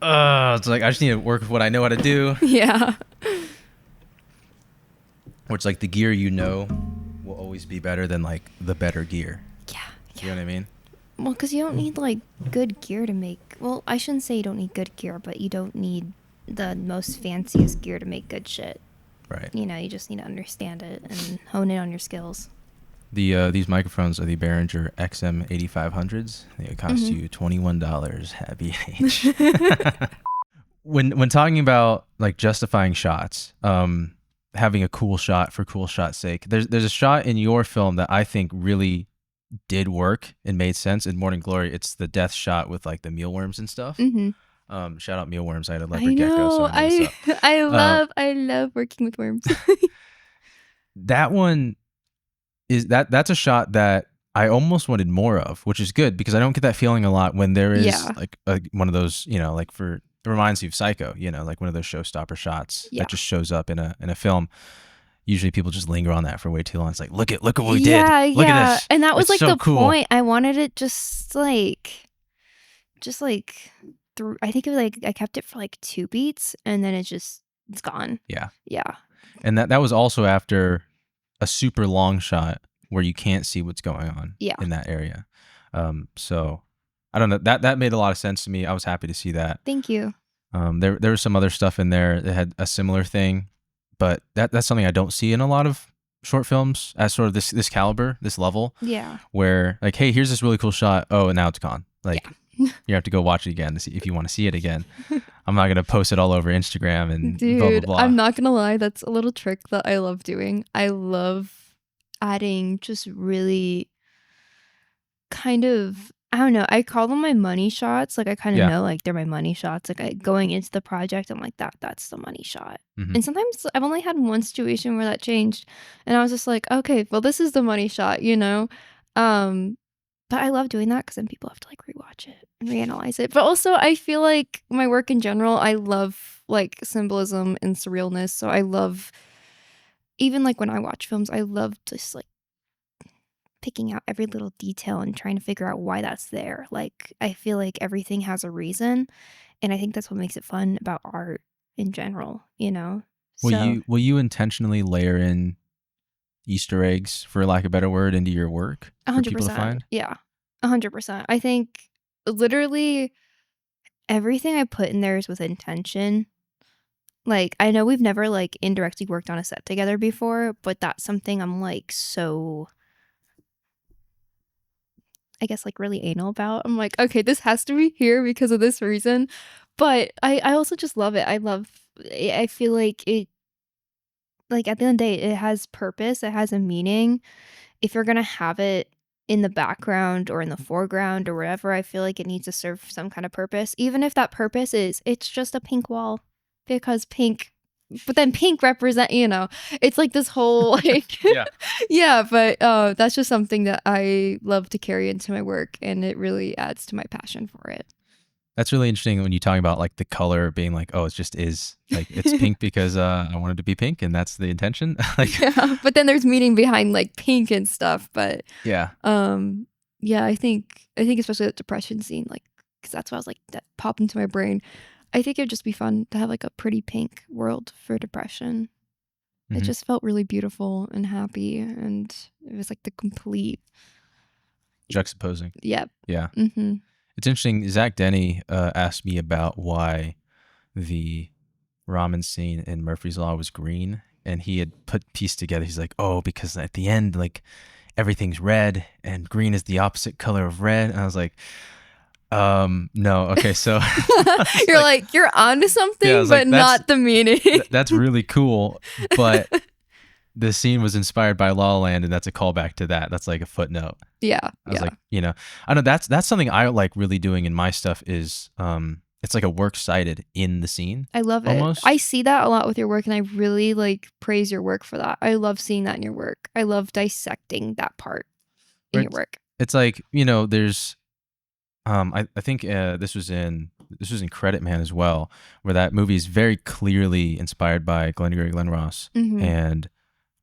it's like I just need to work with what I know how to do. Yeah. Or it's like the gear will always be better than like the better gear. Yeah. You know what I mean? Well, because you don't need like good gear to make. Well, I shouldn't say you don't need good gear, but you don't need the most fanciest gear to make good shit. Right. You know, you just need to understand it and hone in on your skills. These microphones are the Behringer XM 8500s. They cost you $21 happy age. When talking about like justifying shots, having a cool shot for cool shot's sake, there's a shot in your film that I think really did work and made sense in Morning Glory. It's the death shot with like the mealworms and stuff. Shout out mealworms. I had a leopard gecko, so I made this up. I love working with worms. That one that's a shot that I almost wanted more of, which is good because I don't get that feeling a lot when there is like one of those, like it reminds you of Psycho, like one of those showstopper shots that just shows up in a film. Usually people just linger on that for way too long. It's like, look at what we did. Look at this. And that was it's like so the cool. point. I wanted it just like I think it was like I kept it for like 2 beats and then it's gone. Yeah. Yeah. And that was also after a super long shot where you can't see what's going on in that area. So I don't know, that made a lot of sense to me. I was happy to see that. Thank you. There was some other stuff in there that had a similar thing, but that's something I don't see in a lot of short films at sort of this caliber, this level. Yeah. Where like, hey, here's this really cool shot. Oh, and now it's gone. Like you have to go watch it again to see if you want to see it again. I'm not gonna post it all over Instagram and blah blah blah. I'm not gonna lie, that's a little trick that I love doing. I love adding just really kind of, I don't know, I call them my money shots. Like I kind of know like they're my money shots. Like going into the project, I'm like that's the money shot. And sometimes I've only had one situation where that changed and I was just like, okay, well this is the money shot, But I love doing that because then people have to like rewatch it and reanalyze it. But also I feel like my work in general, I love like symbolism and surrealness. So I love, even like when I watch films, I love just like picking out every little detail and trying to figure out why that's there. Like I feel like everything has a reason. And I think that's what makes it fun about art in general, Will you intentionally layer in Easter eggs, for lack of a better word, into your work for people to find? Yeah, 100%. I think literally everything I put in there is with intention. Like, I know we've never like indirectly worked on a set together before, but that's something I'm like so, I guess, like really anal about. I'm like, okay, this has to be here because of this reason. But I also just love it. I feel like it, like at the end of the day, it has purpose, it has a meaning. If you're gonna have it in the background or in the foreground or wherever, I feel like it needs to serve some kind of purpose, even if that purpose is it's just a pink wall because pink, but then pink represent, it's like this whole like but that's just something that I love to carry into my work and it really adds to my passion for it. That's really interesting when you talk about like the color being like, oh, it just is like it's pink because I wanted to be pink and that's the intention. Like, but then there's meaning behind like pink and stuff. But I think especially the depression scene, like, because that's what I was like, that popped into my brain. I think it'd just be fun to have like a pretty pink world for depression. It just felt really beautiful and happy, and it was like the complete juxtaposing. Yep. Yeah. It's interesting. Zach Denny asked me about why the ramen scene in Murphy's Law was green, and he had pieced together. He's like, "Oh, because at the end, like everything's red, and green is the opposite color of red." And I was like, "No, okay." So you're like you're onto something, but not the meaning. That's really cool, but the scene was inspired by La La Land, and that's a callback to that. That's like a footnote. Yeah. I was like, I know that's something I like really doing in my stuff is it's like a works cited in the scene. I love it. Almost. I see that a lot with your work, and I really like praise your work for that. I love seeing that in your work. I love dissecting that part in your work. It's like, there's I think this was in Credit Man as well, where that movie is very clearly inspired by Glengarry Glen Ross and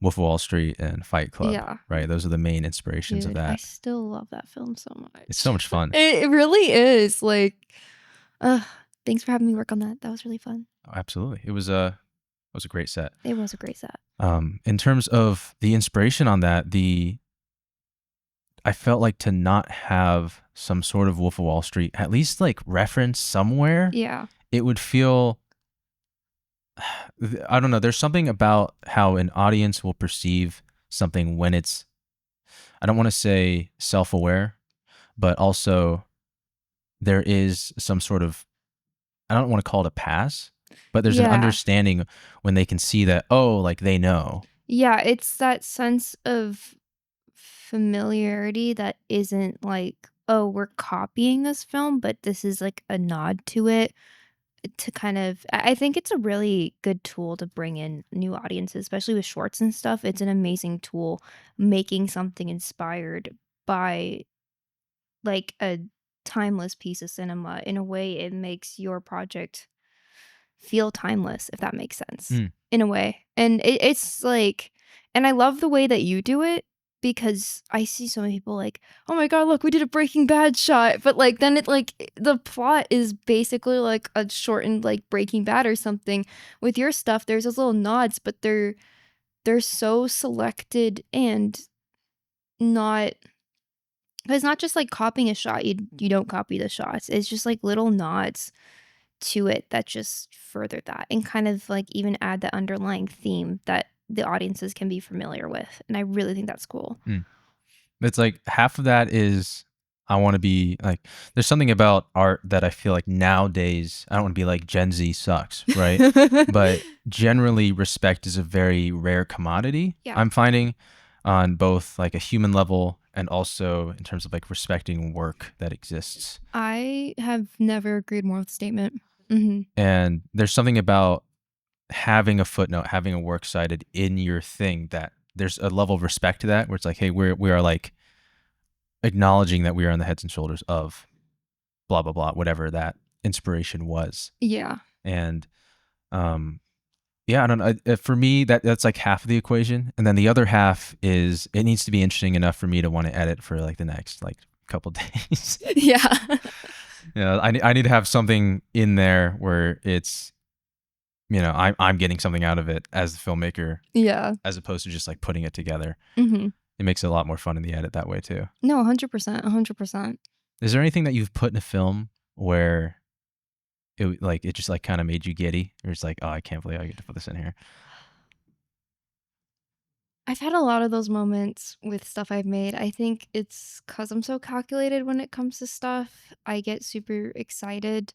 Wolf of Wall Street and Fight Club. Yeah. Right? Those are the main inspirations of that. I still love that film so much. It's so much fun. It really is. Like, Thanks for having me work on that. That was really fun. Oh, absolutely. It was a great set. It was a great set. In terms of the inspiration on that, I felt like to not have some sort of Wolf of Wall Street, at least like reference somewhere, Yeah. it would feel, I don't know, there's something about how an audience will perceive something when it's, I don't want to say self-aware, but also there is some sort of, I don't want to call it a pass, but there's an Yeah. understanding when they can see that, oh, like they know. Yeah, it's that sense of familiarity that isn't like, "Oh, we're copying this film," but this is like a nod to it to kind of I think it's a really good tool to bring in new audiences, especially with shorts and stuff. It's an amazing tool making something inspired by like a timeless piece of cinema. In a way, it makes your project feel timeless, if that makes sense, Mm. in a way. And it's like, and I love the way that you do it because I see so many people like, oh my God, look, we did a Breaking Bad shot. But like, then it like, the plot is basically like a shortened like Breaking Bad or something. With your stuff, there's those little nods, but they're so selected and not, it's not just like copying a shot. You don't copy the shots. It's just like little nods to it that just further that and kind of like even add the underlying theme that the audiences can be familiar with. And I really think that's cool. Mm. It's like half of that is I want to be like, there's something about art that I feel like nowadays, I don't want to be like Gen Z sucks, right? But generally, respect is a very rare commodity. Yeah. I'm finding on both like a human level and also in terms of like respecting work that exists. I have never agreed more with the statement. Hmm. And there's something about having a footnote, having a works cited in your thing that there's a level of respect to that where it's like, hey, we are like acknowledging that we are on the heads and shoulders of blah blah blah, whatever that inspiration was. Yeah. And yeah, I don't know. For me, that's like half of the equation, and then the other half is it needs to be interesting enough for me to want to edit for like the next like couple days. Yeah. Yeah, I need to have something in there where it's, you know, I'm getting something out of it as the filmmaker, Yeah. as opposed to just like putting it together. Hmm. It makes it a lot more fun in the edit that way too. No, 100%. 100%. Is there anything that you've put in a film where it just like kind of made you giddy, or it's like, oh, I can't believe I get to put this in here? I've had a lot of those moments with stuff I've made. I think it's because I'm so calculated when it comes to stuff. I get super excited.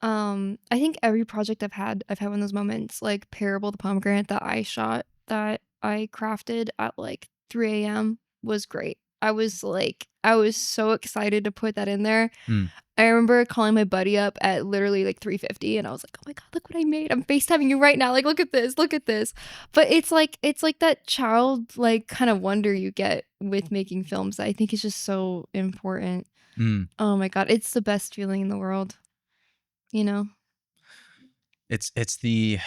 I think every project I've had one of those moments, like Parable the Pomegranate that I shot, that I crafted at like 3 a.m. was great. I was so excited to put that in there. Mm. I remember calling my buddy up at literally like 3:50 and I was like, "Oh my God, look what I made. I'm FaceTiming you right now. Like, look at this. Look at this." But it's like that child like kind of wonder you get with making films that I think is just so important. Mm. Oh my God, it's the best feeling in the world, you know? It's the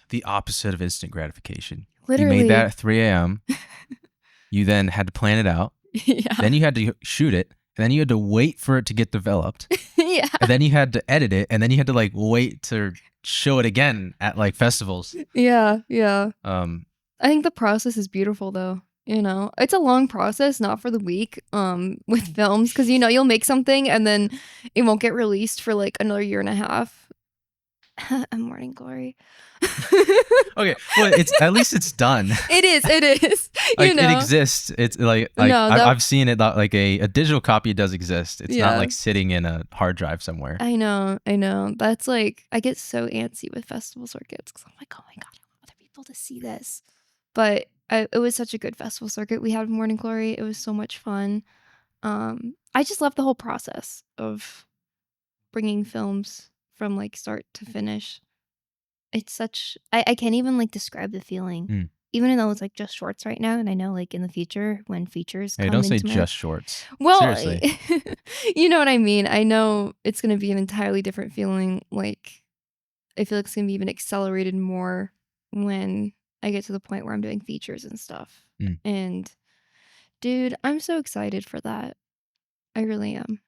the opposite of instant gratification. You made that Literally. at 3 a.m. You then had to plan it out. Yeah. Then you had to shoot it. And then you had to wait for it to get developed. Yeah. And then you had to edit it. And then you had to like wait to show it again at like festivals. Yeah, yeah. Um, I think the process is beautiful though, you know? It's a long process, not for the weak, with films, because you know, you'll make something and then it won't get released for like another year and a half. A morning glory. okay, well, it's at least it's done. It is. Like You it know. exists. It's like No, that I've seen it. Like a digital copy does exist. It's not yeah. like sitting in a hard drive somewhere. I know. That's like I get so antsy with festival circuits because I'm like, oh my God, I want other people to see this. But it was such a good festival circuit we had with Morning Glory. It was so much fun. I just love the whole process of bringing films from like start to finish. It's such I can't even like describe the feeling. Mm. Even though it's like just shorts right now, and I know like in the future when features Hey, come don't say into my just shorts. well, Seriously. you know what I mean. I know it's gonna be an entirely different feeling. Like I feel like it's gonna be even accelerated more when I get to the point where I'm doing features and stuff. Mm. And dude, I'm so excited for that. I really am.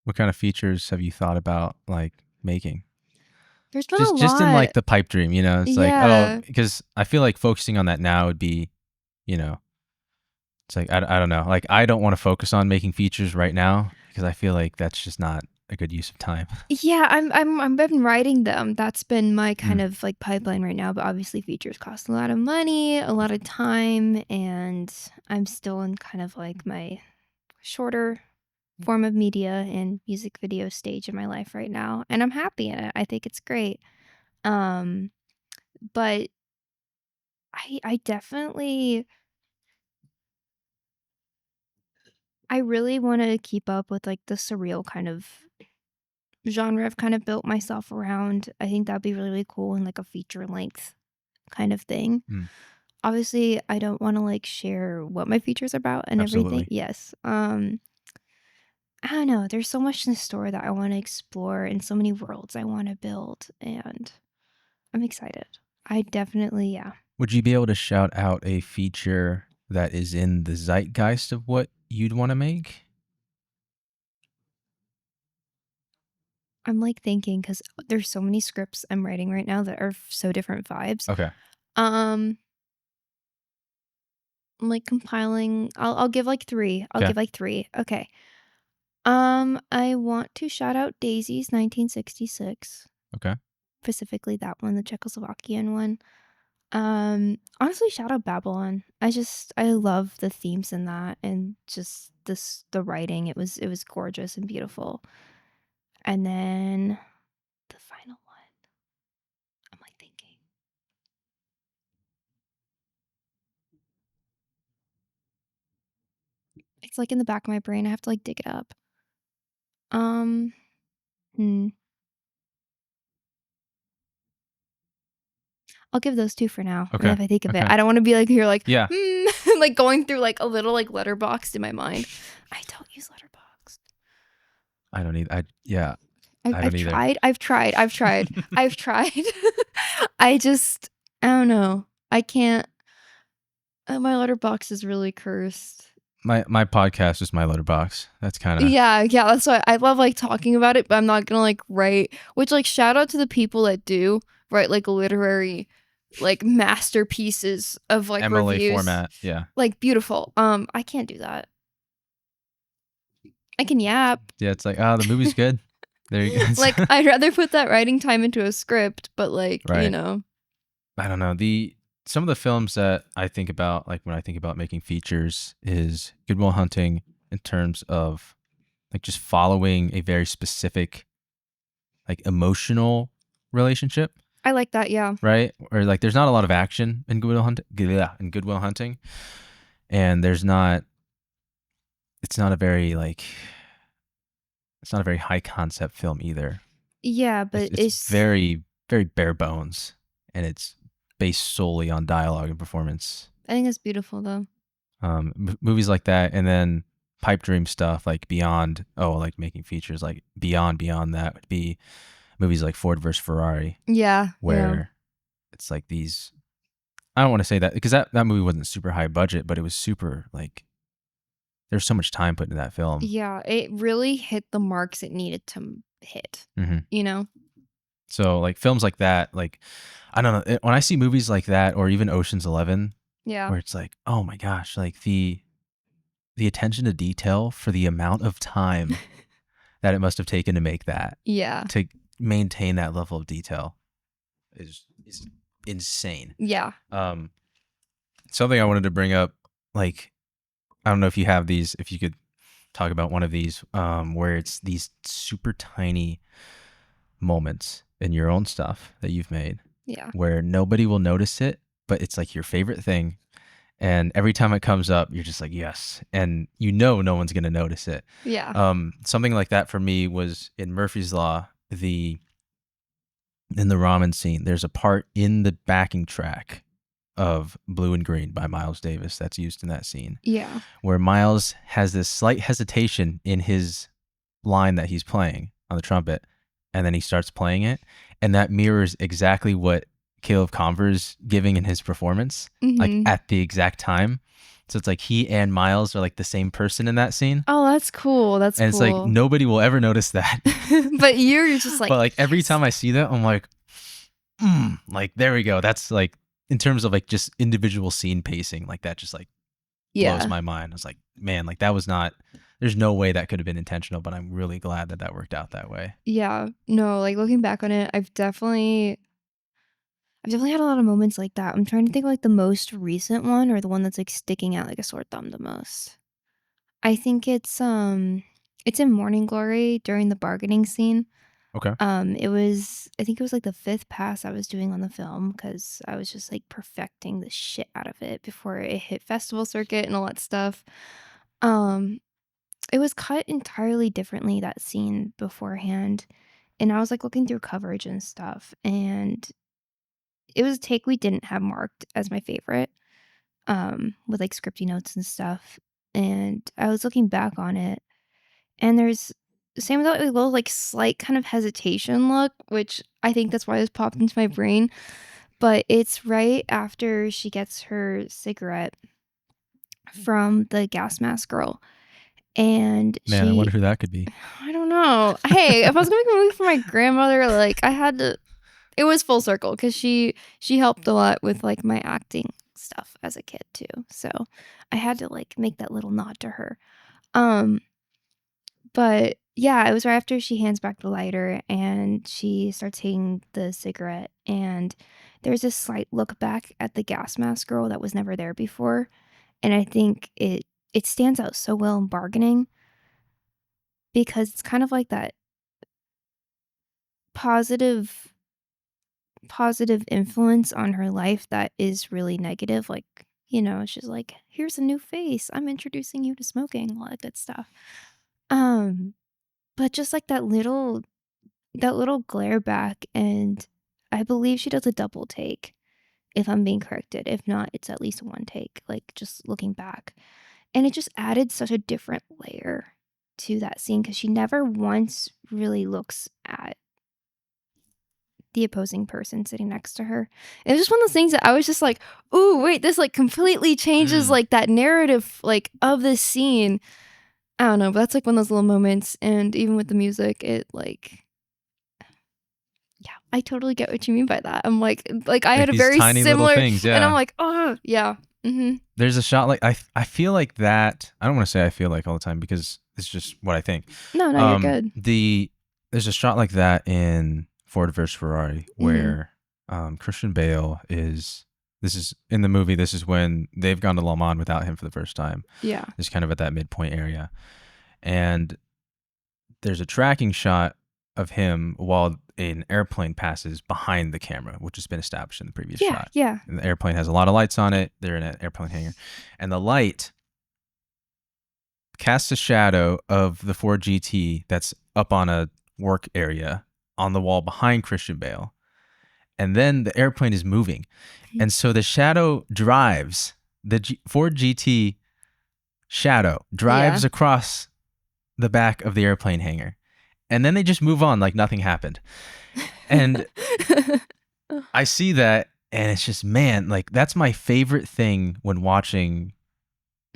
What kind of features have you thought about like making? There's been a Just in lot. like the pipe dream, you know, it's like, oh, Yeah. because I feel like focusing on that now would be, you know, it's like, I don't know. Like, I don't want to focus on making features right now because I feel like that's just not a good use of time. Yeah, I've been writing them. That's been my kind Mm. of like pipeline right now, but obviously features cost a lot of money, a lot of time, and I'm still in kind of like my shorter form of media and music video stage in my life right now, and I'm happy in it. I think it's great. Um, but I definitely I really want to keep up with like the surreal kind of genre I've kind of built myself around. I think that'd be really cool in like a feature length kind of thing. Mm. Obviously, I don't want to like share what my feature's about and everything. Absolutely. Yes. I don't know. There's so much in the store that I want to explore and so many worlds I want to build, and I'm excited. I definitely, yeah. Would you be able to shout out a feature that is in the zeitgeist of what you'd want to make? I'm like thinking because there's so many scripts I'm writing right now that are so different vibes. Okay. Um, I'm like compiling. I'll give like three. I'll Okay. give like three. Okay. I want to shout out Daisy's 1966. Okay. Specifically that one, the Czechoslovakian one. Honestly, shout out Babylon. I love the themes in that and just the writing. It was gorgeous and beautiful. And then the final one. I'm like thinking. It's like in the back of my brain. I have to like dig it up. Um, hmm. I'll give those two for now. And Okay. if I think of it, Okay. I don't want to be like here like Yeah. like going through like a little like letterboxed in my mind. I don't use letterboxd. I don't need. Yeah. I I've don't either. tried. I've tried. I've tried. I just I don't know. I can't. My letterbox is really cursed. My podcast is my letterbox. That's kind of Yeah, yeah. That's why I love like talking about it, but I'm not gonna like write. Which like shout out to the people that do write like literary, like masterpieces of like MLA reviews. format. Yeah. Like beautiful. I can't do that. I can yap. Yeah. It's like, oh, the movie's good. There you go. Like I'd rather put that writing time into a script, but like, you Right. know. I don't know. Some of the films that I think about, like when I think about making features, is Good Will Hunting in terms of like just following a very specific like emotional relationship, I like that, yeah. right? Or like there's not a lot of action in Good Will Hunting, in Good Will Hunting, and it's not a very like it's not a very high concept film either. Yeah, but It's very very bare bones, and it's based solely on dialogue and performance. I think it's beautiful though. Movies like that, and then pipe dream stuff like beyond. Oh, like making features like beyond that would be movies like Ford versus Ferrari, Yeah, where it's like these. I don't want to say that because that movie wasn't super high budget, but it was super like there's so much time put into that film. yeah. It really hit the marks it needed to hit. Mm-hmm. You know? So like films like that, like I don't know, when I see movies like that or even Ocean's 11, Yeah. where it's like, oh my gosh, like the attention to detail for the amount of time that it must have taken to make that, Yeah. to maintain that level of detail is insane. Yeah. Something I wanted to bring up, like I don't know if you have these, if you could talk about one of these, where it's these super tiny moments in your own stuff that you've made, Yeah. where nobody will notice it, but it's like your favorite thing. And every time it comes up, you're just like, yes. And you know no one's going to notice it. Yeah. Something like that for me was in Murphy's Law, in the ramen scene. There's a part in the backing track of Blue and Green by Miles Davis that's used in that scene. Yeah. Where Miles has this slight hesitation in his line that he's playing on the trumpet, and then he starts playing it, and that mirrors exactly what Caleb Conver's giving in his performance, like Mhm. at the exact time. So it's like he and Miles are like the same person in that scene. Oh, that's cool. That's And it's like cool. nobody will ever notice that. But you're just like, But like every yes. time I see that, I'm like, like there we go. That's like in terms of like just individual scene pacing, like that just like blows Yeah. my mind. I was like, man, like that was not. There's no way that could have been intentional, but I'm really glad that that worked out that way. Yeah. No, like looking back on it, I've definitely had a lot of moments like that. I'm trying to think of like the most recent one or the one that's like sticking out like a sore thumb the most. I think it's in Morning Glory during the bargaining scene. Okay. I think it was like the fifth pass I was doing on the film because I was just like perfecting the shit out of it before it hit festival circuit and all that stuff. Um, it was cut entirely differently that scene beforehand, and I was like looking through coverage and stuff, and it was a take we didn't have marked as my favorite, with like scripty notes and stuff. And I was looking back on it, and there's same with that like, little like slight kind of hesitation look, which I think that's why this popped into my brain. But it's right after she gets her cigarette from the gas mask girl. And Man, I wonder who that could be. I don't know. Hey, if I was gonna make a movie for my grandmother, like I had to, it was full circle because she helped a lot with like my acting stuff as a kid too. So I had to like make that little nod to her. Um, but yeah, it was right after she hands back the lighter and she starts taking the cigarette, and there's a slight look back at the gas mask girl that was never there before. And I think it stands out so well in bargaining because it's kind of like that positive positive influence on her life that is really negative. Like, she's like, here's a new face. I'm introducing you to smoking, all that good stuff. Um, but just like that little glare back, and I believe she does a double take, if I'm being corrected. If not, it's at least one take, like just looking back. And it just added such a different layer to that scene because she never once really looks at the opposing person sitting next to her. It was just one of those things that I was just like, "Ooh, wait, this like completely changes like that narrative like of this scene." I don't know, but that's like one of those little moments, and even with the music, it like yeah, I totally get what you mean by that. I'm like I Like had a these very tiny little similar, things, and I'm yeah. like, "Oh, yeah." Mhm. There's a shot like I feel like that. I don't want to say I feel like all the time because it's just what I think. No, you're good. There's a shot like that in Ford versus Ferrari Mhm. where Christian Bale is. This is in the movie. This is when they've gone to Le Mans without him for the first time. Yeah. It's kind of at that midpoint area, and there's a tracking shot of him while an airplane passes behind the camera, which has been established in the previous Yeah, shot. yeah. And the airplane has a lot of lights on it. They're in an airplane hangar, and the light casts a shadow of the Ford GT that's up on a work area on the wall behind Christian Bale. And then the airplane is moving. And so the shadow drives, Ford GT shadow Yeah. drives across the back of the airplane hangar. And then they just move on like nothing happened. And I see that and it's just, man, like that's my favorite thing when watching.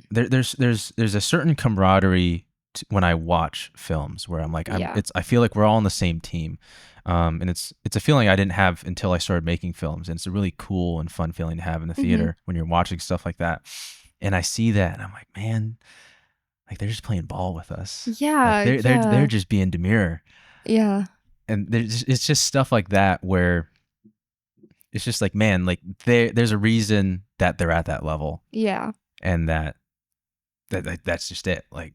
There's a certain camaraderie when I watch films where I'm like Yeah. I feel like we're all on the same team, and it's a feeling I didn't have until I started making films, and it's a really cool and fun feeling to have in the Mhm. theater when you're watching stuff like that, and I see that and I'm like, man, like they're just playing ball with us, like Yeah, they're yeah. just being demure, Yeah. and it's just stuff like that where it's just like, man, like there's a reason that they're at that level, Yeah. and that's just it, like.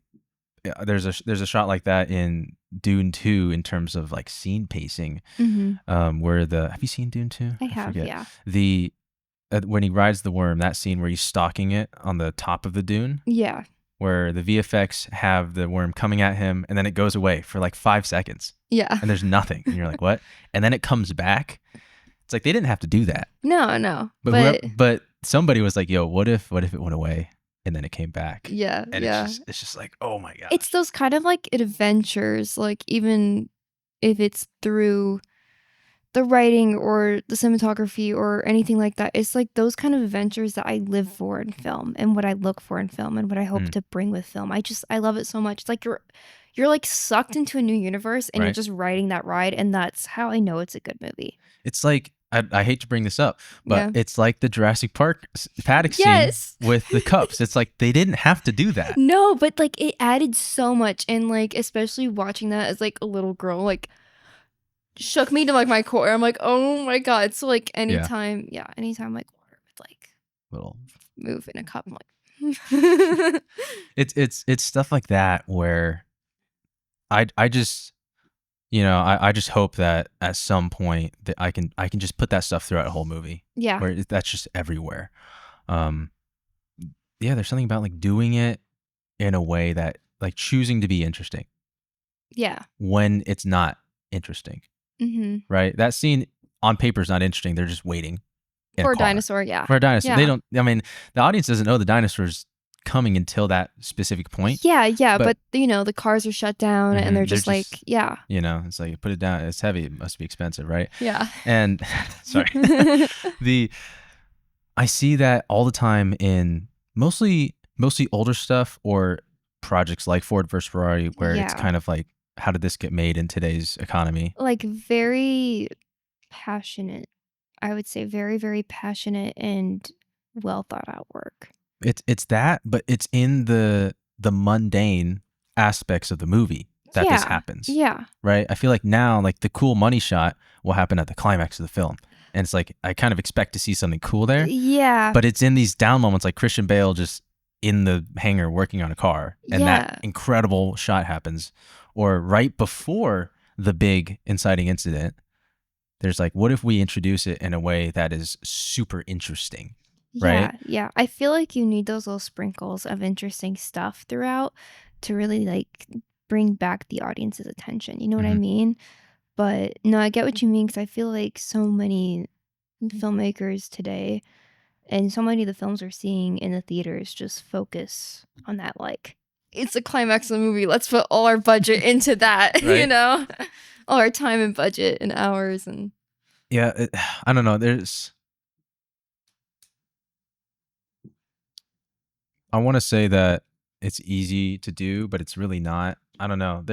Yeah, there's a shot like that in Dune 2 in terms of like scene pacing, Mhm. where have you seen Dune 2? I I have, forget yeah. the when he rides the worm, that scene where he's stalking it on the top of the dune, Yeah. where the VFX have the worm coming at him and then it goes away for like 5 seconds Yeah. and there's nothing and you're like, what? And then it comes back. It's like they didn't have to do that, No, no. but But somebody was like, yo, what if it went away and then it came back, yeah, and yeah. it's just like, oh my It's gosh. those kind of like adventures, like even if it's through the writing or the cinematography or anything like that. It's like those kind of adventures that I live for in film and what I look for in film and what I hope Mm, to bring with film. I love it so much. It's like you're like sucked into a new universe and you're right. just riding that ride, and that's how I know it's a good movie. It's like I hate to bring this up, but Yeah. it's like the Jurassic Park paddock scene Yes. with the cups. It's like they didn't have to do that. No, but like it added so much, and like especially watching that as like a little girl, like shook me to like my core. I'm like, oh my god. So like Yeah, anytime like water would like little. move in a cup, I'm like It's stuff like that where I just I just hope that at some point that I can just put that stuff throughout a whole movie Yeah. where that's just everywhere. Um, yeah, there's something about like doing it in a way that like choosing to be interesting Yeah. when it's not interesting, Mhm. right? That scene on paper is not interesting. They're just waiting in a For a car dinosaur, yeah. for a dinosaur. They Yeah. don't. I mean, the audience doesn't know the dinosaur's coming until that specific point. Yeah, But but the cars are shut down and they're they're just like, just yeah. it's like put it down. It's heavy. It must be expensive, right? Yeah. And sorry, the I see that all the time in mostly older stuff or projects like Ford versus Ferrari, where it's Yeah. kind of like, how did this get made in today's economy? Like very passionate. I would say very, very passionate and well thought out work. It's that, but it's in the mundane aspects of the movie that this Yeah. happens, Yeah. right? I feel like now, like the cool money shot will happen at the climax of the film, and it's like I kind of expect to see something cool there, Yeah. but it's in these down moments, like Christian Bale just in the hangar working on a car, and that Yeah. incredible shot happens, or right before the big inciting incident. There's like, what if we introduce it in a way that is super interesting, right? Yeah. I feel like you need those little sprinkles of interesting stuff throughout to really like bring back the audience's attention. You know what I Hmm. mean? But no, I get what you mean because I feel like so many filmmakers today and so many of the films we're seeing in the theaters just focus on that like it's the climax of the movie. Let's put all our budget into that, Right? all our time and budget and hours and Yeah, I don't know. I want to say that it's easy to do, but it's really not. I don't know.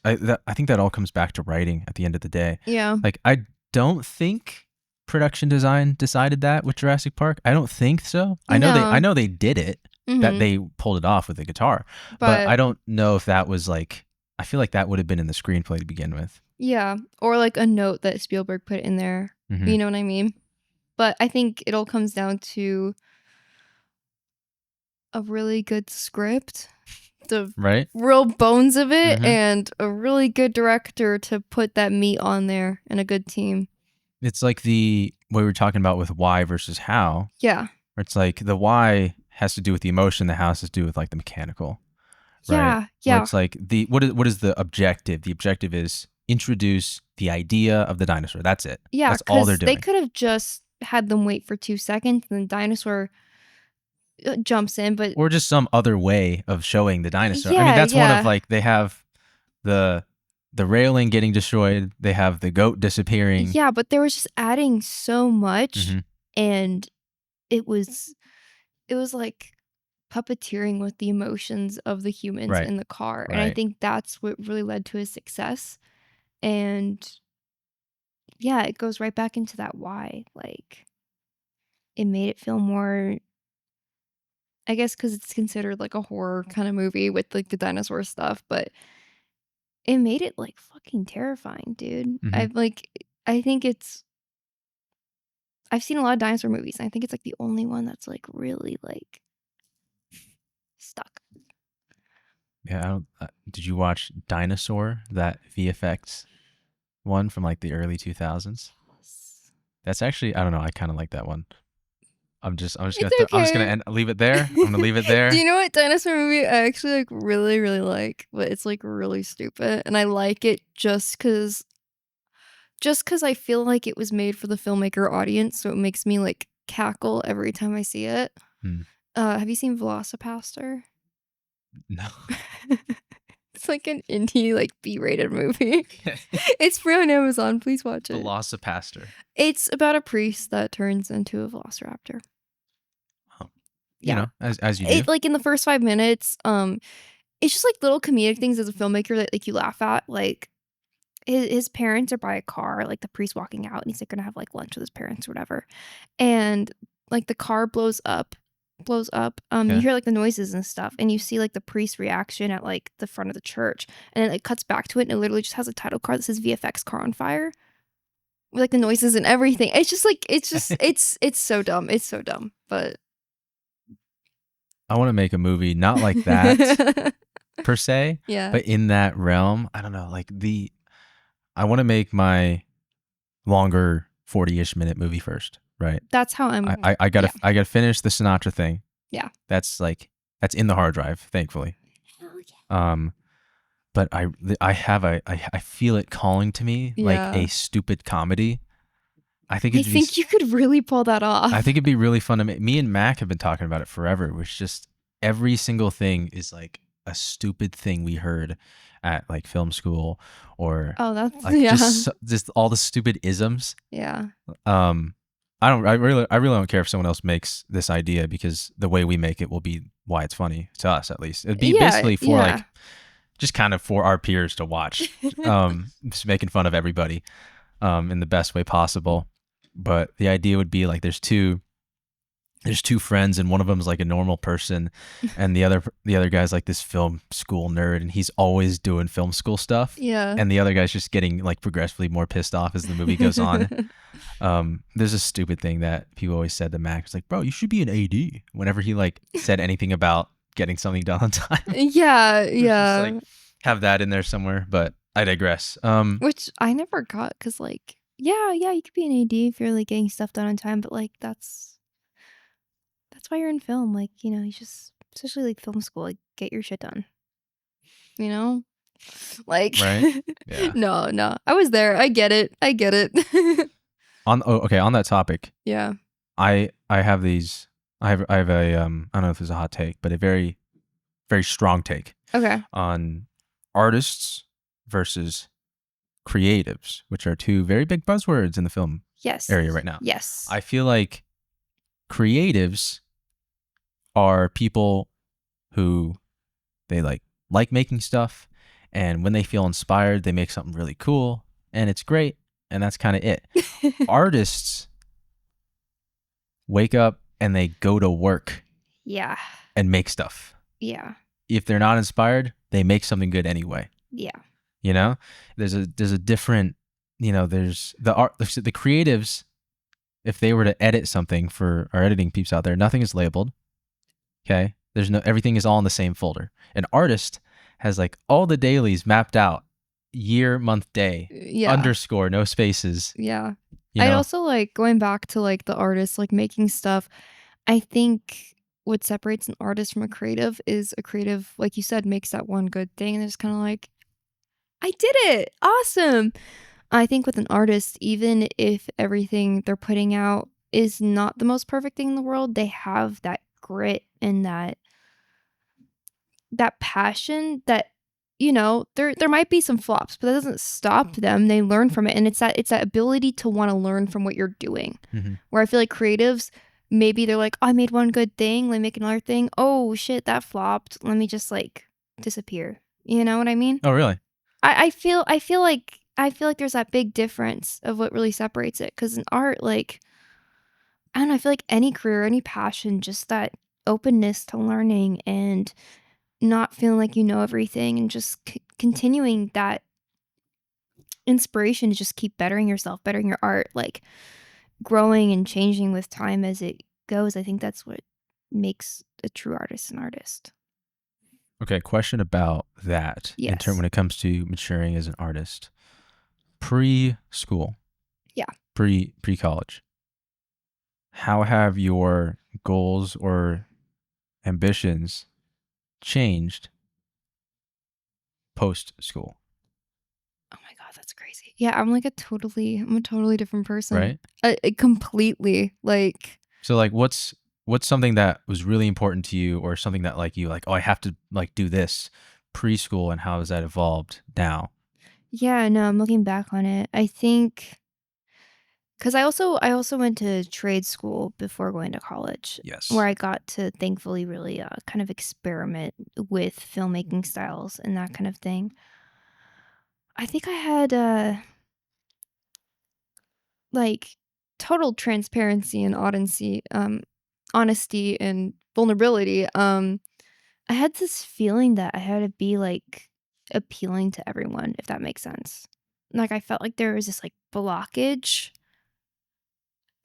I think that all comes back to writing at the end of the day. yeah. Like, I don't think production design decided that with Jurassic Park. I don't think so. I No. know they did it, that Mhm. they pulled it off with the guitar, but But I don't know if that was like, I feel like that would have been in the screenplay to begin with. yeah, or like a note that Spielberg put in there. Hmm. You know what I mean? But I think it all comes down to a really good script, the Right? real bones of it, Hmm. and a really good director to put that meat on there and a good team. It's like what we were talking about with why versus how, Yeah. where it's like the why has to do with the emotion, the how has to do with like the mechanical, right? Yeah. Where Yeah. it's like what is the objective? The objective is introduce the idea of the dinosaur. That's it. Yeah, That's all they're cuz they doing. could have just had them wait for 2 seconds and the dinosaur jumps in, but Or just some other way of showing the dinosaur. I mean, yeah, that's one of yeah. like, they have the the railing getting destroyed, they have the goat disappearing. Yeah, but they were just adding so much Hmm. and it was it was like puppeteering with the emotions of the humans Right. in the car. And I Right. think that's what really led to his success. And yeah, it goes right back into that why. Like it made it feel more, I guess, because it's considered like a horror kind of movie with like the dinosaur stuff, but it made it like fucking terrifying, dude. Hmm. I think I've seen a lot of dinosaur movies. And I think it's like the only one that's like really like stuck. Yeah, I don't, did you watch Dinosaur, that VFX one from like the early 2000s? That's actually, I don't know, I kind of like that one. It's I'm just gonna okay. leave it there. I'm gonna leave it Do there. you know what dinosaur movie I actually like really, really like? But it's like really stupid. And I like it just cause I feel like it was made for the filmmaker audience, so it makes me like cackle every time I see it. Hmm. Have you seen Velocipaster? No. It's like an indie, like B-rated movie. It's free on Amazon. Please watch it. Velocipaster. It's about a priest that turns into a velociraptor. Oh. You Yeah. know, as you do. It, like in the first 5 minutes, it's just like little comedic things as a filmmaker that like you laugh at. Like his parents are by a car, like the priest walking out, and he's like gonna have like lunch with his parents or whatever. And like the car blows up. You Okay. hear like the noises and stuff, and you see like the priest's reaction at like the front of the church, and then it cuts back to it, and it literally just has a title card that says VFX car on fire. With like the noises and everything. It's just like it's so dumb. It's so dumb. But I want to make a movie not like that per se, yeah. but in that realm. I don't know, like I want to make my longer 40-ish minute movie first, right? That's how I'm I gotta finish the Sinatra thing. Yeah. That's in the hard drive, thankfully. Hell yeah. But I feel it calling to me like a stupid comedy. I think you could really pull that off. I think it'd be really fun to make. Me and Mac have been talking about it forever, which just every single thing is like a stupid thing we heard at like film school or that's like just all the stupid isms. Yeah. I really don't care if someone else makes this idea because the way we make it will be why it's funny to us, at least. It'd be basically for like just kind of for our peers to watch, just making fun of everybody in the best way possible. But the idea would be like there's two friends and one of them is like a normal person and the other guy's like this film school nerd and he's always doing film school stuff. Yeah. And the other guy's just getting like progressively more pissed off as the movie goes on. There's a stupid thing that people always said to Max, like, bro, you should be an AD whenever he like said anything about getting something done on time. Yeah. Just, like, have that in there somewhere, but I digress. Which I never got because like, yeah, you could be an AD if you're like getting stuff done on time, but like that's why you're in film. Like, you know, you just, especially like film school, like get your shit done. You know? Like, right? Yeah. No. I was there. I get it. On that topic. Yeah. I have these. I have a I don't know if it's a hot take, but a very, very strong take. Okay. On artists versus creatives, which are two very big buzzwords in the film area right now. Yes. I feel like creatives are people who they like making stuff, and when they feel inspired, they make something really cool, and it's great, and that's kind of it. Artists wake up and they go to work. Yeah. And make stuff. Yeah. If they're not inspired, they make something good anyway. Yeah. You know, there's a different, you know, there's the creatives. If they were to edit something for our editing peeps out there, nothing is labeled. Okay. Everything is all in the same folder. An artist has like all the dailies mapped out, year, month, day, underscore, no spaces. Yeah. You know? I also like going back to like the artist, like making stuff. I think what separates an artist from a creative is a creative, like you said, makes that one good thing. And they're just kind of like, I did it. Awesome. I think with an artist, even if everything they're putting out is not the most perfect thing in the world, they have that grit and that passion that, you know, there might be some flops, but that doesn't stop them. They learn from it. And it's that ability to want to learn from what you're doing. Mm-hmm. Where I feel like creatives, maybe they're like, oh, I made one good thing. Let me make another thing. Oh shit, that flopped. Let me just like disappear. You know what I mean? Oh, really? I feel like there's that big difference of what really separates it. Because in art, like, I don't know, I feel like any career, any passion, just that openness to learning and not feeling like you know everything and just continuing that inspiration to just keep bettering yourself, bettering your art, like growing and changing with time as it goes. I think that's what makes a true artist an artist. Okay, question about that. Yes. In terms when it comes to maturing as an artist. Pre-school. Yeah. Pre-college. How have your goals or ambitions changed post-school? Oh my God, that's crazy. Yeah, I'm a totally different person. Right? Completely. Like. So like what's something that was really important to you or something that like you like, oh, I have to like do this preschool and how has that evolved now? Yeah, no, I'm looking back on it. I think because I also went to trade school before going to college, where Yes. I got to thankfully really kind of experiment with filmmaking styles and that kind of thing. I think I had like total transparency and honesty and vulnerability. I had this feeling that I had to be like appealing to everyone, if that makes sense. Like I felt like there was this like blockage.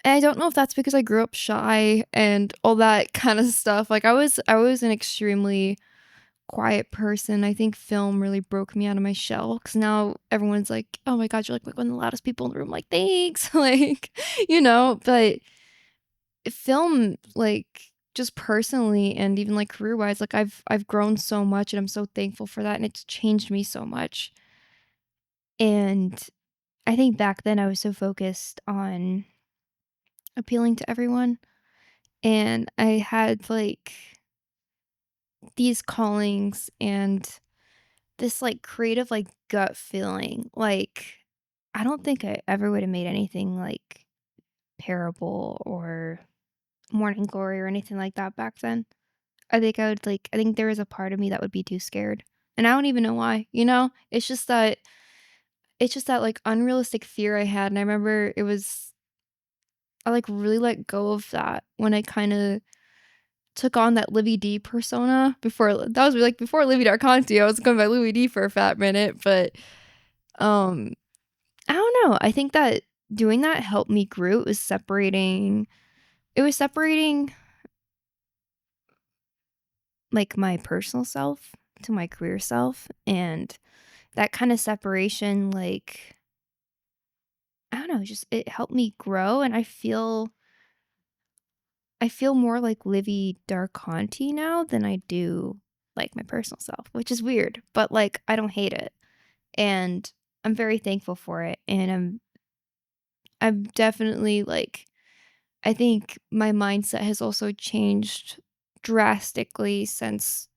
And I don't know if that's because I grew up shy and all that kind of stuff. Like I was an extremely quiet person. I think film really broke me out of my shell because now everyone's like, "Oh my god, you're like one of the loudest people in the room." Like, thanks, like, But film, like, just personally and even like career wise, like I've grown so much and I'm so thankful for that, and it's changed me so much. And I think back then I was so focused on appealing to everyone, and I had like these callings and this, like, creative, like, gut feeling, like, I don't think I ever would've made anything like Parable or Morning Glory or anything like that back then. I think there was a part of me that would be too scared, and I don't even know why, you know? It's just that, like, unrealistic fear I had, and I remember I, like, really let go of that when I kinda took on that Livy D persona before that was, like, before Livy Darconte. I was going by Louis D for a fat minute, but, um I don't know. I think that doing that helped me grow. It was separating, like, my personal self to my career self, and that kinda separation, like, I don't know, just it helped me grow, and I feel more like Livy Darconte now than I do, like, my personal self, which is weird, but, like, I don't hate it, and I'm very thankful for it, and I'm definitely, like I think my mindset has also changed drastically since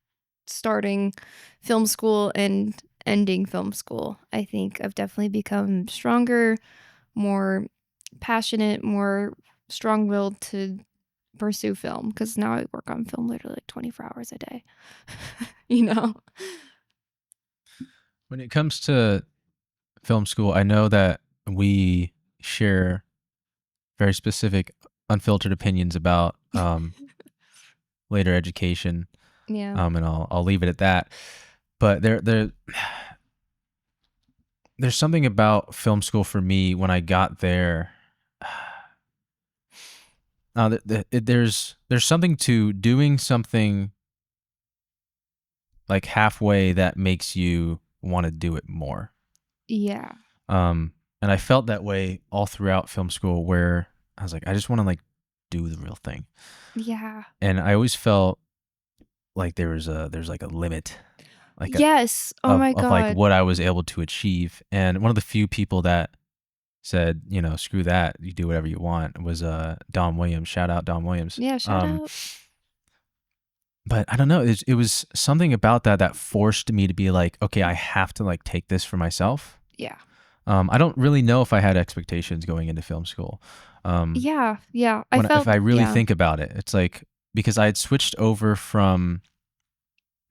starting film school and ending film school. I think I've definitely become stronger, more passionate, more strong-willed to pursue film because now I work on film literally like 24 hours a day. You know? When it comes to film school, I know that we share very specific, unfiltered opinions about later education, Yeah. and I'll leave it at that. But there's something about film school for me when I got there. There's something to doing something like halfway that makes you want to do it more. Yeah. Um, and I felt that way all throughout film school, where I was like, I just want to like do the real thing, Yeah. and I always felt like there's like a limit, like a Yes. Oh my of like god. what I was able to achieve. And one of the few people that said, screw that, you do whatever you want, was Don Williams. Shout out Don Williams. Yeah, shout out. But I don't know, it was something about that forced me to be like, okay, I have to like take this for myself. Yeah. I don't really know if I had expectations going into film school. Um, Yeah. Yeah. if I really Yeah. think about it, it's like because I had switched over from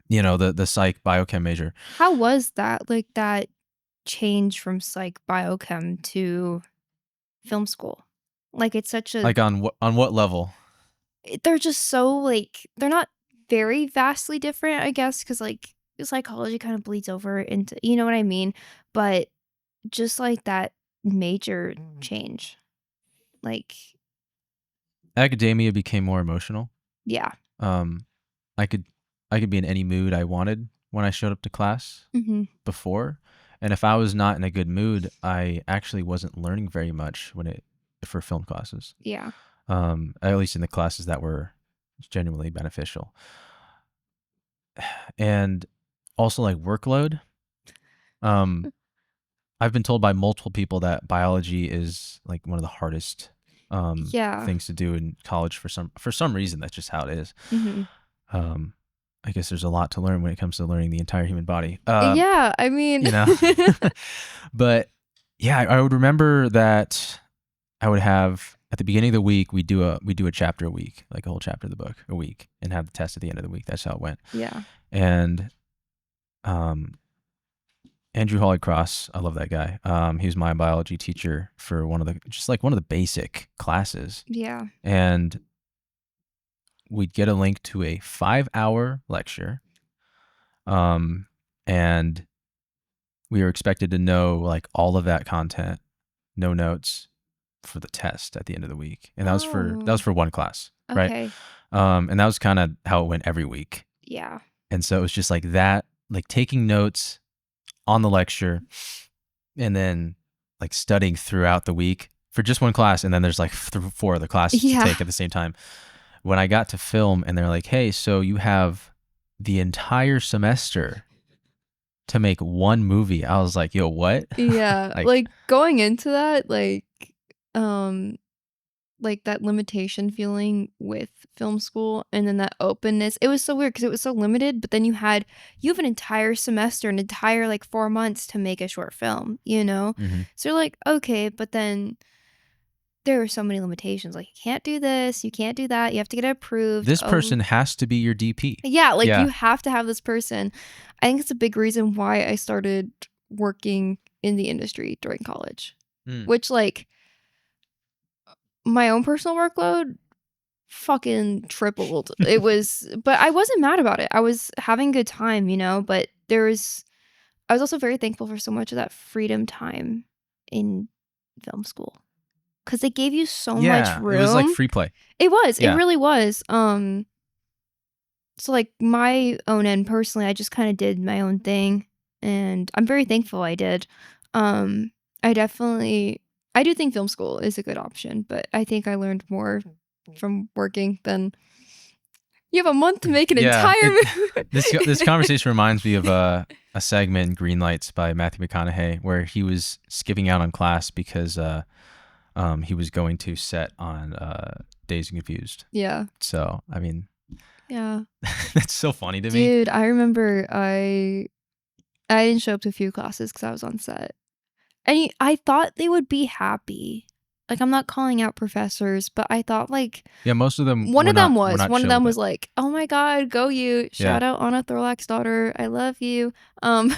the psych biochem major. How was that? Like that change from psych biochem to film school? Like it's such a Like on what level? they're just so like they're not very vastly different, I guess, because like psychology kind of bleeds over into you know what I mean? But just like that major change. Like, Academia became more emotional. yeah. Um, I could I could be in any mood I wanted when I showed up to class Mhm. before, and if I was not in a good mood, I actually wasn't learning very much for film classes. Yeah. At least in the classes that were genuinely beneficial, and also like workload. Um, I've been told by multiple people that biology is like one of the hardest Yeah. things to do in college for some reason. That's just how it is. Mhm. Um, I guess there's a lot to learn when it comes to learning the entire human body. Yeah, I mean, You know, but yeah, I would remember that I would have at the beginning of the week we do a chapter a week, like a whole chapter of the book a week, and have the test at the end of the week. That's how it went. yeah, And um, Andrew Holly-Cross, I love that guy. He was my biology teacher for one of the basic classes, yeah. and we'd get a link to a 5-hour lecture, and we were expected to know like all of that content, no notes for the test at the end of the week, and that was Oh, for one class, right? okay. And that was kind of how it went every week, Yeah. and so it was just like that, like taking notes on the lecture, and then like studying throughout the week for just one class, and then there's like four other classes to Yeah. take at the same time. When I got to film, and they're like, "Hey, so you have the entire semester to make one movie," I was like, "Yo, what?" Yeah. Like, Like going into that, um, like that limitation feeling with film school and then that openness. It was so weird because it was so limited, but then you have an entire semester, an entire like 4 months to make a short film, you know? mhm. So you're like, okay, but then there are so many limitations. Like you can't do this, you can't do that, you have to get it approved. This Oh, person has to be your DP. yeah, like Yeah. you have to have this person. I think it's a big reason why I started working in the industry during college, Mm. which like my own personal workload fucking tripled. But I wasn't mad about it. I was having a good time, you know, but I was also very thankful for so much of that freedom time in film school because they gave you so much Yeah, it was like room. free play. It Yeah. really was. So like my own end personally, I just kind of did my own thing and I'm very thankful I did. Um I definitely I do think film school is a good option, but I think I learned more from working than you have a month to make an Yeah, entire movie. this conversation reminds me of a segment in Green Lights by Matthew McConaughey where he was skipping out on class because he was going to set on Dazed and Confused. Yeah. So I mean, Yeah. that's so funny to me. Dude, I remember I didn't show up to a few classes because I was on set. And I thought they would be happy. Like, I'm not calling out professors, but I thought, like, Yeah, most of them one were of them not were was. not One of chill them with it. was like, "Oh my god, go you. Yeah. Shout out Anna Thorlack's daughter. I love you." Um,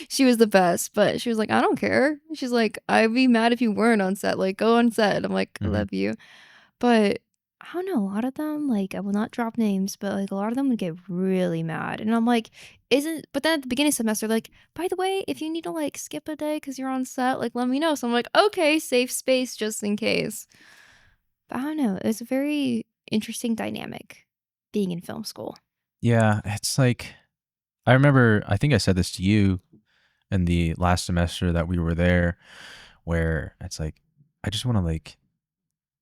she was the best, but she was like, "I don't care." She's like, "I'd be mad if you weren't on set. Like, go on set." And I'm like, "I Hmm. love you." But I don't know, a lot of them, like, I will not drop names, but like a lot of them would get really mad. And I'm like, isn't but then at the beginning of the semester, like, by the way, if you need to like skip a day because you're on set, like let me know. So I'm like, okay, safe space just in case. But I don't know. It's a very interesting dynamic being in film school. Yeah, it's like I remember. I think I said this to you in the last semester that we were there, where it's like I just want to like.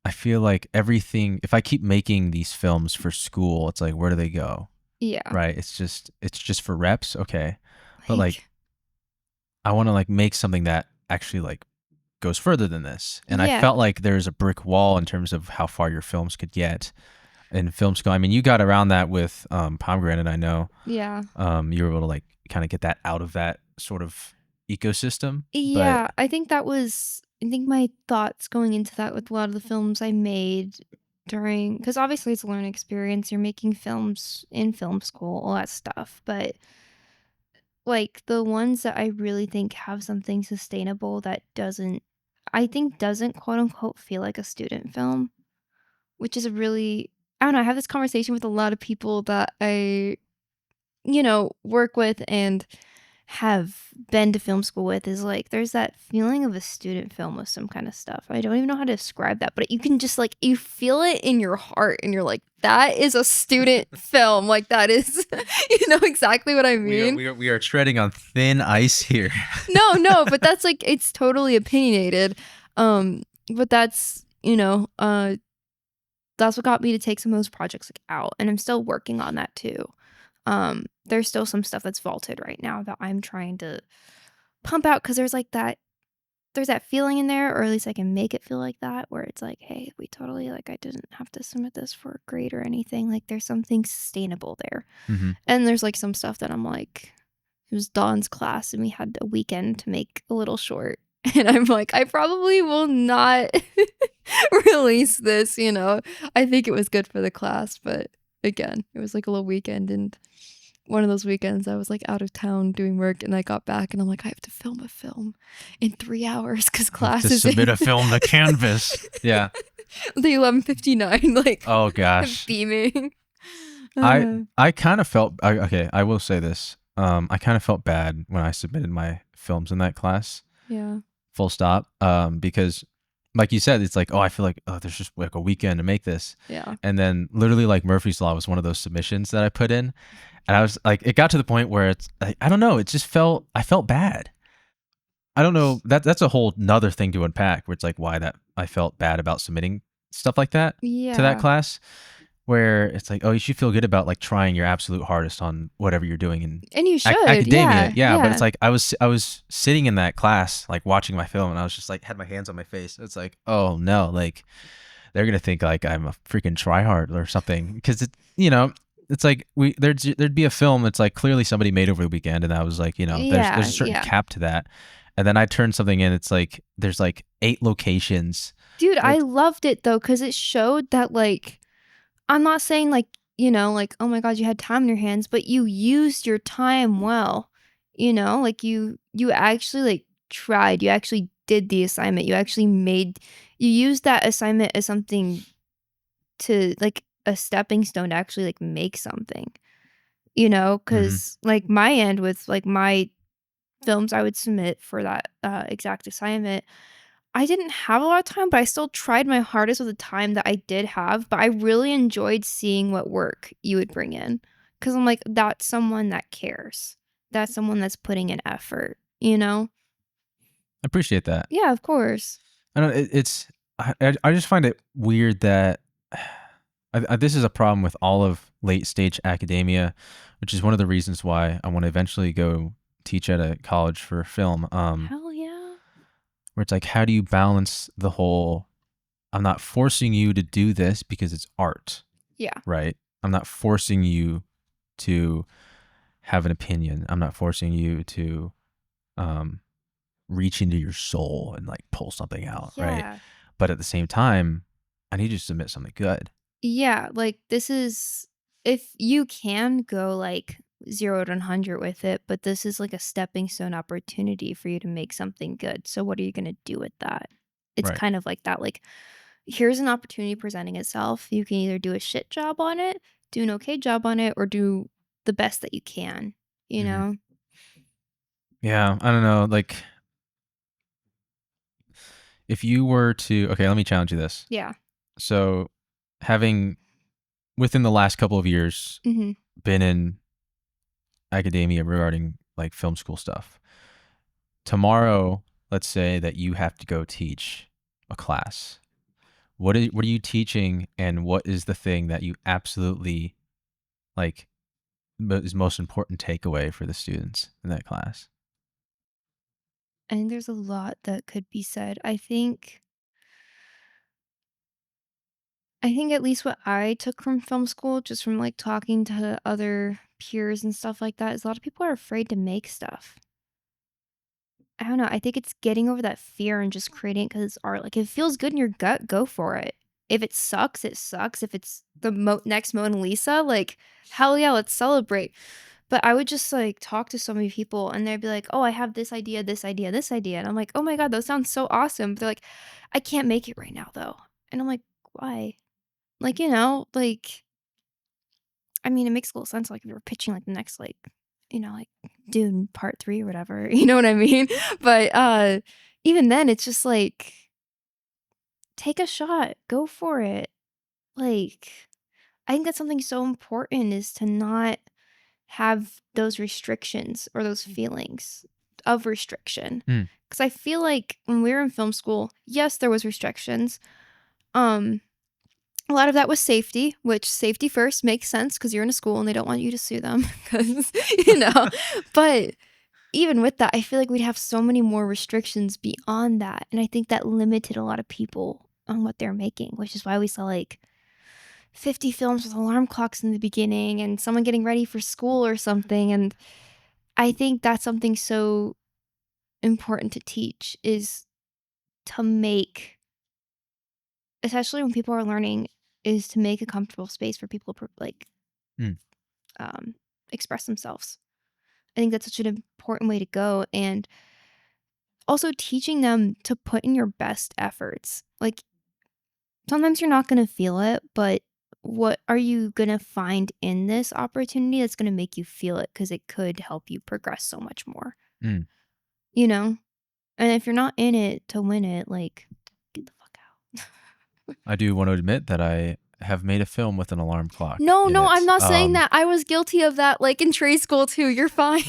I feel like everything. If I keep making these films for school, it's like where do they go? Yeah. Right? It's just for reps, okay, but like Like, I want to like make something that actually like goes further than this. And I yeah. felt like there's a brick wall in terms of how far your films could get in film school. I mean, you got around that with Pomegranate. I know Yeah. you were able to like kind of get that out of that sort of ecosystem, but Yeah. I think my thoughts going into that with a lot of the films I made during, because obviously it's a learning experience. You're making films in film school, all that stuff. But like the ones that I really think have something sustainable that doesn't quote unquote feel like a student film, which is a really, I don't know, I have this conversation with a lot of people that I, work with and have been to film school with is like there's that feeling of a student film with some kind of stuff. I don't even know how to describe that, but you can just like you feel it in your heart and you're like, that is a student film. Like that is you know exactly what I we are mean. we are we are treading on thin ice here. No, but that's like it's totally opinionated. But that's what got me to take some of those projects like out. And I'm still working on that too. There's still some stuff that's vaulted right now that I'm trying to pump out because there's like that there's that feeling in there, or at least I can make it feel like that, where it's like, hey, we totally, like, I didn't have to submit this for a grade or anything. Like, there's something sustainable there. Mm-hmm. And there's like some stuff that I'm like, it was Dawn's class and we had a weekend to make a little short. And I'm like, I probably will not release this, you know. I think it was good for the class, but again, it was like a little weekend, and one of those weekends I was like out of town doing work, and I got back and I'm like, I have to film a film in 3 hours because class To is submit in a film to Canvas. Yeah. the 11:59, like Oh gosh. beaming. I kind of felt okay. I will say this. I kind of felt bad when I submitted my films in that class. Yeah. Full stop. Because, like you said, it's like, oh, I feel like, oh, there's just like a weekend to make this. Yeah. And then literally like Murphy's Law was one of those submissions that I put in, and I was like, it got to the point where it's I don't know. It just I felt bad. I don't know. That's a whole nother thing to unpack. Where it's like why that I felt bad about submitting stuff like that to that Yeah. class. Where it's like, oh, you should feel good about like trying your absolute hardest on whatever you're doing in And you should. academia. Yeah. But it's Yeah. like I was sitting in that class like watching my film, and I was just like had my hands on my face. It's like, oh no, like they're gonna think like I'm a freaking tryhard or something, because it's like there'd be a film that's like clearly somebody made over the weekend, and I was like, there's Yeah. a certain Yeah. cap to that, and then I turn something in. It's like there's like 8 locations. Dude, I It's loved it though, because it showed that, like, I'm not saying, like, like, oh my God, you had time in your hands, but you used your time well. Like, you actually, like, tried. You actually did the assignment. You used that assignment as something to, like, a stepping stone to actually, like, make something. mm-hmm. Because, like, my end with, like, my films I would submit for that exact assignment, I didn't have a lot of time, but I still tried my hardest with the time that I did have. But I really enjoyed seeing what work you would bring in, because I'm like, that's someone that cares. That's someone that's putting in effort, I appreciate that. Yeah, of course. I don't. I just find it weird that this is a problem with all of late stage academia, which is one of the reasons why I want to eventually go teach at a college for film. Hell yeah. Where it's like, how do you balance the whole? I'm not forcing you to do this because it's art, Yeah. right? I'm not forcing you to have an opinion. I'm not forcing you to reach into your soul and like pull something out, right? Yeah. But at the same time, I need you to submit something good. Yeah, like, this is, if you can go, like, 0 to 100 with it, but this is like a stepping stone opportunity for you to make something good. So what are you gonna do with that? It's Right. kind of like that, like, here's an opportunity presenting itself. You can either do a shit job on it, do an okay job on it, or do the best that you can, you Mhm. know? Yeah, I don't know. Like, if you were to, okay, let me challenge you this. Yeah. So, having within the last couple of years Mhm. been in academia regarding like film school stuff, tomorrow, let's say that you have to go teach a class. What are you teaching, and what is the thing that you absolutely like is most important takeaway for the students in that class? I think there's a lot that could be said. I think at least what I took from film school, just from, like, talking to other peers and stuff like that, is a lot of people are afraid to make stuff. I don't know, I think it's getting over that fear and just creating it because it's art. Like, if it feels good in your gut, go for it. If it sucks, it sucks. If it's the next Mona Lisa, like, hell yeah, let's celebrate. But I would just, like, talk to so many people, and they'd be like, "Oh, I have this idea, this idea, this idea." And I'm like, "Oh my god, those sounds so awesome." But they're like, "I can't make it right now, though." And I'm like, "Why?" Like, like, I mean, it makes a little sense, like, if you were pitching, like, the next, like, like, Dune Part 3 or whatever, you know what I mean? But, even then, it's just like, take a shot, go for it. Like, I think that's something so important, is to not have those restrictions or those feelings of restriction. Mm. Because I feel like when we were in film school, yes, there was restrictions. Um, a lot of that was safety, which safety first makes sense because you're in a school and they don't want you to sue them because, but even with that, I feel like we'd have so many more restrictions beyond that. And I think that limited a lot of people on what they're making, which is why we saw like 50 films with alarm clocks in the beginning and someone getting ready for school or something. And I think that's something so important to teach is to make, especially when people are learning, is to make a comfortable space for people to like Mm. express themselves. I think that's such an important way to go. And also teaching them to put in your best efforts. Like sometimes you're not going to feel it, but what are you going to find in this opportunity that's going to make you feel it? Because it could help you progress so much more, Mm. you know? And if you're not in it to win it, like, get the fuck out. I do want to admit that I have made a film with an alarm clock No, in no, I'm it. not saying that. I was guilty of that, like, in trade school, too. You're fine.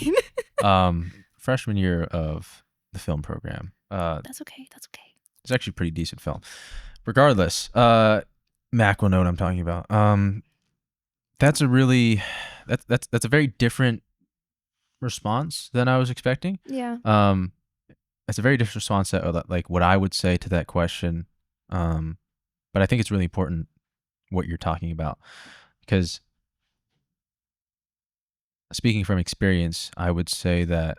Freshman year of the film program. That's okay. That's okay. It's actually a pretty decent film. Regardless, Mac will know what I'm talking about. That's a really that's a very different response than I was expecting. Yeah. It's a very different response that like what I would say to that question. But I think it's really important what you're talking about, because speaking from experience, I would say that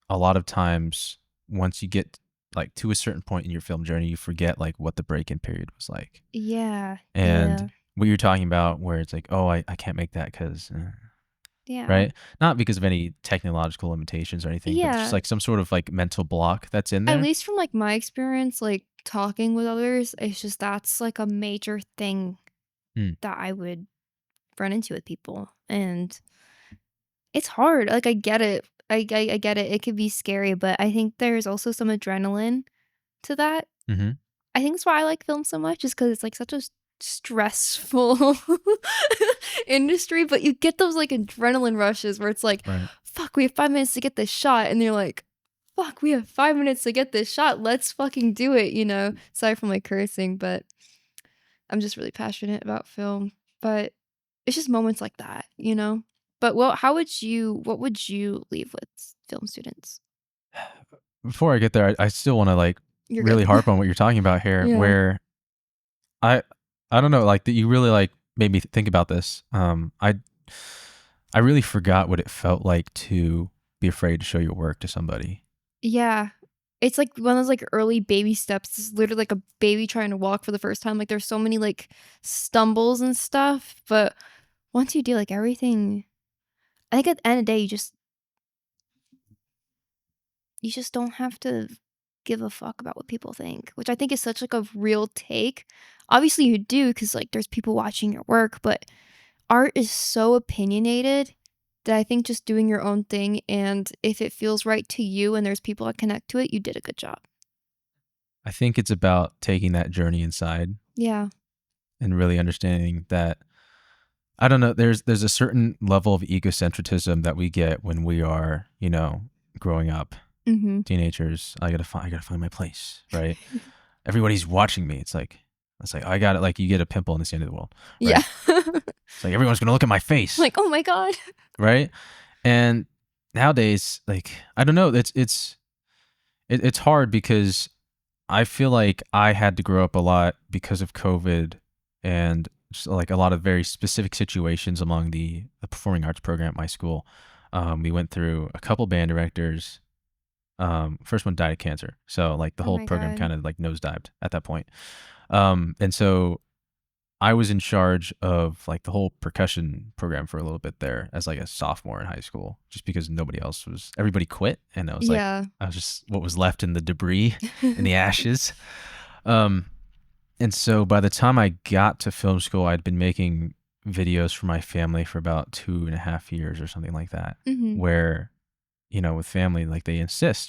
a lot of times once you get like to a certain point in your film journey, you forget like what the break-in period was like. Yeah. And Yeah. what you're talking about where it's like, oh, I can't make that because, Yeah. right? Not because of any technological limitations or anything, but just Yeah. like some sort of like mental block that's in At there. least from, like, my experience, like, talking with others, it's just that's, like, a major thing Mm. that I would run into with people, and it's hard, like, I get it. I get it, it could be scary, but I think there's also some adrenaline to that. Mm-hmm. I think that's why I like film so much is because it's, like, such a stressful industry, but you get those, like, adrenaline rushes where it's like, Right. "Fuck, we have 5 minutes to get this shot," and you're like, "Fuck, we have 5 minutes to get this shot, let's fucking do it," you know? Sorry for my cursing, but I'm just really passionate about film, but it's just moments like that, you know? But what would you leave with film students? Before I get there, I still want to like You're really good. harp on what you're talking about here, Yeah. where I I don't know, like that you really like made me think about this. I really forgot what it felt like to be afraid to show your work to somebody. Yeah. It's like one of those, like, early baby steps. It's literally like a baby trying to walk for the first time, like, there's so many, like, stumbles and stuff, but once you do, like, everything I think at the end of the day, you just don't have to give a fuck about what people think, which I think is such, like, a real take. Obviously, you do because like, there's people watching your work, but art is so opinionated that I think just doing your own thing, and if it feels right to you and there's people that connect to it, you did a good job. I think it's about taking that journey inside Yeah. and really understanding that I don't know, there's a certain level of egocentrism that we get when we are, growing up, Mhm. teenagers. I gotta find my place, right? Everybody's watching me. It's like I got it. Like you get a pimple and it's the end of the world, Yeah. right? It's like everyone's gonna look at my face, Like, "Oh my god." right? And nowadays, like I don't know, it's hard because I feel like I had to grow up a lot because of COVID and just like a lot of very specific situations among the performing arts program at my school. We went through a couple band directors. First one died of cancer, so like the Oh whole my program god. kind of like nosedived at that point. And so I was in charge of like the whole percussion program for a little bit there as like a sophomore in high school, just because everybody quit. And Yeah. I was just what was left in the debris in the ashes. Um, and so by the time I got to film school, I'd been making videos for my family for about 2.5 years or something like that, Mhm. where with family, like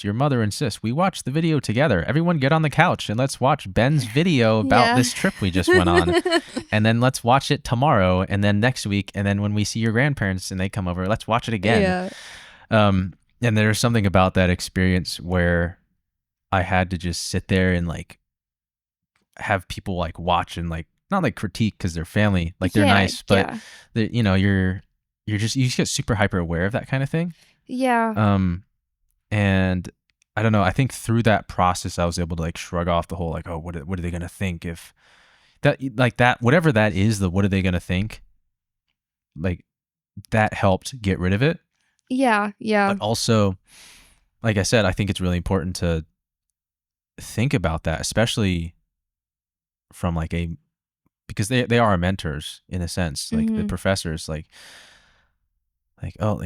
your mother insists, we watch the video together. Everyone get on the couch and let's watch Ben's video about Yeah. this trip we just went on. And then let's watch it tomorrow. And then next week. And then when we see your grandparents and they come over, let's watch it again. Yeah. And there's something about that experience where I had to just sit there and like have people like watch and like, not like critique because they're family, like they're Yeah, nice, but yeah. you just get super hyper aware of that kind of thing. Yeah. And I don't know. I think through that process, I was able to like shrug off the whole like, oh, what are they gonna think if that like that whatever that is, the what are they gonna think, like that helped get rid of it. Yeah. Yeah. But also, like I said, I think it's really important to think about that, especially from like a because they are our mentors in a sense, like the Mhm. professors, like oh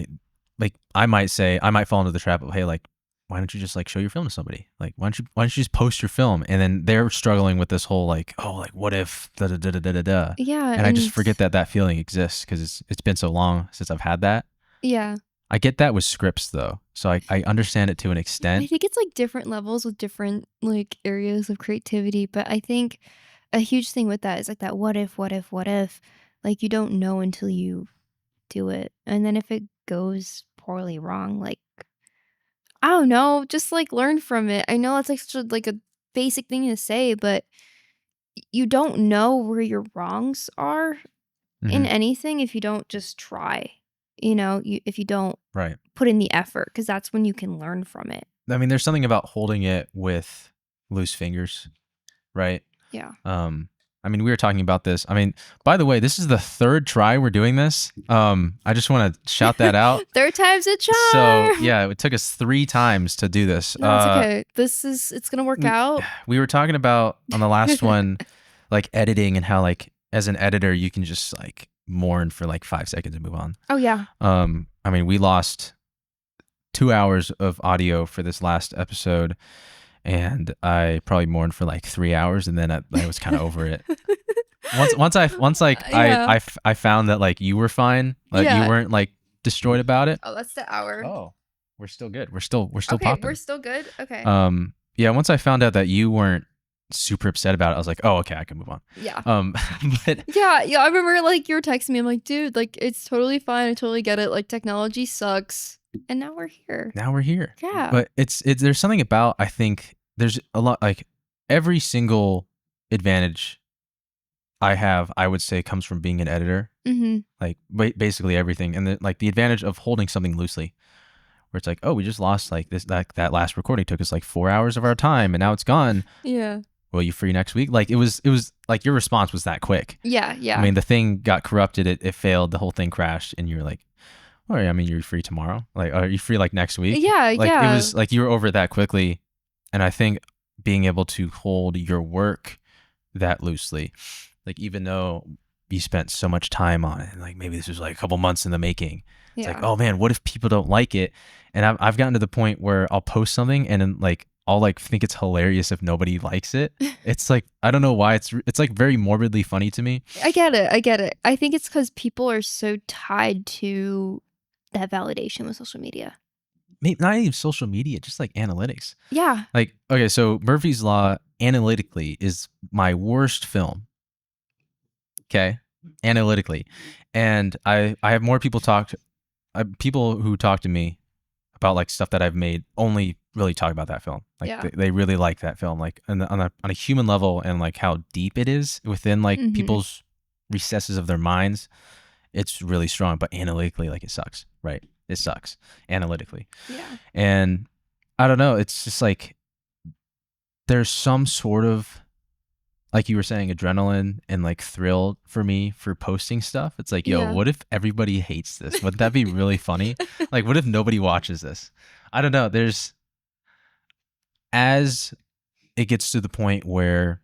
like I might fall into the trap of hey like why don't you just like show your film to somebody, like why don't you just post your film, and then they're struggling with this whole like oh like what if da da da da da da da, Yeah, and I just and forget that that feeling exists because it's been so long since I've had that. yeah. I get that with scripts though, so I understand it to an I extent. think it's like different levels with different like areas of creativity, but I think a huge thing with that is like that what if, like you don't know until you do it. And then if it goes poorly wrong, like I don't know, just like learn from it. I know that's like such a, like a basic thing to say, but you don't know where your wrongs are in Hmm. anything if you don't just try. You know, if you don't Right. put in the effort, because that's when you can learn from it. I mean, there's something about holding it with loose fingers, right? Yeah. Um, I mean, we were talking about this. I mean, by the way, this is the third try we're doing this. I just want to shout that out. Third time's a So charm. yeah, it took us 3 times to do this. No, it's okay. It's gonna work We out. we were talking about on the last one, like editing and how like as an editor you can just like mourn for like 5 seconds and move on. Oh yeah. I mean, we lost 2 hours of audio for this last episode, and I probably mourned for like 3 hours, and then I was kind of over it. Once like Yeah. I found that like you were fine, like you Yeah. weren't like destroyed about it. Oh, that's the hour. Oh, we're still good. We're still Okay, we're popping. still good. Okay. Yeah. Once I found out that you weren't super upset about it, I was like, oh, okay, I can move on. Yeah. Um, but Yeah, yeah. I remember like you were texting me. I'm like, dude, like it's totally fine. I totally get it. Like technology sucks, and now we're here. now we're here. Yeah. But it's there's something about I think there's a lot like every single advantage I have, I would say, comes from being an editor. Mm-hmm. Like basically everything, and like the advantage of holding something loosely, where it's like, oh, we just lost like this that last recording took us like 4 hours of our time, and now it's gone. Yeah. Well, you free next week? Like it was like your response was that quick. Yeah. I Yeah. mean, the thing got corrupted, it failed, the whole thing crashed, and you were like, all right, I mean, you're free tomorrow. Like, are you free like next week? Yeah. Like it Yeah. was like you were over it that quickly, and I think being able to hold your work that loosely, like even though you spent so much time on it, and like maybe this was like a couple months in the making, it's like, Yeah. oh man, what if people don't like it? And I've gotten to the point where I'll post something and then like I'll like think it's hilarious if nobody likes it. It's like I don't know why it's like very morbidly funny to me. I get it. I get it. I think it's because people are so tied to that validation with social media. Maybe not even social media, just like analytics. Yeah. Like okay, so Murphy's Law analytically is my worst film. Okay, analytically, and I have more people people who talk to me about like stuff that I've made only really talk about that film. Like Yeah. they really like that film, like on a human level, and like how deep it is within like Mm-hmm. people's recesses of their minds. It's really strong, but analytically, like it sucks, right? It sucks analytically, Yeah. and I don't know. It's just like there's some sort of like you were saying, adrenaline and like thrill for me for posting stuff. It's like, yo, Yeah. what if everybody hates this? Wouldn't that be really funny? Like, what if nobody watches this? I don't know. There's as it gets to the point where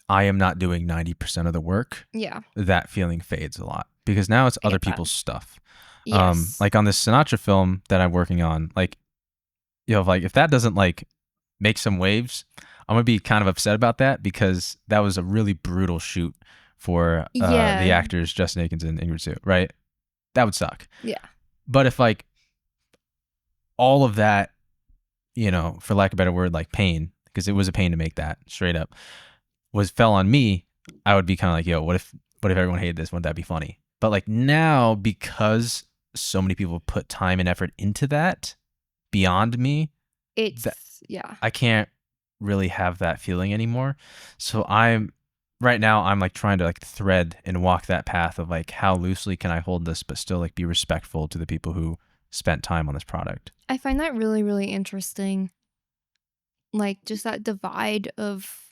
I am not doing 90% of the work, Yeah. that feeling fades a lot because now it's I other get that. people's stuff. Yes. Like on this Sinatra film that I'm working on, like, like if that doesn't like make some waves, I'm gonna be kind of upset about that because that was a really brutal shoot for the Yeah. actors Justin Akins and Ingrid Sue, right? That would suck. Yeah. But if like all of that, for lack of a better word, like pain, because it was a pain to make that straight up, was fell on me, I would be kind of like, yo, what if everyone hated this? Wouldn't that be funny? But like now, because so many people put time and effort into that beyond me, that Yeah. I can't really have that feeling anymore. So right now I'm like trying to like thread and walk that path of like how loosely can I hold this but still like be respectful to the people who spent time on this product. I find that really, really interesting. Like, just that divide of,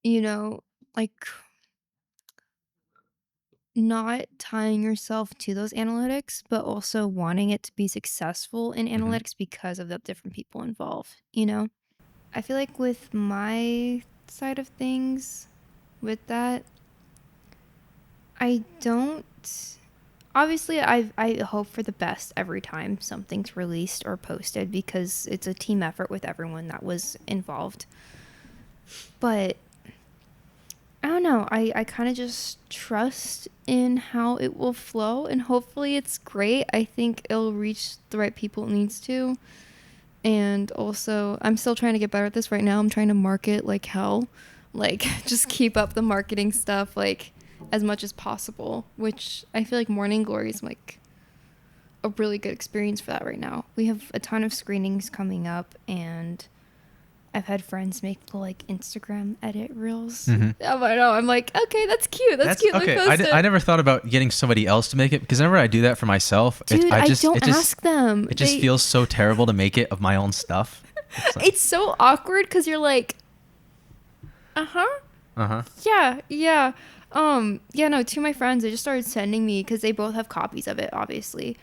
you know, like not tying yourself to those analytics, but also wanting it to be successful in Mm-hmm. analytics because of the different people involved, you know? I feel like with my side of things, with that, I don't. Obviously, I hope for the best every time something's released or posted because it's a team effort with everyone that was involved. But I don't know. I kind of just trust in how it will flow, and hopefully it's great. I think it'll reach the right people it needs to. And also, I'm still trying to get better at this right now. I'm trying to market like hell. Like, just keep up the marketing stuff, like, as much as possible, which I feel like Morning Glory is, like, a really good experience for that right now. We have a ton of screenings coming up, and I've had friends make little, like, Instagram edit reels. Mm-hmm. Oh, I know. I'm like, okay, that's cute. That's cute. Okay. Post it. I never thought about getting somebody else to make it because whenever I do that for myself, Dude, I don't ask them. It just feels so terrible to make it of my own stuff. It's so awkward because you're like, yeah. Yeah, no, two of my friends, they just started sending me, because they both have copies of it, obviously.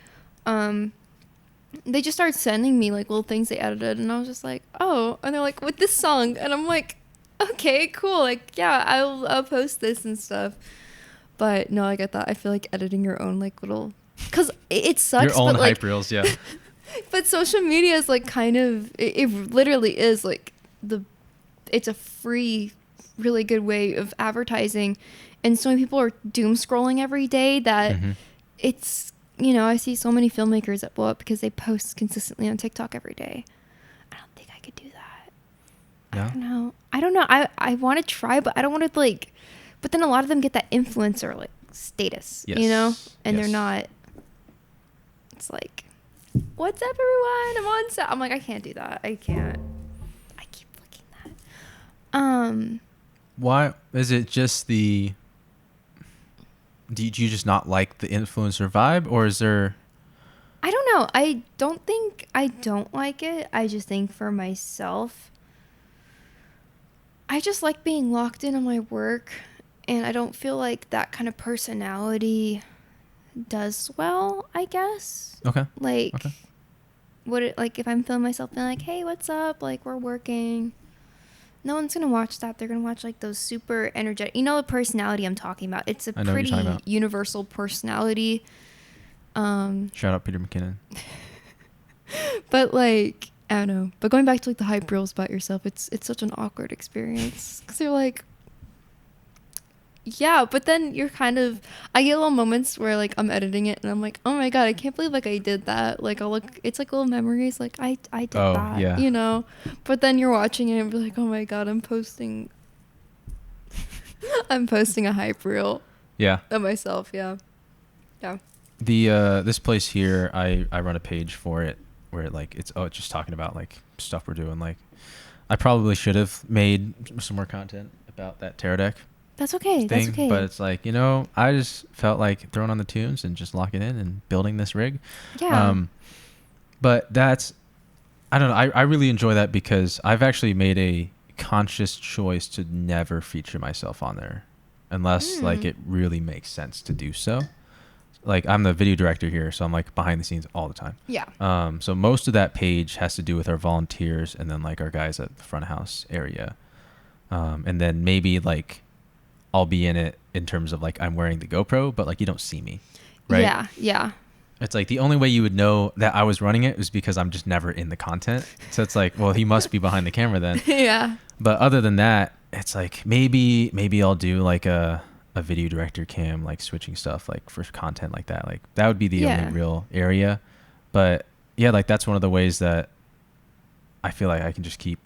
They just started sending me, like, little things they edited, and I was just like, oh, and they're like, with this song, and I'm like, okay, cool, like, yeah, I'll post this and stuff. But no, like, I feel like editing your own, like, little, because it sucks, your own but, like, hype reels, yeah. but social media is, like, kind of, it literally is, like, it's a free, really good way of advertising, and so many people are doom scrolling every day that Mm-hmm. it's, I see so many filmmakers that blow up because they post consistently on TikTok every day. I don't think I could do that. Yeah. I don't know. I want to try, but I don't want to, like, but then a lot of them get that influencer, like, status, Yes. and Yes. they're not, it's like, what's up, everyone? I'm on set. I'm like, I can't do that. I can't. I keep looking that. Why is it just the? Do you just not like the influencer vibe, or is there? I don't know. I don't think I don't like it. I just think for myself, I just like being locked in on my work, and I don't feel like that kind of personality does well, I guess. Okay. Like, Okay. like, if I'm filming myself being like, hey, what's up? Like, we're working. No one's going to watch that. They're going to watch, like, those super energetic, the personality I'm talking about. It's a I know what you're talking pretty about. universal personality. Shout out Peter McKinnon. But, like, I don't know. But going back to, like, the hype reels about yourself, it's such an awkward experience. Because you're like, yeah, but then you're kind of, I get little moments where, like, I'm editing it and I'm like, oh my God, I can't believe, like, I did that. Like, I'll look, it's like little memories, like, I did that, Yeah. But then you're watching it and be like, oh my God, I'm posting a hype reel Yeah. of myself, yeah. The this place here, I run a page for it where, like, it's just talking about, like, stuff we're doing. Like, I probably should have made some more content about that tarot deck That's okay. thing, That's okay. but it's like, I just felt like throwing on the tunes and just locking in and building this rig. Yeah. But that's, I don't know, I really enjoy that because I've actually made a conscious choice to never feature myself on there unless like it really makes sense to do so. Like, I'm the video director here, so I'm, like, behind the scenes all the time. Yeah. So most of that page has to do with our volunteers and then, like, our guys at the front of house area. And then maybe, like, I'll be in it in terms of, like, I'm wearing the GoPro, but, like, you don't see me, right? Yeah. It's like the only way you would know that I was running it was because I'm just never in the content. So it's like, well, he must be behind the camera then. Yeah. But other than that, it's like maybe I'll do, like, a video director cam, like, switching stuff, like, for content like that. Like, that would be the only real area. But yeah, like, that's one of the ways that I feel like I can just keep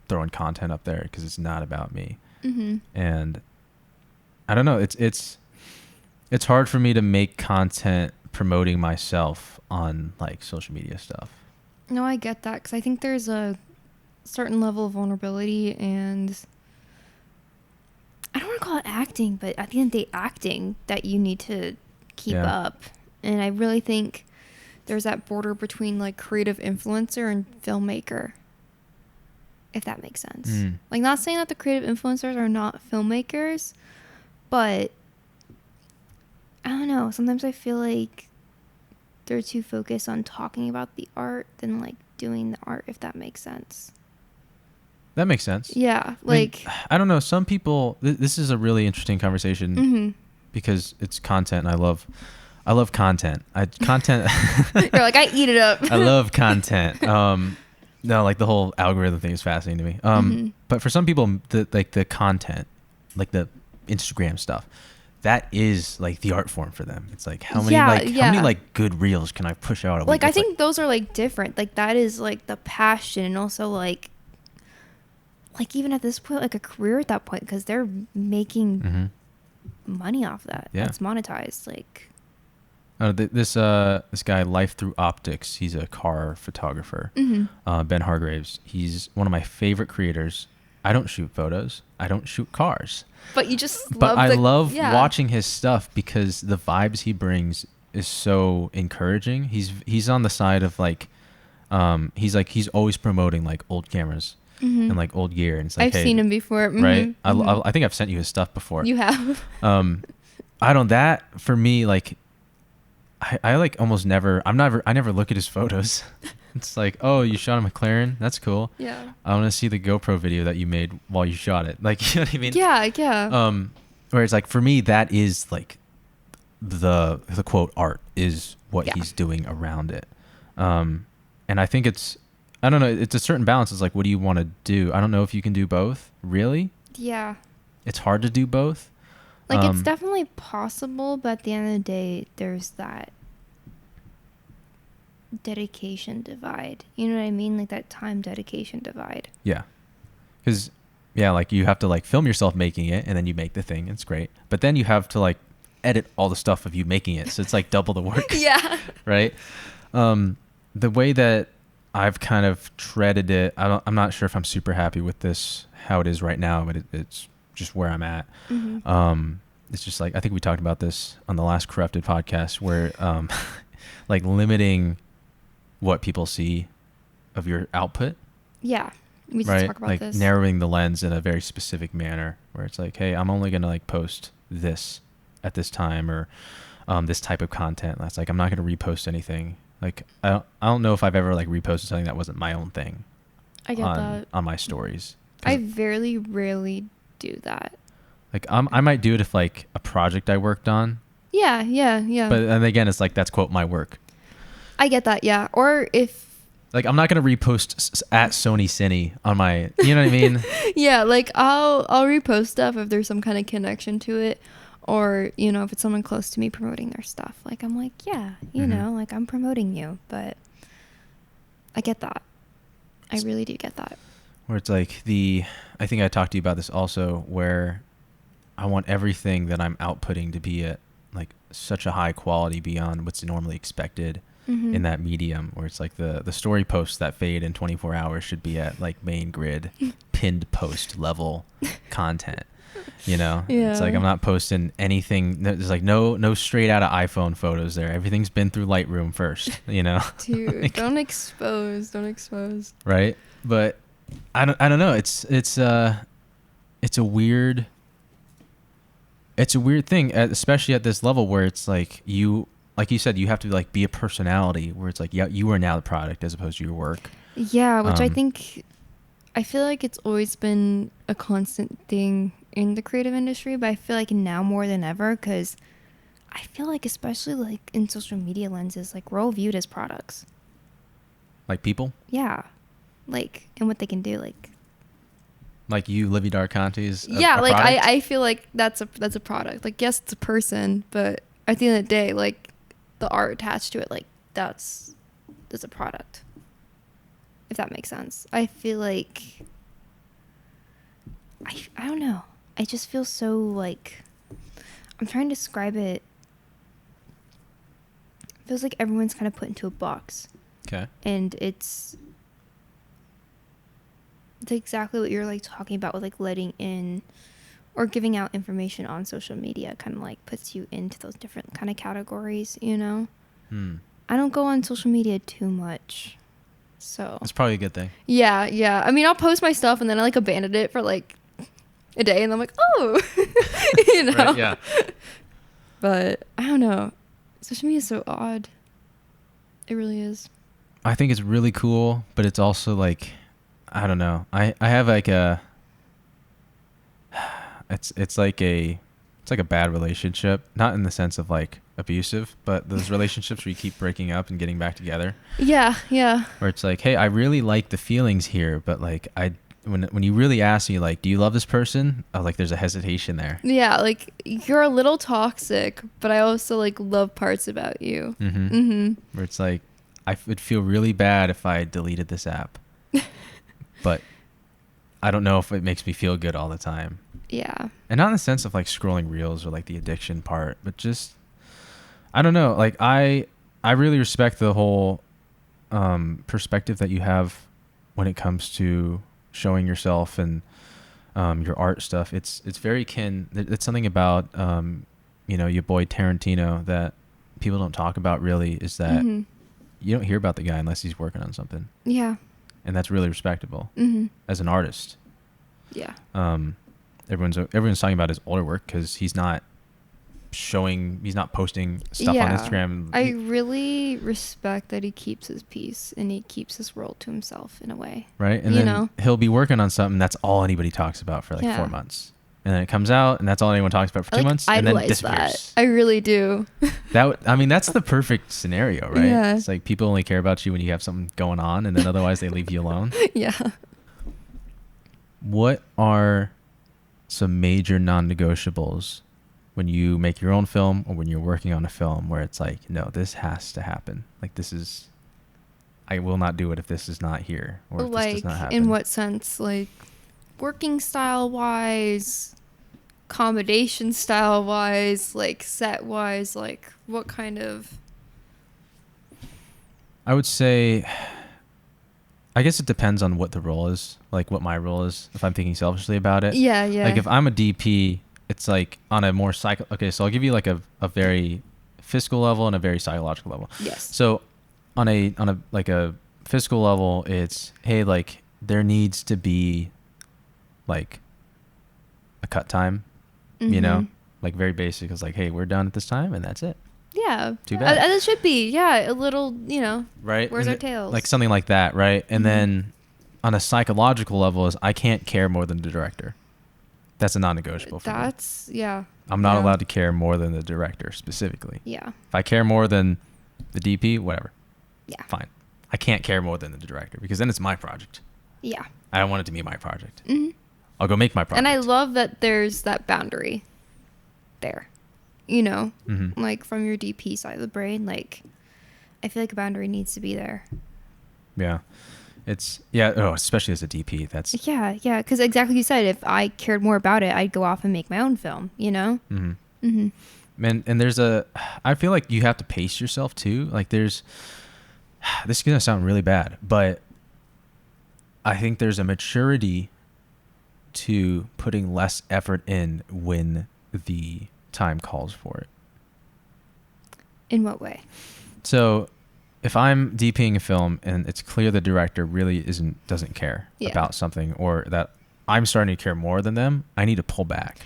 throwing content up there because it's not about me. Mm-hmm. And I don't know, it's hard for me to make content promoting myself on, like, social media stuff. No, I get that, because I think there's a certain level of vulnerability, and I don't want to call it acting, but at the end of the day, acting that you need to keep up. And I really think there's that border between like creative influencer and filmmaker, if that makes sense. Like, not saying that the creative influencers are not filmmakers, but I don't know. Sometimes I feel like they're too focused on talking about the art than like doing the art, if that makes sense. That makes sense. Yeah. Like, I don't know. Some people, this is a really interesting conversation because it's content. And I love content. Content. You're like, I eat it up. I love content. No, like the whole algorithm thing is fascinating to me. But for some people, the content, like the Instagram stuff, that is like the art form for them. It's like how many like good reels can I push out a week? Like, I think those are like different. Like, that is like the passion, and also like even at this point, like a career at that point, because they're making money off that. Yeah, it's monetized. Like, this guy, Life Through Optics, he's a car photographer. Ben Hargraves, he's one of my favorite creators. I don't shoot photos. I don't shoot cars. But you just love watching his stuff because the vibes he brings is so encouraging. He's on the side of like, he's always promoting like old cameras and like old gear. And it's like, I've seen him before. Right? I think I've sent you his stuff before. You have. That for me, like, I like almost never, I never look at his photos. It's like, oh, you shot a McLaren? That's cool. Yeah. I want to see the GoPro video that you made while you shot it. Like, you know what I mean? Yeah. Whereas like for me, that is like the quote art is what he's doing around it. And I think I don't know, it's a certain balance. It's like, what do you want to do? I don't know if you can do both. Really? Yeah. It's hard to do both. Like, it's definitely possible, but at the end of the day, there's that dedication divide. You know what I mean? Like that time dedication divide. Yeah. Because, yeah, like you have to like film yourself making it and then you make the thing. It's great. But then you have to like edit all the stuff of you making it. So it's like double the work. Yeah. Right? The way that I've kind of treaded it, I'm not sure if I'm super happy with this, how it is right now, but it's just where I'm at. It's just like, I think we talked about this on the last Corrupted podcast where like limiting what people see of your output. Yeah. We right? talk about like this. Narrowing the lens in a very specific manner where it's like, hey, I'm only going to like post this at this time or this type of content. That's like, I'm not going to repost anything. Like, I don't know if I've ever like reposted something that wasn't my own thing. I get that. On my stories. I very rarely do that. Like, I might do it if like a project I worked on. Yeah. But and again, it's like, that's quote my work. I get that. Yeah. Or if like, I'm not going to repost at Sony Cine on my, you know what I mean? Yeah. Like I'll repost stuff if there's some kind of connection to it, or, you know, if it's someone close to me promoting their stuff, like, I'm like, yeah, you know, like I'm promoting you, but I get that. I really do get that. Where it's like I think I talked to you about this also, where I want everything that I'm outputting to be at like such a high quality beyond what's normally expected in that medium, where it's like the story posts that fade in 24 hours should be at like main grid pinned post level content, you know? Yeah. It's like, I'm not posting anything. There's like no straight out of iPhone photos there. Everything's been through Lightroom first, you know? Dude, like, don't expose. Right. But I don't know. It's a weird thing, especially at this level where it's like like you said, you have to like be a personality where it's like, yeah, you are now the product as opposed to your work. Yeah, which I feel like it's always been a constant thing in the creative industry, but I feel like now more than ever, because I feel like especially like in social media lenses, like we're all viewed as products. Like people? Yeah. Like, and what they can do, like you, Livi Darconte's yeah, like I feel like that's a product. Like, yes, it's a person, but at the end of the day, like the art attached to it, like that's a product. If that makes sense. I feel like I don't know. I just feel so like, I'm trying to describe it. It feels like everyone's kind of put into a box. Okay. And it's exactly what you're like talking about with like letting in or giving out information on social media kind of like puts you into those different kind of categories, you know? I don't go on social media too much. So it's probably a good thing. Yeah. I mean, I'll post my stuff and then I like abandon it for like a day and I'm like, oh, you know? Right, yeah. But I don't know. Social media is so odd. It really is. I think it's really cool, but it's also like, I don't know. I have like it's like a bad relationship, not in the sense of like abusive, but those relationships where you keep breaking up and getting back together. Yeah. Where it's like, hey, I really like the feelings here, but like when you really ask me like, do you love this person? Like there's a hesitation there. Yeah, like you're a little toxic, but I also like love parts about you. Where it's like, I would feel really bad if I deleted this app, but I don't know if it makes me feel good all the time. Yeah. And not in the sense of like scrolling reels or like the addiction part, but just, I don't know. Like I really respect the whole perspective that you have when it comes to showing yourself and your art stuff. It's very it's something about your boy Tarantino that people don't talk about really, is that you don't hear about the guy unless he's working on something. Yeah. And that's really respectable as an artist. Yeah. Everyone's talking about his older work because he's not posting stuff on Instagram. I really respect that he keeps his peace and he keeps his world to himself in a way. Right. And then he'll be working on something that's all anybody talks about for like 4 months. And then it comes out and that's all anyone talks about for 2 months and then it disappears. That. I really do. That's the perfect scenario, right? Yeah. It's like people only care about you when you have something going on and then otherwise they leave you alone. Yeah. What are some major non-negotiables when you make your own film or when you're working on a film where it's like, no, this has to happen? Like I will not do it if this is not here or if this does not happen. In what sense? Like working style wise, accommodation style wise, like set wise, like what kind of? I would say, I guess it depends on what the role is, like what my role is, if I'm thinking selfishly about it. Yeah. Like if I'm a DP, it's like on a more okay, so I'll give you like a very physical level and a very psychological level. Yes. So on a like a physical level, it's, hey, like there needs to be like a cut time, like very basic. It's like, hey, we're done at this time and that's it. Yeah. Too bad. As it should be. Yeah. A little, right. Where's our tails? Like something like that. Right. And then on a psychological level is I can't care more than the director. That's a non-negotiable for me. Yeah. I'm not allowed to care more than the director specifically. Yeah. If I care more than the DP, whatever. Yeah. Fine. I can't care more than the director because then it's my project. Yeah. I don't want it to be my project. I'll go make my project. And I love that there's that boundary there, like from your DP side of the brain. Like, I feel like a boundary needs to be there. Yeah. Especially as a DP, that's... Yeah, because exactly like you said, if I cared more about it, I'd go off and make my own film, And there's I feel like you have to pace yourself too. Like this is going to sound really bad, but I think there's a maturity to putting less effort in when the time calls for it. In what way? So if I'm DPing a film and it's clear the director really doesn't care about something, or that I'm starting to care more than them, I need to pull back.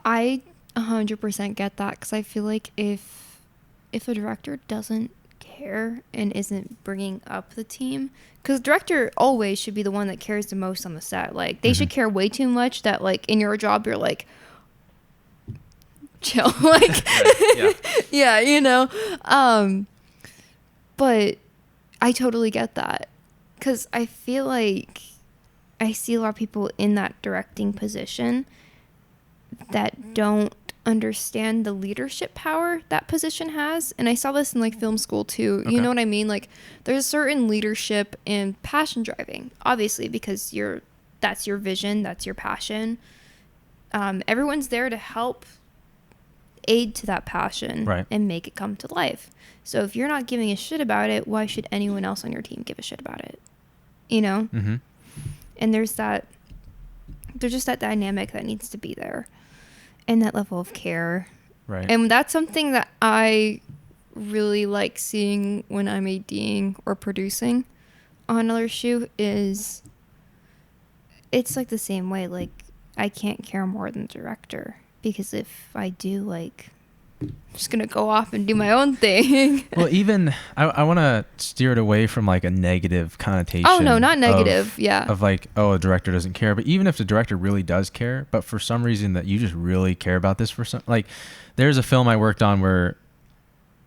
I 100% get that, because I feel like if the director doesn't care and isn't bringing up the team, because the director always should be the one that cares the most on the set. Like they should care way too much that like in your job you're like, chill, like but I totally get that, because I feel like I see a lot of people in that directing position that don't understand the leadership power that position has. And I saw this in like film school too. Okay. You know what I mean? Like there's certain leadership in passion driving, obviously, because that's your vision, that's your passion. Everyone's there to help aid to that passion, right, and make it come to life. So if you're not giving a shit about it, why should anyone else on your team give a shit about it? And there's that There's just that dynamic that needs to be there, and that level of care. Right. And that's something that I really like seeing when I'm ADing or producing on another shoot. Is it's like the same way. Like, I can't care more than the director, because if I do, like, I'm just gonna go off and do my own thing. Well, even I want to steer it away from like a negative connotation. Oh no, not negative. Yeah. Of like, oh, a director doesn't care. But even if the director really does care, but for some reason that you just really care about this, for some, like, there's a film I worked on where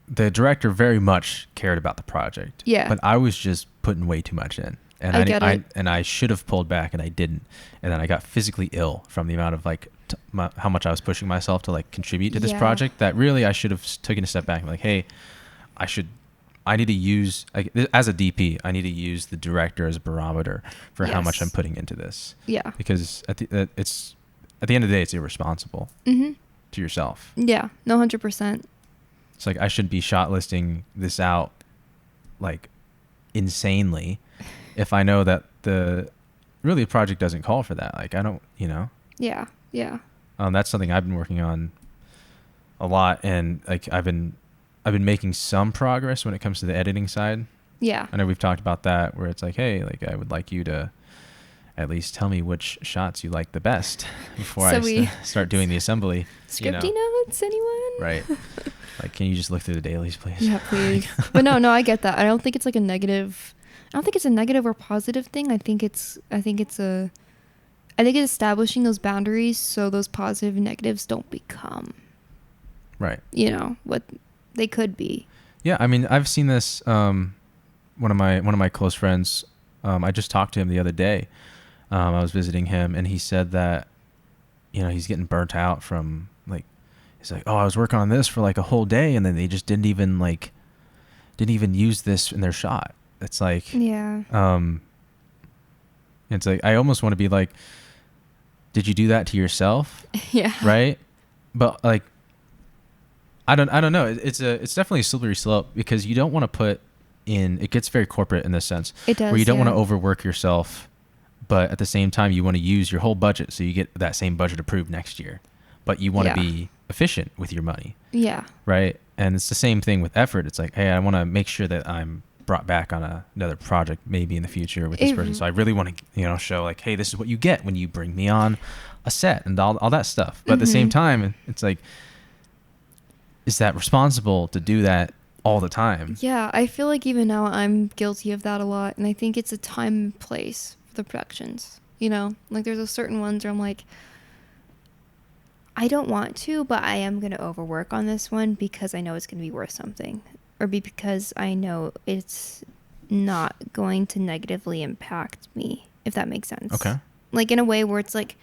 the director very much cared about the project. Yeah. But I was just putting way too much in. And I get it. and I should have pulled back, and I didn't. And then I got physically ill from the amount of like how much I was pushing myself to like contribute to this Yeah. project, that really I should have taken a step back and like, hey, I need to use, like, as a DP, I need to use the director as a barometer for how much Yes. I'm putting into this. Yeah. Because at the end of the day, it's irresponsible to yourself. Yeah. No, 100%. It's like I should be shot listing this out like insanely if I know that the project doesn't call for that. Like, I don't, Yeah. Yeah. that's something I've been working on a lot, and like I've been making some progress when it comes to the editing side. Yeah. I know we've talked about that, where it's like, hey, like I would like you to at least tell me which shots you like the best before start doing the assembly. Scripty notes, anyone? Right. Like, can you just look through the dailies, please? Yeah, please. But no, I get that. I don't think it's like a negative. I don't think it's a negative or positive thing. I think it's establishing those boundaries so those positive and negatives don't become, right, what they could be. Yeah, I mean, I've seen this. One of my close friends, I just talked to him the other day. I was visiting him, and he said that, he's getting burnt out from, like, he's like, oh, I was working on this for like a whole day, and then they just didn't even use this in their shot. It's like, yeah. It's like, I almost want to be like, did you do that to yourself? Yeah. Right. But like, I don't know. It's definitely a slippery slope, because you don't want to put in, it gets very corporate in this sense. It does. Where you don't want to yeah. overwork yourself, but at the same time, you want to use your whole budget so you get that same budget approved next year. But you want to be efficient with your money. Yeah. Right. And it's the same thing with effort. It's like, hey, I want to make sure that I'm brought back on another project maybe in the future with this person. So I really want to, show like, hey, this is what you get when you bring me on a set and all that stuff. But at the same time, it's like, is that responsible to do that all the time? Yeah, I feel like even now I'm guilty of that a lot, and I think it's a time and place for the productions. Like, there's a certain ones where I'm like, I don't want to, but I am going to overwork on this one because I know it's going to be worth something, or because I know it's not going to negatively impact me, if that makes sense. Okay. Like, in a way where it's like,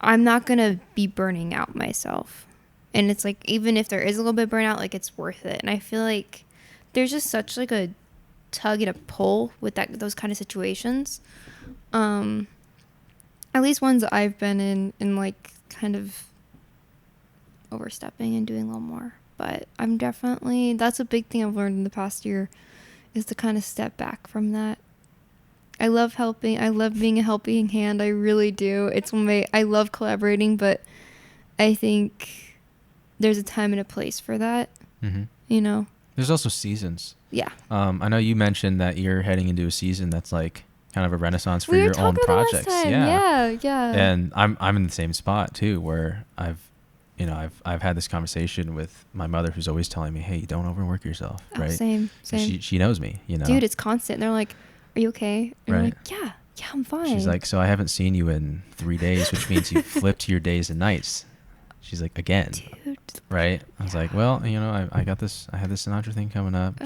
I'm not going to be burning out myself. And it's like, even if there is a little bit of burnout, like, it's worth it. And I feel like there's just such like a tug and a pull with those kind of situations. At least ones that I've been in like kind of overstepping and doing a little more. But that's a big thing I've learned in the past year, is to kind of step back from that. I love helping. I love being a helping hand. I really do. I love collaborating, but I think there's a time and a place for that. Mm-hmm. There's also seasons. Yeah. I know you mentioned that you're heading into a season that's like kind of a renaissance for your own projects. Yeah. And I'm in the same spot too, where I've had this conversation with my mother, who's always telling me, hey, don't overwork yourself. Oh, right. Same. She knows me, Dude, it's constant. They're like, are you okay? And right. I'm like, yeah, I'm fine. She's like, so I haven't seen you in 3 days, which means you flipped your days and nights. She's like, again. Dude. Right. I was like, well, I got this. I had this Sinatra thing coming up.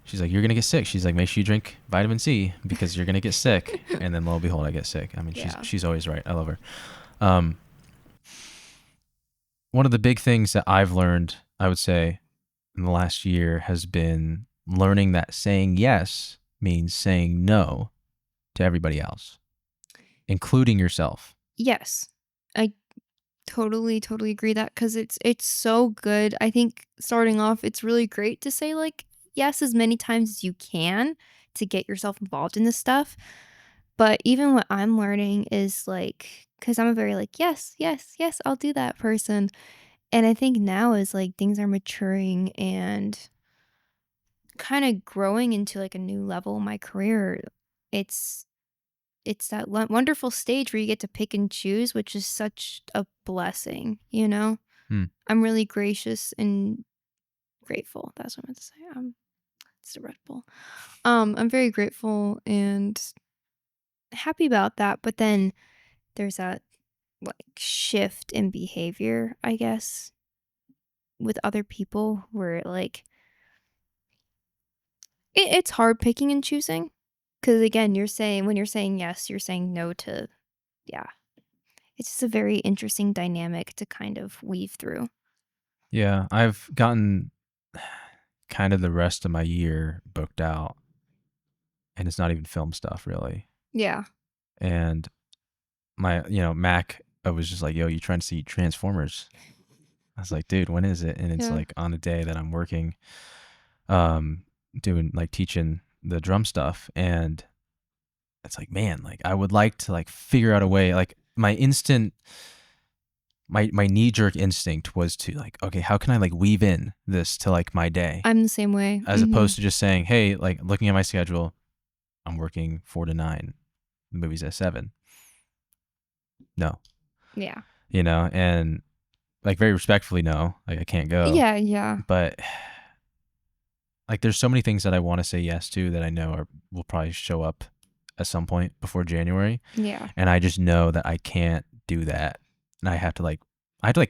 She's like, you're going to get sick. She's like, make sure you drink vitamin C because you're going to get sick. And then lo and behold, I get sick. I mean, she's always right. I love her. One of the big things that I've learned, I would say, in the last year has been learning that saying yes means saying no to everybody else, including yourself. Yes. I totally agree that, because it's so good. I think starting off, it's really great to say like yes as many times as you can to get yourself involved in this stuff. But even what I'm learning is like, because I'm a very like, yes, yes, yes, I'll do that person. And I think now is like things are maturing and kind of growing into like a new level in my career. It's it's that wonderful stage where you get to pick and choose, which is such a blessing, you know? Hmm. I'm really gracious and grateful. That's what I meant to say. It's the Red Bull. I'm very grateful and happy about that. But then there's that like shift in behavior, I guess, with other people where like it's hard picking and choosing. Because again, when you're saying yes, you're saying no to, yeah. It's just a very interesting dynamic to kind of weave through. Yeah, I've gotten kind of the rest of my year booked out, and it's not even film stuff really. Yeah. And my, Mac, I was just like, "Yo, you trying to see Transformers?" I was like, "Dude, when is it?" And it's Yeah. like on a day that I'm working, um, doing like teaching the drum stuff, and it's like, man, like I would like to like figure out a way. Like my knee jerk instinct was to like, okay, how can I like weave in this to like my day, I'm the same way. as opposed to just saying, hey, like looking at my schedule, I'm working 4 to 9, the movie's at 7. No, Yeah. and like very respectfully, no, like I can't go. Yeah, yeah. But like there's so many things that I want to say yes to that I know will probably show up at some point before January, Yeah. and I just know that I can't do that, and I have to like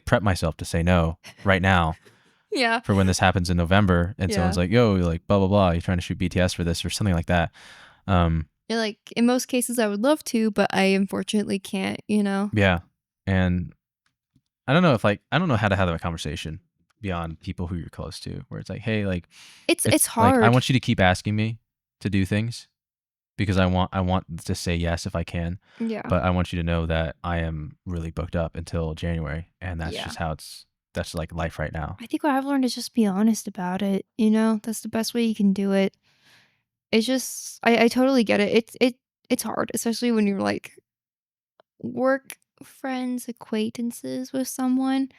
prep myself to say no right now Yeah. for when this happens in November, and Yeah. someone's like, "Yo, you're like blah blah blah, you're trying to shoot BTS for this or something like that." You're like, in most cases I would love to, but I unfortunately can't, you know? Yeah, and I don't know how to have that conversation beyond people who you're close to, where it's like, hey, like It's it's like I hard. want you to keep asking me to do things because I want to say yes if I can, Yeah. but I want you to know that I am really booked up until January, and that's Yeah. just how that's like life right now. I think what I've learned is just be honest about it, you know? That's the best way you can do it. It's just I totally get it. It's hard, especially when you're like work friends, acquaintances with someone.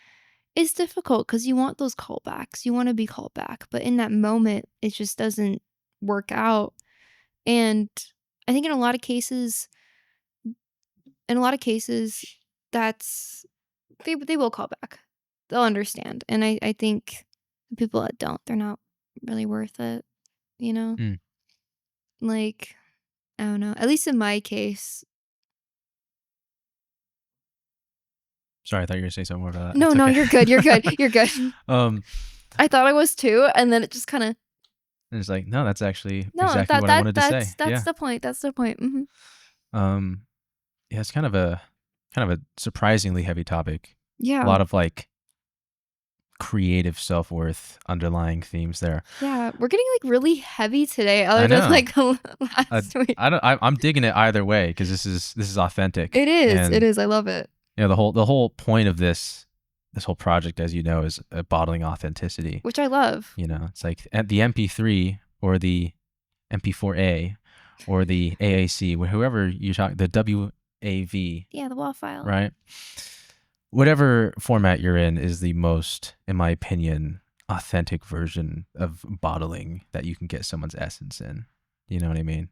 It's difficult because you want those callbacks. You want to be called back, but in that moment, it just doesn't work out. And I think in a lot of cases, that's they will call back. They'll understand, and I think the people that don't, they're not really worth it. You know, Mm. like I don't know. At least in my case, Sorry, I thought you were gonna say something more about that. no, It's no, okay. you're good. You're good. You're good. um, I thought I was too, and then it just kind of and it's like, no, that's actually no. exactly what I wanted to say. That's Yeah. the point. That's the point. Um, yeah, it's kind of a surprisingly heavy topic. A Yeah. lot of like creative self worth underlying themes there. Yeah, we're getting like really heavy today, I other than know. like I, last week. I don't. I'm digging it either way because this is authentic, It is. It and is. I love it. the whole point of this whole project, as you know, is bottling authenticity. Which I love. It's like at the MP3 or the MP4A or the AAC, whoever you talk, the WAV, Yeah, the wall file. right? Whatever format you're in is the most, in my opinion, authentic version of bottling that you can get someone's essence in. You know what I mean?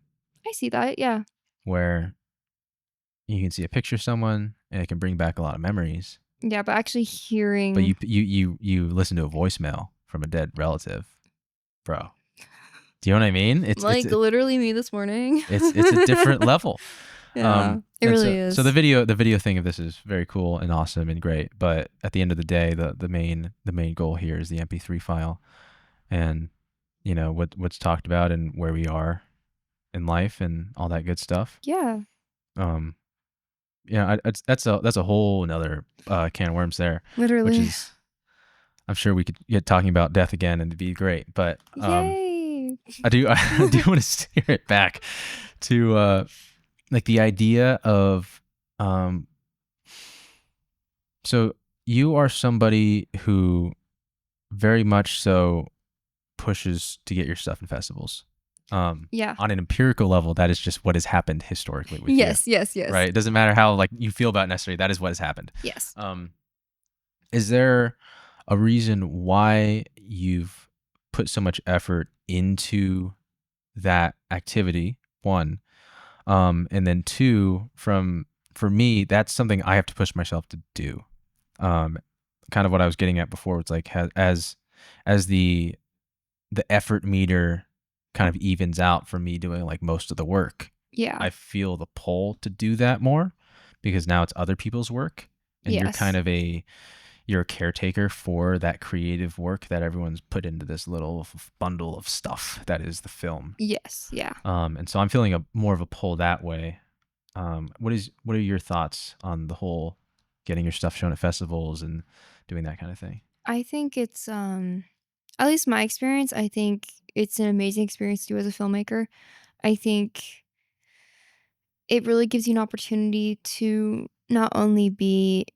I see that. Yeah. Where you can see a picture of someone and it can bring back a lot of memories. Yeah, but actually But hearing you listen to a voicemail from a dead relative, bro. Do you know what I mean? like literally me this morning. It's a different level. Yeah, it And really so the is. video thing of this is very cool and awesome and great. But at the end of the day, the main goal here is the MP3 file, and what's talked about and where we are in life and all that good stuff. Yeah, Um, that's a whole another can of worms there, which literally. is I'm sure we could get talking about death again and it'd be great. But Yay. I do I do want to steer it back to like the idea of so you are somebody who very much so pushes to get your stuff in festivals. Yeah. On an empirical level, that is just what has happened historically with you, Yes, yes, yes. right? It doesn't matter how like you feel about it necessarily. That is what has happened. Yes. Um, is there a reason why you've put so much effort into that activity? One, and then two, for me, that's something I have to push myself to do. Um, Kind of what I was getting at before. It's like as the effort meter kind of evens out for me doing like most of the work, Yeah. I feel the pull to do that more because now it's other people's work, and you're kind Yes. of you're a caretaker for that creative work that everyone's put into this little bundle of stuff that is the film. Yes. Yeah. And so I'm feeling a more of a pull that way. What are your thoughts on the whole getting your stuff shown at festivals and doing that kind of thing? I think it's at least my experience, I think it's an amazing experience to do as a filmmaker. I think it really gives you an opportunity to not only be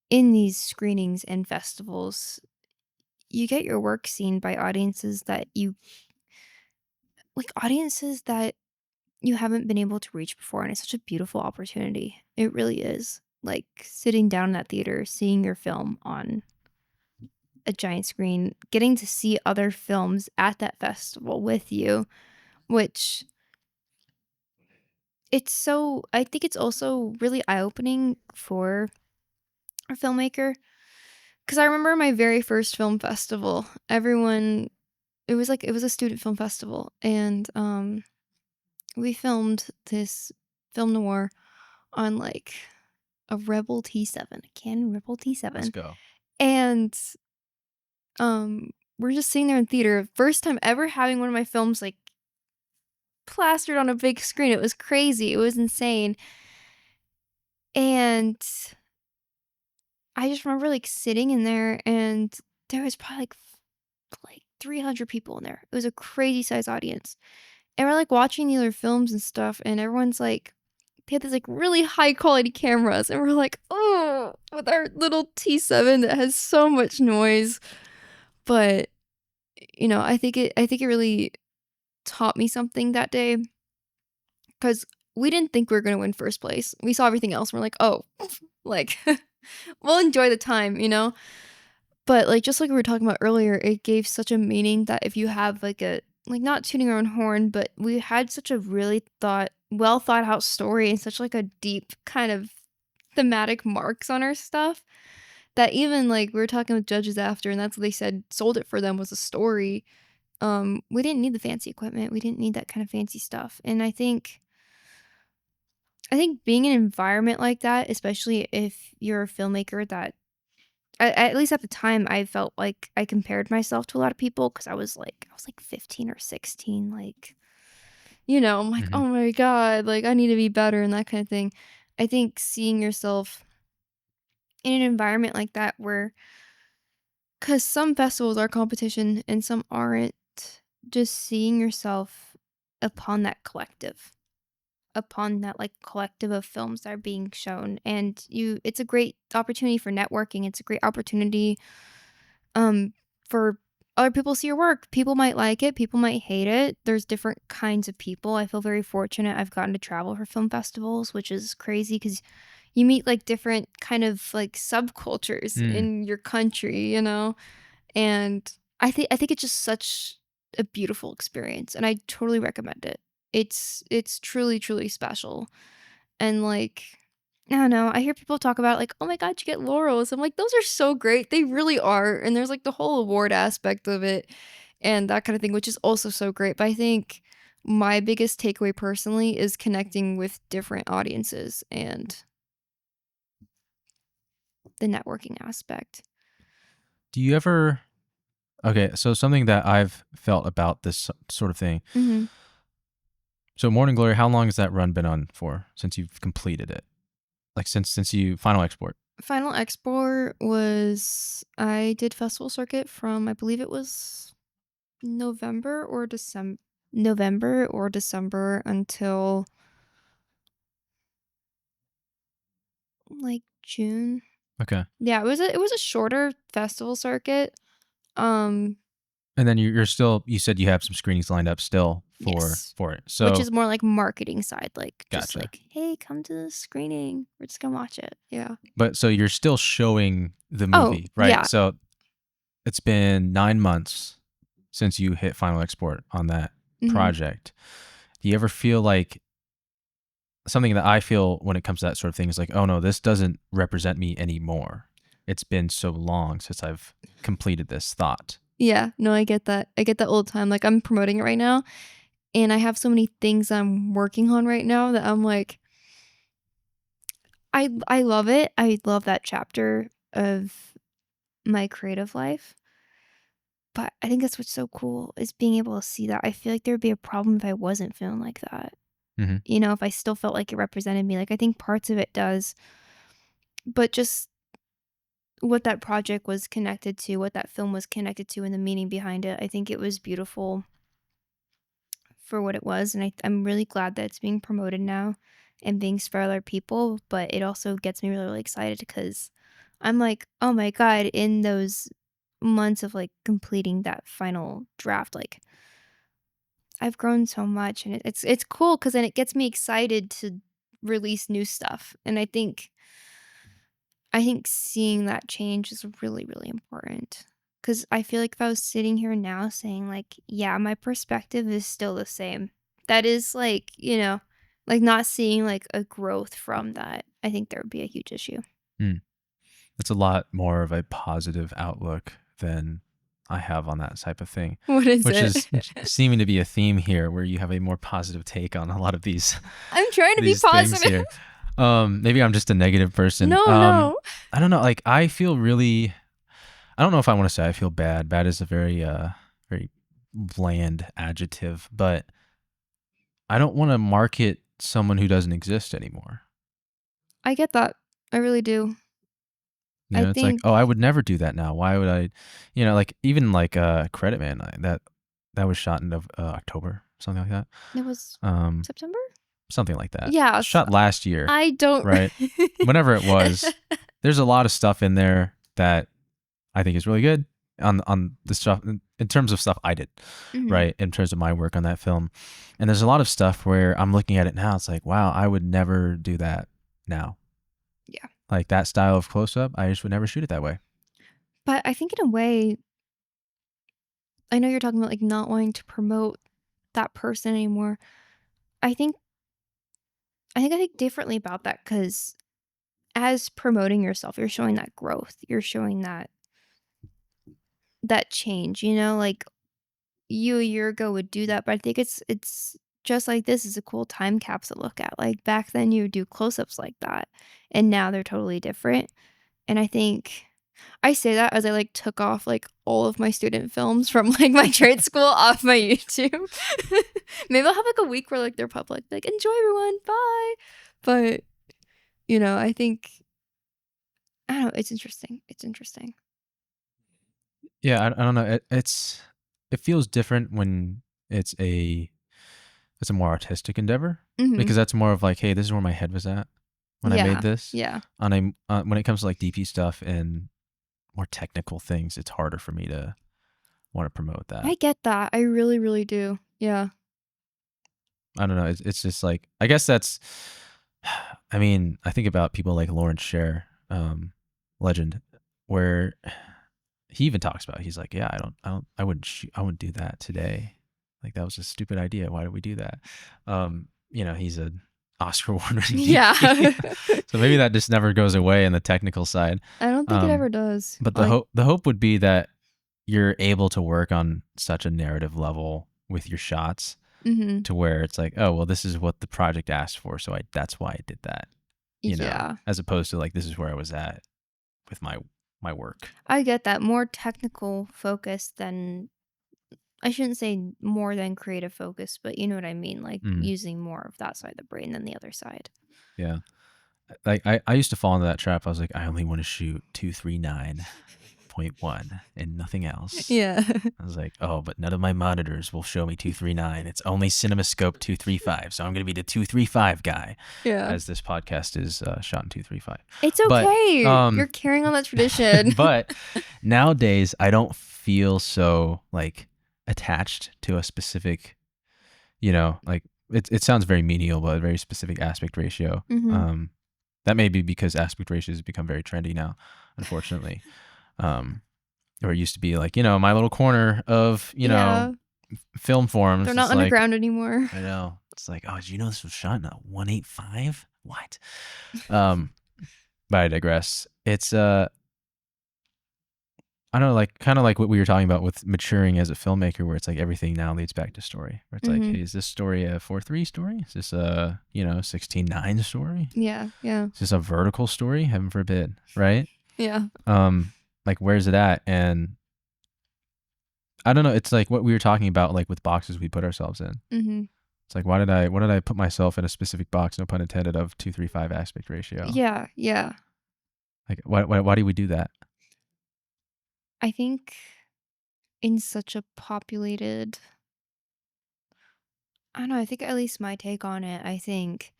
in these screenings and festivals, you get your work seen by audiences that you haven't been able to reach before, and it's such a beautiful opportunity. It really is. Like sitting down in that theater, seeing your film on a giant screen, getting to see other films at that festival with you, which I think it's also really eye-opening for a filmmaker. Because I remember my very first film festival, everyone it was a student film festival, and, we filmed this film noir on, like, a Rebel T7, a Canon Rebel Let's T7, go. and, we're just sitting there in theater, first time ever having one of my films, like, plastered on a big screen. It was crazy, it was insane, and I just remember, like, sitting in there, and there was probably, like 300 people in there. It was a crazy size audience, and we're, like, watching the other films and stuff, and everyone's, like they had these, like, really high quality cameras, and we're like, "Oh," with our little T7 that has so much noise, but, I think it really taught me something that day, because we didn't think we were gonna win first place. We saw everything else, and we're like, "Oh," like, we'll enjoy the time, you know? But, like, just like we were talking about earlier, it gave such a meaning that if you have, not tooting our own horn, but we had such a really well thought out story and such, like, a deep kind of thematic marks on our stuff that even, like, we were talking with judges after, and that's what they said sold it for them was a story. We didn't need the fancy equipment, we didn't need that kind of fancy stuff, and I think being in an environment like that, especially if you're a filmmaker that at least at the time, I felt like I compared myself to a lot of people because I was like 15 or 16, like, I'm like, Hmm. "Oh my god, like, I need to be better," and that kinda thing. I think seeing yourself in an environment like that where, because some festivals are competition and some aren't, just seeing yourself upon that collective upon that, like, collective of films that are being shown, and it's a great opportunity for networking, it's a great opportunity um, for other people to see your work. People might like it, people might hate it. There's different kinds of people. I feel very fortunate. I've gotten to travel for film festivals, which is crazy because you meet like different kind of like subcultures Mm. in your country. And I think it's just such a beautiful experience, and I totally recommend it. It's truly truly special, and like I don't know, I hear people talk about like, "Oh my god, you get laurels." I'm like, "Those are so great." They really are, and there's, like, the whole award aspect of it and that kinda thing, which is also so great, but I think my biggest takeaway personally is connecting with different audiences and the networking aspect. Do you ever Okay, so something that I've felt about this sort of thing. Mhm. So Morning Glory, how long has that run been on for since you've completed it? Like since you final export. Final Export was I did festival circuit from, I believe it was November or December until, like, June. Okay. Yeah, it was a shorter festival circuit. Um, And then you're still, you said you have some screenings lined up still Yes. for it. Which So is more like marketing side, like just gotcha. like, hey, come to the screening. We're just gonna watch it. Yeah. But so you're still showing the Oh, movie, right? yeah. So it's been 9 months since you hit final export on that hmm project. Do you ever feel like something that I feel when it comes to that sort of thing is like, oh no, this doesn't represent me anymore. It's been so long since I've completed this thought. Yeah. No, I get that. I get that all the time. Like I'm promoting it right now, and I have so many things I'm working on right now that I'm like, I love it. I love that chapter of my creative life. But I think that's what's so cool is being able to see that. I feel like there would be a problem if I wasn't feeling like that. Mm-hmm. You know, if I still felt like it represented me. Like I think parts of it does, but just what that project was connected to, what that film was connected to, and the meaning behind it. I think it was beautiful for what it was, and I'm really glad that it's being promoted now and being spread to other people. But it also gets me really, really excited because I'm like, oh my god, in those months of like completing that final draft, like I've grown so much, and it's cool because then it gets me excited to release new stuff, and I think seeing that change is really, really important. Because I feel like if I was sitting here now saying, like, yeah, my perspective is still the same, that is like, like not seeing like a growth from that, I think there would be a huge issue. Mm. It's a lot more of a positive outlook than I have on that type of thing, What is which it? is seeming to be a theme here where you have a more positive take on a lot of these I'm trying to be these things positive. here. Maybe I'm just a negative person. No, no. I don't know. Like I feel really, I don't know if I want to say I feel bad. Bad is a very bland adjective, but I don't want to market someone who doesn't exist anymore. I get that. I really do. You I know, it's like, think oh, I would never do that now. Why would I? You know, like even like Credit Man that was shot in October, something like that. it was Um, September? something like that. Yes. Shot last year, I don't. right? Whenever it was, there's a lot of stuff in there that I think is really good on the stuff in terms of stuff I did, Mhm. right? In terms of my work on that film, and there's a lot of stuff where I'm looking at it now. It's like, wow, I would never do that now. Yeah. Like that style of close up, I just would never shoot it that way. But I think in a way, I know you're talking about like not wanting to promote that person anymore. I think I think differently about that because as promoting yourself, you're showing that growth. You're showing that change. Like you a year ago would do that, but I think it's just like this is a cool time capsule to look at. Like back then you would do close ups like that, and now they're totally different. And I think I say that as I like took off like all of my student films from like my trade school off my YouTube. Maybe I'll have like a week where like they're public, like enjoy everyone, bye. But I think I don't know. It's interesting. It's interesting. Yeah, I don't know. It feels different when it's a more artistic endeavor hmm because that's more of like, hey, this is where my head was at when I made Yeah. this. Yeah. When it comes to like DP stuff and more technical things, it's harder for me to want to promote that. I get that. I really, really do. Yeah. I don't know. It's just like I guess that's. I mean, I think about people like Lawrence Sher, legend, where he even talks about. He's like, yeah, I wouldn't do that today. Like that was a stupid idea. Why did we do that? He's an Oscar award-winning Yeah. DP, so maybe that just never goes away in the technical side. I don't think it ever does. But Like, the hope would be that you're able to work on such a narrative level with your shots hmm to where it's like, oh well, this is what the project asked for, so that's why I did that. yeah. As opposed to like this is where I was at with my work. I get that. More technical focus than I shouldn't say more than creative focus, but you know what I mean? Like Mm, using more of that side of the brain than the other side. yeah. Like I used to fall into that trap. I was like, I only want to shoot 239.1 and nothing else. Yeah. I was like, oh, but none of my monitors will show me 239. It's only CinemaScope 235. So I'm going to be the 235 guy, Yeah. as this podcast is shot in 235. It's But okay. You're carrying on that tradition. but nowadays I don't feel so like attached to a specific like it sounds very menial, but a very specific aspect ratio. Mhm. That may be because aspect ratios have become very trendy now, unfortunately. Or it used to be like, my little corner of, Yeah. film They're forums. not It's like, underground anymore. I know. It's like, oh, did you know this was shot in a 185? What? Um, but I digress. It's I don't know, like kind of like what we were talking about with maturing as a filmmaker, where it's like everything now leads back to story. Where it's like, Mhm. hey, is this story a 4:3 story? Is this a 16:9 story? Yeah, yeah. Is this a vertical story? Heaven forbid, right? Yeah. Like where's it at? And I don't know. It's like what we were talking about, like with boxes we put ourselves in. Mhm. It's like, why did I put myself in a specific box, no pun intended, of 2:3:5 aspect ratio? Yeah, yeah. Like, why do we do that? I think in such a populated I don't know, I think at least my take on it, I think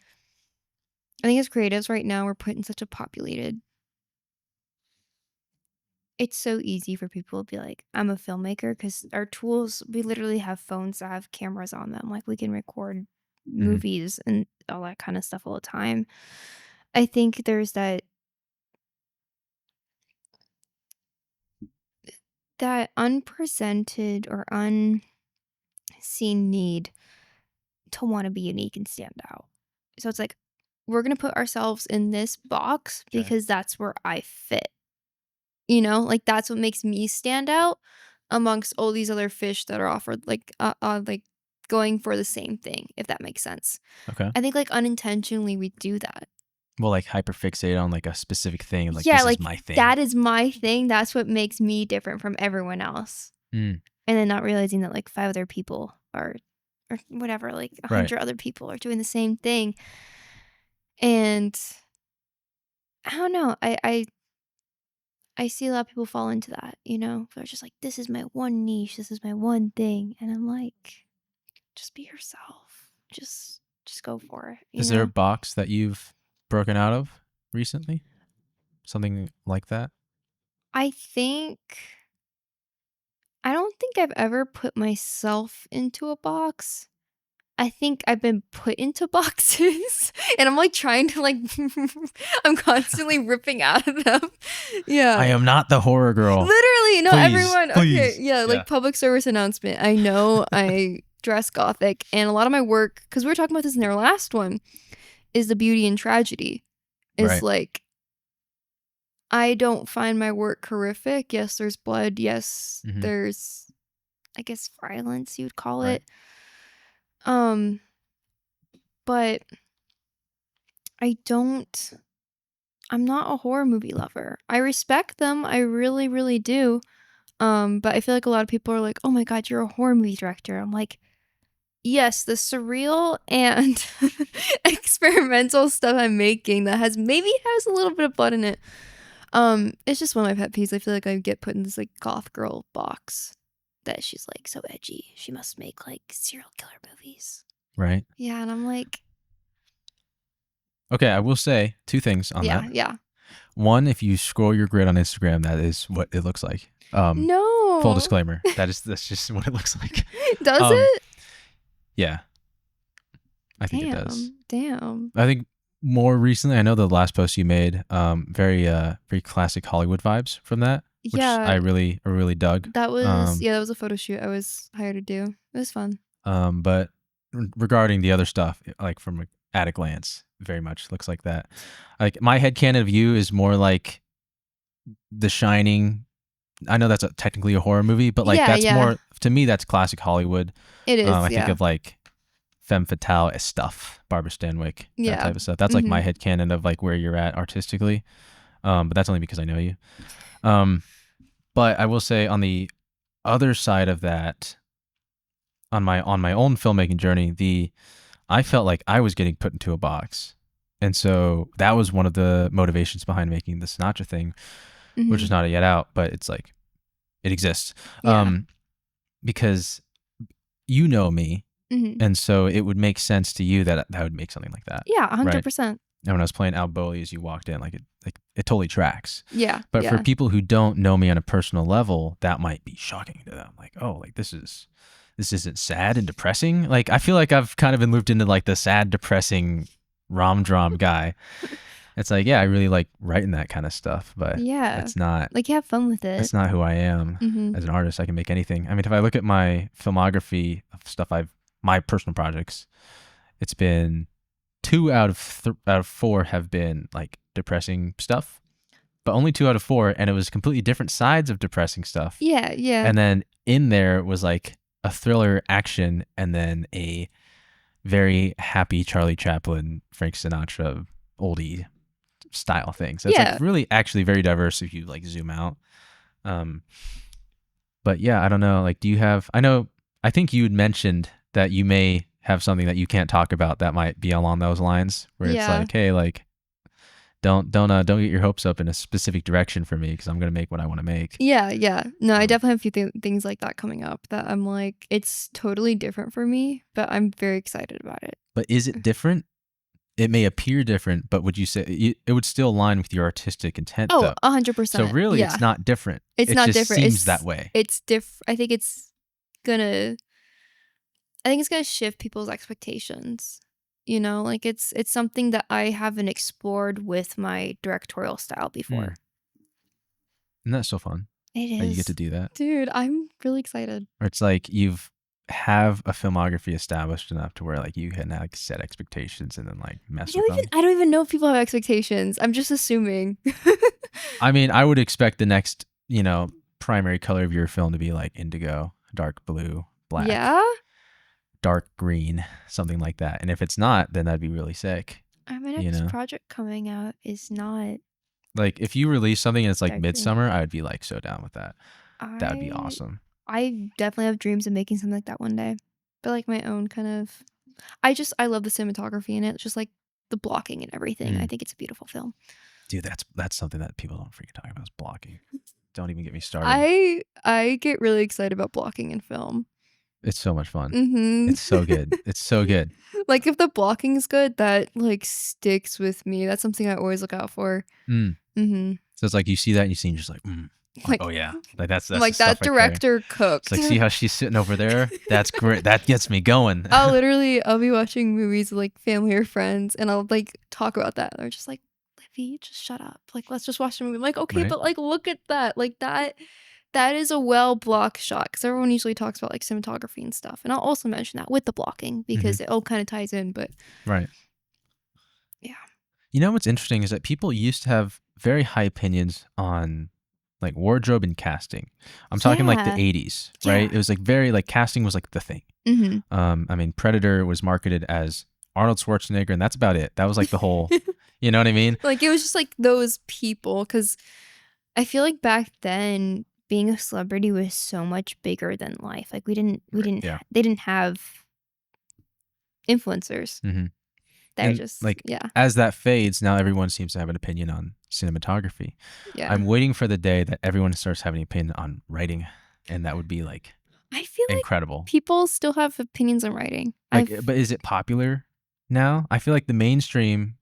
as creatives right now, we're put in such a populated it's so easy for people to be like, "I'm a filmmaker," because our tools we literally have phones that have cameras on them, like, we can record Hmm. movies and all that kinda stuff all the time. I think there's that unpresented or unseen need to wanna be unique and stand out. So it's like, we're gonna put ourselves in this box Okay. because that's where I fit. You know, like that's what makes me stand out amongst all these other fish that are offered like going for the same thing, if that makes sense. Okay. I think like unintentionally we do that. Well, like hyperfixate on like a specific thing, like Yeah, this is like my thing. that is my thing. That's what makes me different from everyone else. Mm, And then not realizing that like five other people are or whatever, like a right. hundred other people are doing the same thing. And I don't know. I see a lot of people fall into that, you know? They're just like, this is my one niche, this is my one thing. And I'm like, just be yourself. Just go for it, you Is there a know? box that you've broken out of recently? Something like that? I think I don't think I've ever put myself into a box. I think I've been put into boxes and I'm like trying to like I'm constantly ripping out of them. I Yeah. am not the horror girl. Literally, no, Please, everyone. Okay, please. yeah, Yeah. like public service announcement. I know I dress gothic, and a lot of my work, because we were talking about this in their last one, is the beauty and tragedy. Is Right. like, I don't find my work horrific. Yes, there's blood. Yes, Mm-hmm. there's, I guess, violence, you'd call Right. it. Um, but I don't, I'm not a horror movie lover. I respect them. I really, really do. But I feel like a lot of people are like, "Oh my god, you're a horror movie director." I'm like, "Yes, the surreal and experimental stuff I'm making that has a little bit of blood in it." It's just one of my pet peeves. I feel like I get put in this like goth girl box that she's like so edgy. She must make like serial killer movies. Right. Yeah, and I'm like, Okay, I will say two things on that. yeah, yeah. One, if you scroll your grid on Instagram, that is what it looks like. Full No. disclaimer, that's just what it looks like. Does Um, it? yeah, I think it does. Damn. Damn. I think more recently, I know the last post you made, very classic Hollywood vibes from that, which I Yeah, really dug. that was yeah, that was a photo shoot I was hired to do. It was fun. But regarding the other stuff, like from at a glance, very much looks like that. Like my headcanon of you is more like The Shining. I know that's technically a horror movie, but like Yeah, that's yeah. more to me. That's classic Hollywood. It is, I think yeah. of like femme fatale stuff, Barbara Stanwyck, that Yeah. type of stuff. That's like my Mhm. headcanon of like where you're at artistically. But that's only because I know you. Um, but I will say on the other side of that, on my own filmmaking journey, I felt like I was getting put into a box. And so that was one of the motivations behind making the Sinatra thing, which is Mhm. not yet out, but it's like it exists. Yeah. Because you know me, Mhm. and so it would make sense to you that I would make something like that, Yeah, right? 100%. And when I was playing Al Bowley as you walked in, like it totally tracks. Yeah, But for yeah. people who don't know me on a personal level, that might be shocking to them. Like, oh, like this is this isn't sad and depressing. Like I feel like I've kind of been looped into like the sad, depressing rom-dram guy. It's like, yeah, I really like writing that kind of stuff, but Yeah. that's not Like, have fun with it. that's not who I am Mhm. as an artist. I can make anything. I mean, if I look at my filmography of stuff my personal projects, it's been two out of four have been like depressing stuff, but only two out of four, and it was completely different sides of depressing stuff. Yeah, yeah. And then in there was like a thriller action, and then a very happy Charlie Chaplin, Frank Sinatra, oldie style thing. So it's like Yeah. really actually very diverse if you like zoom out. Um, but yeah, I don't know. Like, do you have? I think you had mentioned that you may have something that you can't talk about that might be along those lines, where it's Yeah. like, hey, like, don't get your hopes up in a specific direction for me because I'm gonna make what I want to make. Yeah, yeah. No, I Um, definitely have a few things like that coming up that I'm like, it's totally different for me, but I'm very excited about it. but is it different? It may appear different, but would you say it would still align with your artistic intent Oh, though? So 100%. really, Yeah. it's not different. It's It not just different. seems that way. I think gonna I think it's gonna shift people's expectations. You know, like it's something that I haven't explored with my directorial style before. Mm. Isn't that so fun It that you get to is. do that? Dude, I'm really excited. Or it's like you've have a filmography established enough to where like you can like set expectations and then like mess with them. I don't even know if people have expectations. I'm just assuming. I mean, I would expect the next, primary color of your film to be like indigo, dark blue, black, Yeah? dark green, something like that. And if it's not, then that'd be really sick. My You next know? project coming out is not Like if you release something and it's like dark green. midsummer, I would be like so down with that. That would be I awesome. I definitely have dreams of making something like that one day. But like my own kind of I love the cinematography in it, just like the blocking and everything. I think it's a beautiful film. Dude, that's something that people don't freaking talk about is blocking. Don't even get me started. I get really excited about blocking in film. It's so much fun. Mhm. It's so good. It's so good. Like if the blocking is good, that like sticks with me. That's something I always look out for. Mhm. So it's like you see that and you see and you're just like, Like oh yeah, like that's like the that stuff right there. director cooked. It's like, see how she's sitting over there? That's great. That gets me going. I'll be watching movies with like family or friends and I'll like talk about that. They're just like, Livy, just shut up. Like, let's just watch the movie. I'm like, okay, Right? but like look at that. Like that is a well blocked shot. Because everyone usually talks about like cinematography and stuff. And I'll also mention that with the blocking because it all kind of ties in, but Right. yeah. You know what's interesting is that people used to have very high opinions on like wardrobe and casting. I'm talking like the Yeah. 80s, right? Yeah. It was like very like casting was like the thing. Mm-hmm. I mean, Predator was marketed as Arnold Schwarzenegger, and that's about it. That was like the whole, you know what I mean? Like it was just like those people because I feel like back then being a celebrity was so much bigger than life. Like Yeah. they didn't have influencers. Mm-hmm. They're And just like yeah. as that fades, now everyone seems to have an opinion on cinematography. Yeah. I'm waiting for the day that everyone starts having an opinion on writing, and that would be like I feel like incredible. people still have opinions on writing. Like, but is it popular now? I feel like the mainstream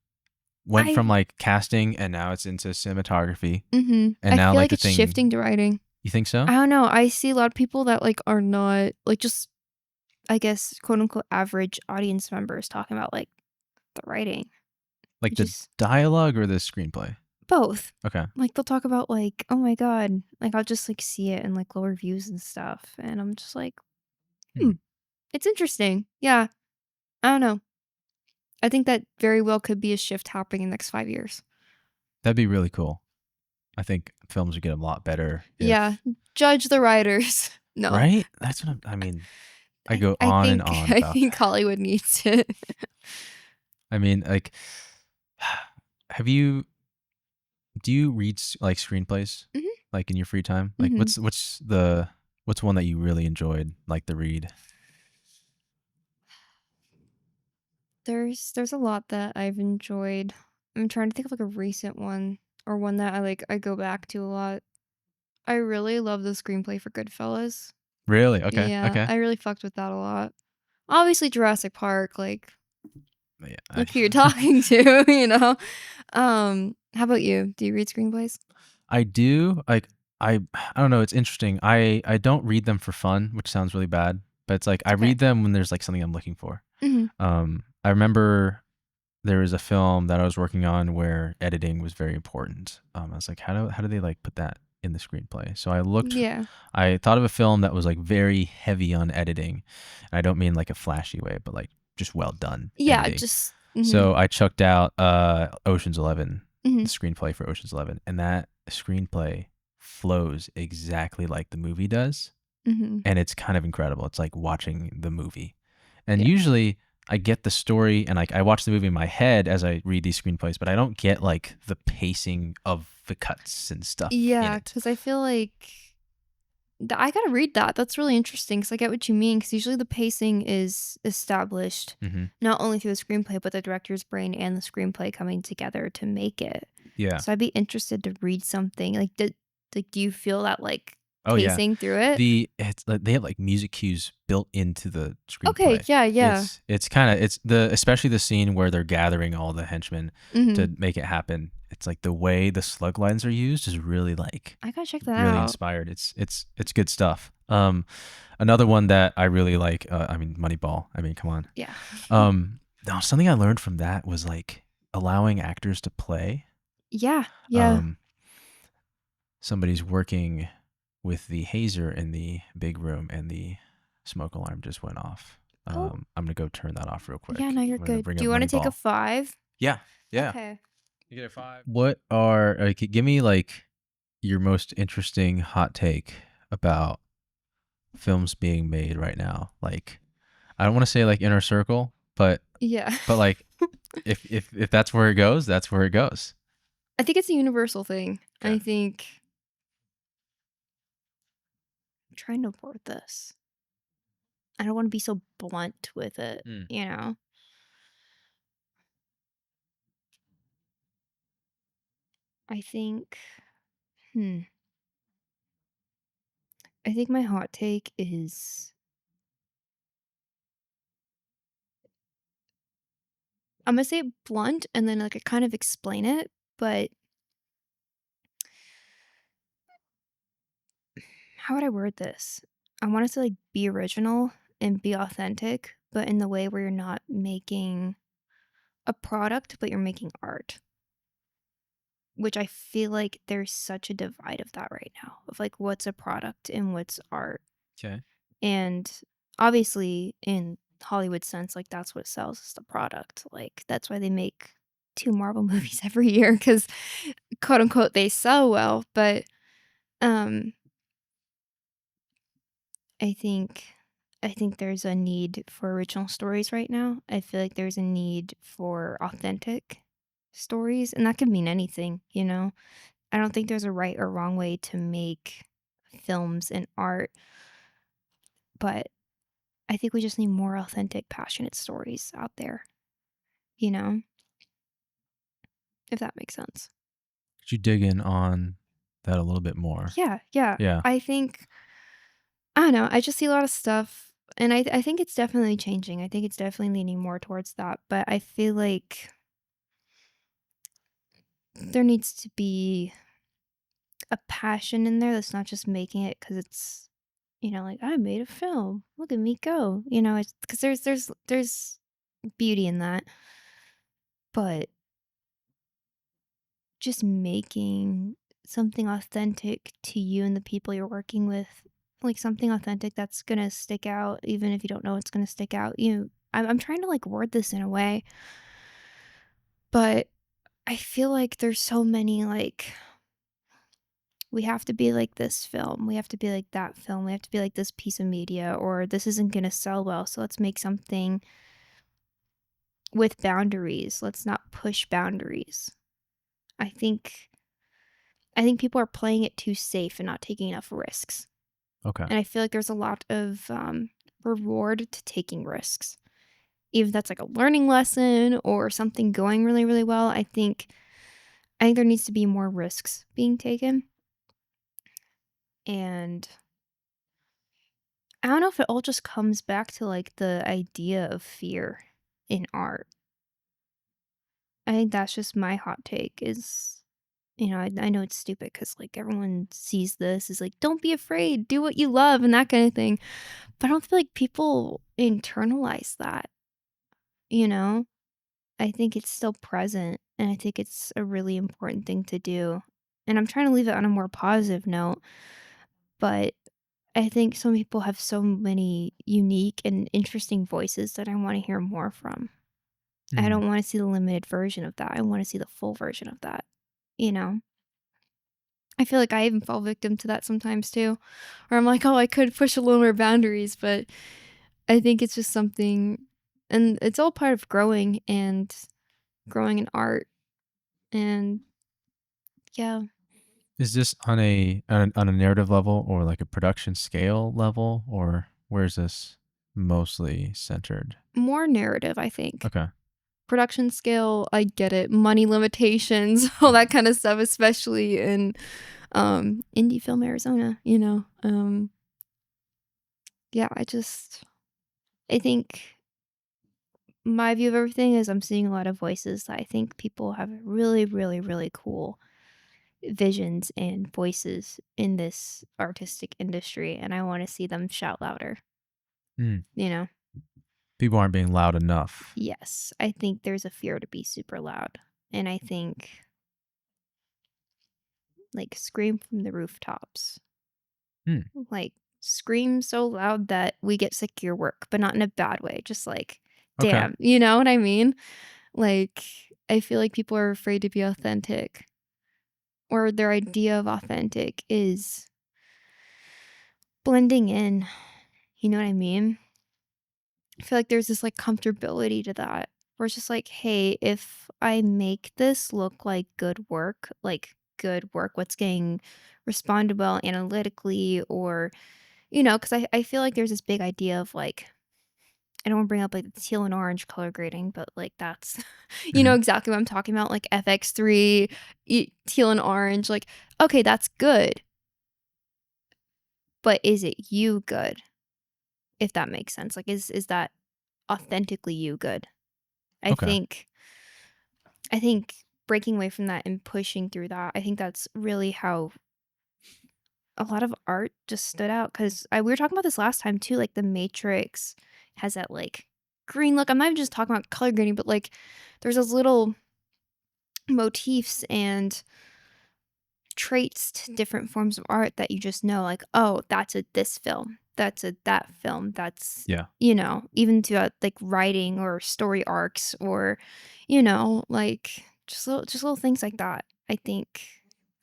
went from like casting, and now it's into cinematography. Mm-hmm. And now I feel like like it's shifting to writing. You think so? I don't know. I see a lot of people that like are not like just I guess quote unquote average audience members talking about like the writing. Like the dialogue or the screenplay? Both. Okay. Like they'll talk about like, oh my god, like I'll just like see it in like low reviews and stuff, and I'm just like, it's interesting. Yeah, I don't know. I think that very well could be a shift happening in the next 5 years. That'd be really cool. I think films would get a lot better. Yeah, judge the writers. No, right? That's what I mean. I go on and on. I think Hollywood needs it. I mean, like, do you read like screenplays like in your free time? Like, what's one that you really enjoyed, like the read? There's a lot that I've enjoyed. I'm trying to think of like a recent one or one that I go back to a lot. I really love the screenplay for Goodfellas. Really? Okay. Yeah, Okay. I really fucked with that a lot. Obviously Jurassic Park, like Yeah, look who you're talking to, you know. How about you? Do you read screenplays? I do. Like I don't know, it's interesting. I don't read them for fun, which sounds really bad, but it's like I Okay. read them when there's like something I'm looking for. Hmm. I remember there was a film that I was working on where editing was very important. I was like, how do they like put that in the screenplay? So Yeah. I thought of a film that was like very heavy on editing. And I don't mean like a flashy way, but like just well done Yeah. editing. Just. So I chucked out Ocean's 11, Hmm. the screenplay for Ocean's 11, and that screenplay flows exactly like the movie does, Hmm. and it's kind of incredible. It's like watching the movie. And Yeah. usually I get the story and like I watch the movie in my head as I read these screenplays, but I don't get like the pacing of the cuts and stuff in Yeah. it. Because I feel like I gotta read that. That's really interesting because I get what you mean. Because usually the pacing is established Hmm. not only through the screenplay, but the director's brain and the screenplay coming together to make it. Yeah. So I'd be interested to read something like. Do you feel that like Oh yeah. pacing through it? It's like they have like music cues built into the Okay. screenplay. Yeah. Yeah. It's kind of it's the especially the scene where they're gathering all the henchmen Hmm. to make it happen. It's like the way the slug lines are used is really like I gotta check that really out. inspired. It's good stuff. Another one that I really like. I mean, Moneyball. I mean, come on. Yeah. Now something I learned from that was like allowing actors to play. Yeah. Yeah. Um, Somebody's working with the hazer in the big room, and the smoke alarm just went off. Oh. I'm gonna go turn that off real Yeah. quick. No, you're I'm gonna good. bring Do up you want to take a Moneyball. 5? Yeah, yeah. Okay. You get a 5. What are like? Give me like your most interesting hot take about films being made right now. Like, I don't want to say like inner circle, Yeah. but like if that's where it goes, that's where it goes. I think it's a universal thing. I Okay. think I'm trying to word this. I don't want to be so blunt with it, Mm. you know? I think, hmm, I think my hot take is I'm gonna say it blunt and then like I kind of explain it, but how would I word this? I want us to like be original and be authentic, but in the way where you're not making a product, but you're making art. Which I feel like there's such a divide of that right now of like what's a product and what's art. Okay. And obviously in Hollywood sense, like that's what sells is the product. Like that's why they make 2 Marvel movies every year because quote unquote they sell well. But um I think I think there's a need for original stories right now. I feel like there's a need for authentic stories, and that could mean anything, you know? I don't think there's a right or wrong way to make films and art, but I think we just need more authentic, passionate stories out there, you know? If that makes sense. Could you dig in on that a little bit more? Yeah, yeah. Yeah. I think I don't know, I just see a lot of stuff and I think it's definitely changing. I think it's definitely leaning more towards that, but I feel like there needs to be a passion in there that's not just making it because it's, like, "I made a film. Look at me go." It's because there's beauty in that, but just making something authentic to you and the people you're working with, like, something authentic that's gonna stick out even if you don't know it's gonna stick out. I'm trying to, like, word this in a way, but I feel like there's so many, like we have to be like this film. We have to be like that film. We have to be like this piece of media, or this isn't going to sell well. So let's make something with boundaries. Let's not push boundaries. I think I think people are playing it too safe and not taking enough risks. Okay. And I feel like there's a lot of reward to taking risks. Even if that's like a learning lesson or something going really, really well, I think there needs to be more risks being taken. And I don't know if it all just comes back to like the idea of fear in art. I think that's just my hot take is I know it's stupid because like everyone sees this is like, don't be afraid, do what you love, and that kind of thing. But I don't feel like people internalize that, you know? I think it's still present, and I think it's a really important thing to do. And I'm trying to leave it on a more positive note, but I think some people have so many unique and interesting voices that I want to hear more from. I Mm. don't want to see the limited version of that. I want to see the full version of that, you know? I feel like I even fall victim to that sometimes too, where I'm like, oh, I could push a little more boundaries, but I think it's just something, and it's all part of growing in art. And yeah, Is this on a narrative level or like a production scale level, or where is this mostly centered? more narrative, I think. Okay. Production scale, I get it. Money limitations, all that kind of stuff, especially in indie film Arizona, you know. Yeah, I think my view of everything is I'm seeing a lot of voices that I think people have really, really, really cool visions and voices in this artistic industry, and I want to see them shout louder, Mm. you know? People aren't being loud enough. Yes, I think there's a fear to be super loud. And I think, like, scream from the rooftops. Mm. Like, scream so loud that we get sick of your work, but not in a bad way. Just like, Okay. damn, you know what I mean? Like, I feel like people are afraid to be authentic, or their idea of authentic is blending in. You know what I mean? I feel like there's this like comfortability to that, where it's just like, hey, if I make this look like good work, what's getting responded well analytically, or, because I feel like there's this big idea of like, I don't want to bring up like the teal and orange color grading, but like that's, you know Hmm. exactly what I'm talking about, like FX3, teal and orange. Like, okay, that's good, but is it you good? If that makes sense. Like, is that authentically you good? I Okay. think I think breaking away from that and pushing through that, I think that's really how a lot of art just stood out. Because we were talking about this last time too, like, The Matrix has that, like, green look. I'm not even just talking about color grading, but, like, there's those little motifs and traits to different forms of art that you just know, like, "Oh, that's a this film. That's a that film." That's, Yeah. even to, like, writing or story arcs, or, like, just little things like that, I think.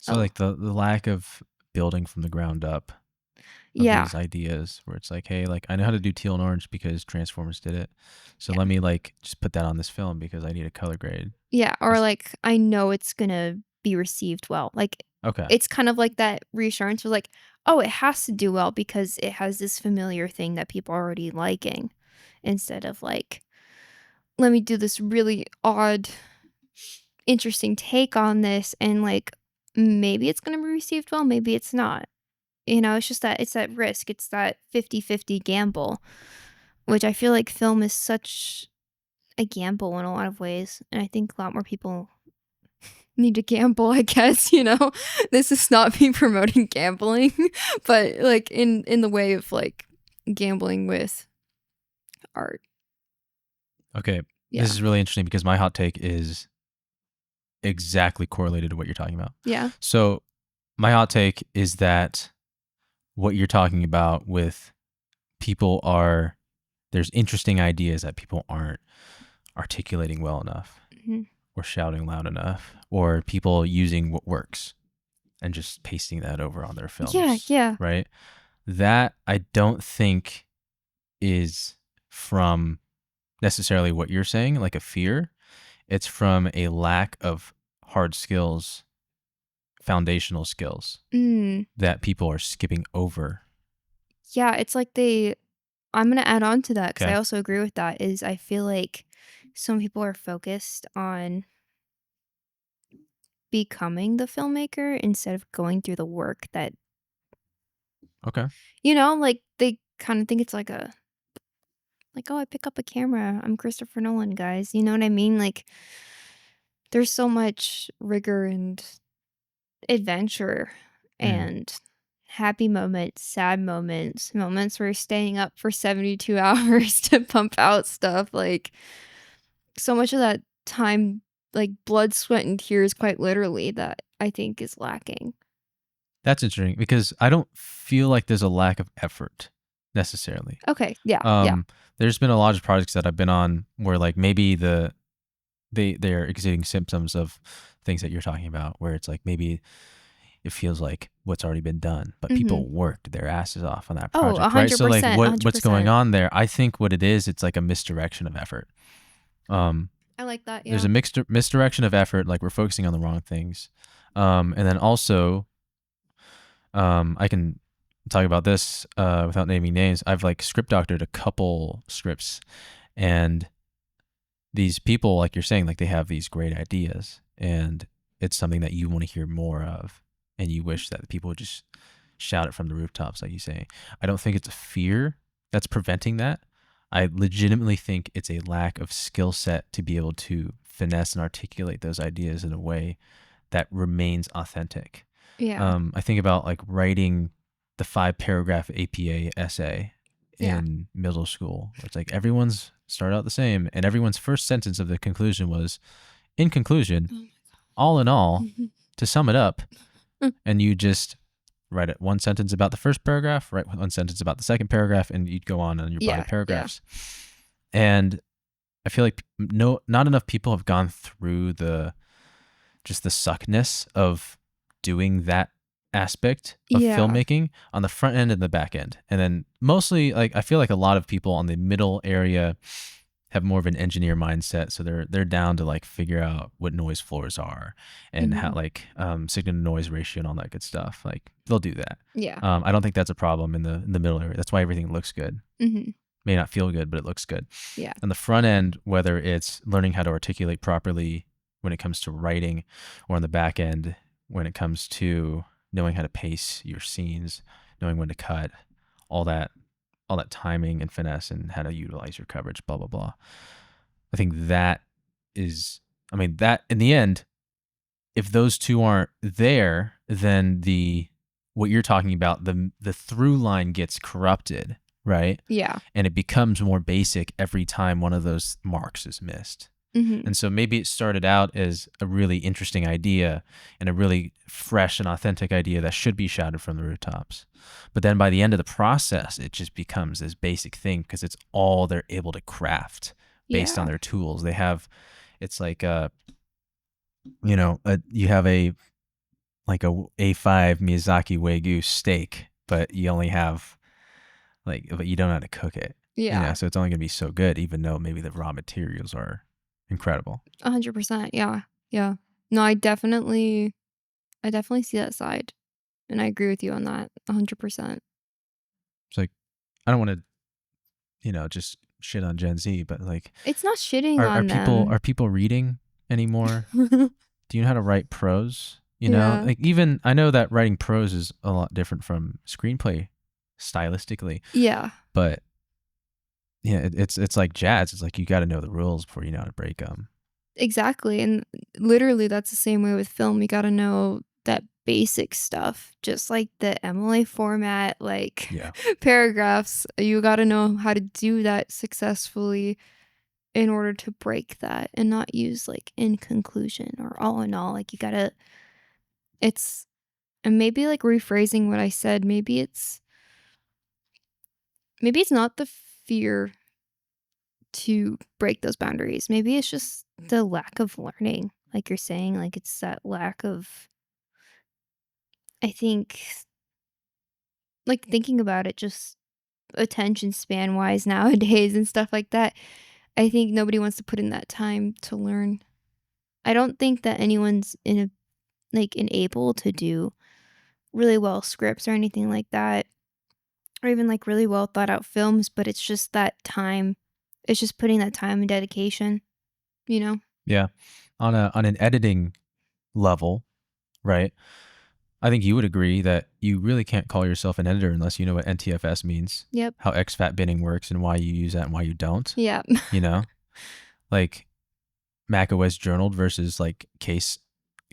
So Oh, like the lack of building from the ground up of yeah, these ideas where it's like, hey, like I know how to do teal and orange because Transformers did it. So let yeah, me like just put that on this film because I need a color grade. yeah, or, Just like, I know it's gonna be received well, like, okay. it's kind of like that reassurance was like, "Oh, it has to do well because it has this familiar thing that people are already liking," instead of, like, "Let me do this really odd, interesting take on this, and, like, maybe it's gonna be received well, maybe it's not." It's just that it's that risk, it's that 50-50 gamble, which I feel like film is such a gamble in a lot of ways, and I think a lot more people need to gamble, I guess, you know? This is not me promoting gambling, but, like, in the way of, like, gambling with art. Okay. This Yeah. is really interesting because my hot take is exactly correlated to what you're talking about. Yeah. So my hot take is that what you're talking about with people are there's interesting ideas that people aren't articulating well enough Mhm. or shouting loud enough or people using what works and just pasting that over on their Yeah, films, yeah. right? That I don't think is from necessarily what you're saying, like a fear. It's from a lack of hard skills, foundational skills Mm. that people are skipping over. Yeah, it's like I'm gonna add on to that because I Okay. also agree with that, is I feel like some people are focused on becoming the filmmaker instead of going through the work that, Okay. like, they kinda think it's like, "Oh, I pick up a camera. I'm Christopher Nolan, guys." You know what I mean? Like, there's so much rigor and adventure Mm. and happy moments, sad moments, moments where you're staying up for 72 hours to pump out stuff. Like, so much of that time, like blood, sweat, and tears, quite literally, that I think is lacking. That's interesting because I don't feel like there's a lack of effort necessarily. Okay. Yeah. Yeah. Um, there's been a lot of projects that I've been on where like maybe they're exhibiting symptoms of things that you're talking about, where it's like maybe it feels like what's already been done, but Mm-hmm. people worked their asses off on that Oh, a project, right? hundred So like percent, a hundred what's going percent. on there? I think what it is, it's like a misdirection of effort. Um, I like that. there's Yeah. a mixed misdirection of effort, like we're focusing on the wrong things. And then also, I can talk about this without naming names. I've like script doctored a couple scripts, and these people, like you're saying, like they have these great ideas, and it's something that you want to hear more of, and you wish that people would just shout it from the rooftops, like you say. I don't think it's a fear that's preventing that. I legitimately think it's a lack of skill set to be able to finesse and articulate those ideas in a way that remains authentic. Yeah. I think about like writing the 5-paragraph APA essay Yeah. in middle school, where it's like everyone's started out the same, and everyone's first sentence of the conclusion was, "In conclusion, Oh all in all, my to sum it up," God. and you just write it one sentence about the first paragraph, write one sentence about the second paragraph, and you'd go on your body Yeah. Yeah. paragraphs. And I feel like not enough people have gone through just the suckness of doing that aspect of Yeah. filmmaking on the front end and the back end. And then mostly like I feel like a lot of people on the middle area have more of an engineer mindset, so they're down to like figure out what noise floors are and how Mm-hmm. like signal to noise ratio and all that good stuff. Like they'll do that. Yeah. I don't think that's a problem in the middle area. That's why everything looks good. Mm-hmm. May not feel good, but it looks good. Yeah. On the front end, whether it's learning how to articulate properly when it comes to writing, or on the back end when it comes to knowing how to pace your scenes, knowing when to cut, all that timing and finesse and how to utilize your coverage, blah blah blah. I think that is, I mean, that in the end, if those two aren't there, then what you're talking about, the through line gets corrupted, right? Yeah. And it becomes more basic every time one of those marks is missed. Mm-hmm. And so maybe it started out as a really interesting idea and a really fresh and authentic idea that should be shouted from the rooftops. But then by the end of the process, it just becomes this basic thing because it's all they're able to craft based on Yeah. their tools. They have, it's like, you have a A5 Miyazaki Wagyu steak, but you only have but you don't know how to cook it. Yeah. So it's only going to be so good, even though maybe the raw materials are incredible. 100%. Yeah. Yeah. No, I definitely see that side, and I agree with you on that. 100%. It's like, I don't want to, just shit on Gen Z, but like, It's not shitting are on people them. are people reading anymore? Do you know how to write prose? Yeah. Like even I know that writing prose is a lot different from screenplay stylistically, Yeah. but yeah, it's like jazz. It's like you got to know the rules before you know how to break them. Exactly. And literally, that's the same way with film. You got to know that basic stuff, just like the MLA format, like Yeah. paragraphs. You got to know how to do that successfully in order to break that and not use like in conclusion or all in all. Like, you got to, it's, and maybe like rephrasing what I said, maybe it's not the fear to break those boundaries. Maybe it's just the lack of learning. Like you're saying, like it's that lack of, I think, like thinking about it, just attention span wise nowadays and stuff like that. I think nobody wants to put in that time to learn. I don't think that anyone's enabled to do really well scripts or anything like that, or even like really well thought out films, but it's just that time. It's just putting that time and dedication, you know? Yeah. On an editing level, right? I think you would agree that you really can't call yourself an editor unless you know what NTFS means, Yep. how exFAT binning works, and why you use that and why you don't. Yeah. You know, like macOS journaled versus like case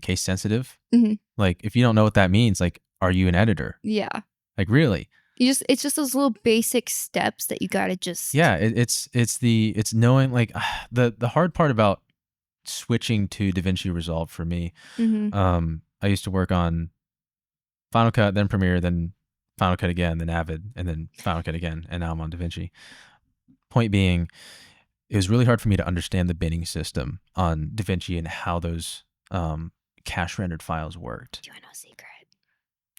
case sensitive. Mhm. Like, if you don't know what that means, like, are you an editor? Yeah. Like, really? It's just those little basic steps that you gotta just Yeah, it's knowing, like, the hard part about switching to DaVinci Resolve for me. Mhm. I used to work on Final Cut, then Premiere, then Final Cut again, then Avid, and then Final Cut again, and now I'm on DaVinci. Point being, it was really hard for me to understand the binning system on DaVinci and how those cache rendered files worked. Do you know a secret?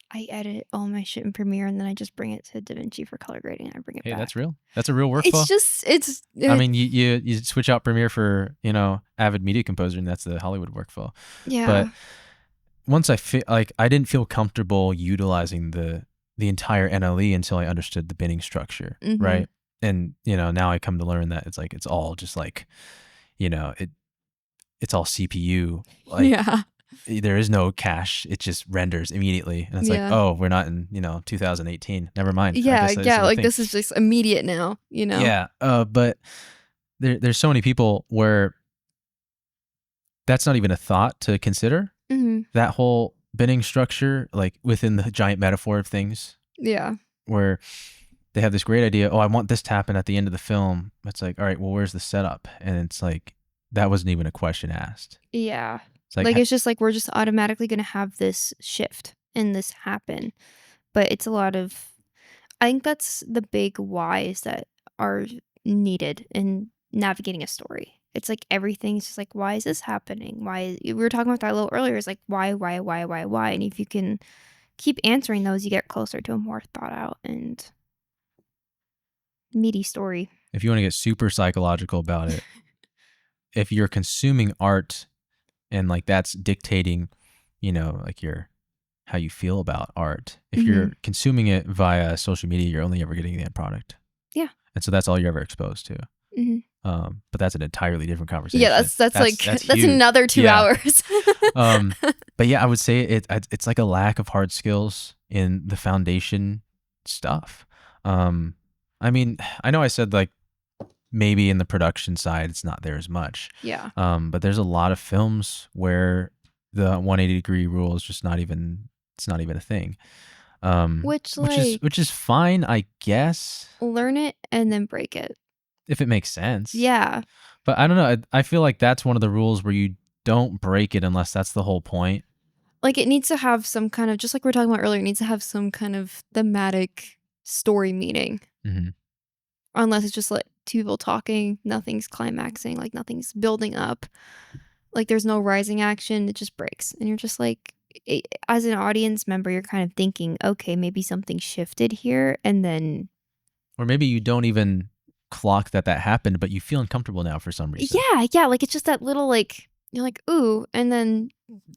I edit all my shit in Premiere and then I just bring it to DaVinci for color grading and I bring it Hey, back. that's real. That's a real It's workflow. just I mean, you switch out Premiere for, Avid Media Composer, and that's the Hollywood workflow. But yeah. once I didn't feel comfortable utilizing the entire NLE until I understood the binning structure, Mhm. right? And now I come to learn that it's all just like, it's all CPU. Like, Yeah. there is no cache. It just renders immediately, and it's like, Yeah. oh, we're not in 2018. Never mind. I Yeah, guess this yeah, is a like thing. this is just immediate now, you know? Yeah. But there's so many people where that's not even a thought to consider. Mhm. That whole binning structure, like within the giant metaphor of things, Yeah. where they have this great idea. Oh, I want this to happen at the end of the film. It's like, all right, well, where's the setup? And it's like, that wasn't even a question asked. Yeah. It's like, Like it's just like we're just automatically going to have this shift and this happen. But it's a lot of I think that's the big whys that are needed in navigating a story. It's like everything's just like, why is this happening? We were talking about that a little earlier. It's like, why? And if you can keep answering those, you get closer to a more thought out and meaty story. if you want to get super psychological about it, if you're consuming art and like that's dictating, like how you feel about art. If Hmm. you're consuming it via social media, you're only ever getting the end product. Yeah. And so that's all you're ever exposed to. Hmm. But that's an entirely different conversation. Yeah, that's like that's that's huge. another 2 Yeah. hours. But yeah, I would say it's like a lack of hard skills in the foundation stuff. I mean, I know I said like maybe in the production side it's not there as much. Yeah. But there's a lot of films where the 180-degree rule is just not even a thing. Which Which is fine, I guess, learn it and then break it. if it makes sense. Yeah. But I don't know. I feel like that's one of the rules where you don't break it unless that's the whole point. Like it needs to have some kind of just like we were talking about earlier, it needs to have some kind of thematic story meaning. Mm-hmm. Unless it's just like two people talking, nothing's climaxing, like nothing's building up. Like there's no rising action, it just breaks. And you're just like as an audience member, you're kind of thinking, okay, maybe something shifted here and then Or maybe you don't even clock that happened, but you feel uncomfortable now for some reason. yeah, like it's just that little like you're like, ooh, and then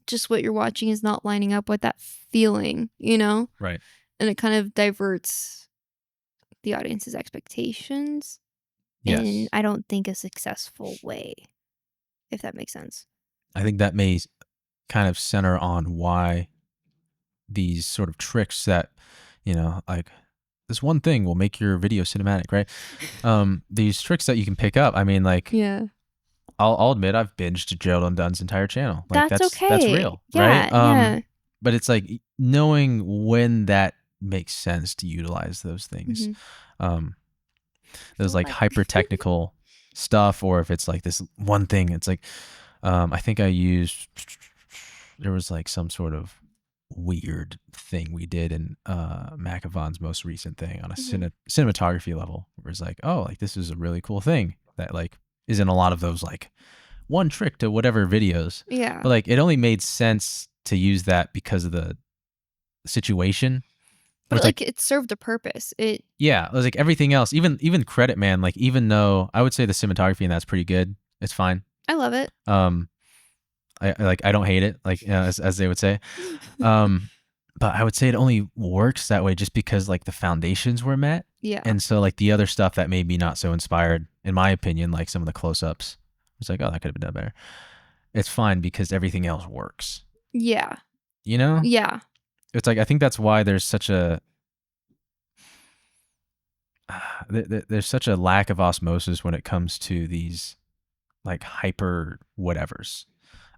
just what you're watching is not lining up with that feeling, you know? Right. And it kind of diverts the audience's expectations Yes. in I don't think a successful way, if that makes sense. I think that may kind of center on why these sort of tricks that, like this one thing will make your video cinematic, right? These tricks that you can pick up. I mean, like, Yeah. I'll admit I've binged Gerald Dunn's entire channel. Like That's that's okay. real, Yeah, right? yeah. But it's like knowing when that makes sense to utilize those things. Mhm. Those like hyper technical stuff, or if it's like this one thing, it's like, I think there was like some sort of weird thing we did in McAvon's most recent thing on a cinematography level, where it's like, oh, like this is a really cool thing that like isn't a lot of those like one trick to whatever videos. Yeah. But like it only made sense to use that because of the situation. But like it served a purpose. It Yeah, it was like everything else, even Credit Man, like even though I would say the cinematography in that's pretty good, it's fine. I love it. I don't hate it, like as they would say. But I would say it only works that way just because like the foundations were met. Yeah. And so like the other stuff that made me not so inspired, in my opinion, like some of the close-ups, it's like, oh, that could have been done better. It's fine because everything else works. Yeah. You know? Yeah. It's like I think that's why there's such a there's such a lack of osmosis when it comes to these like hyper whatevers.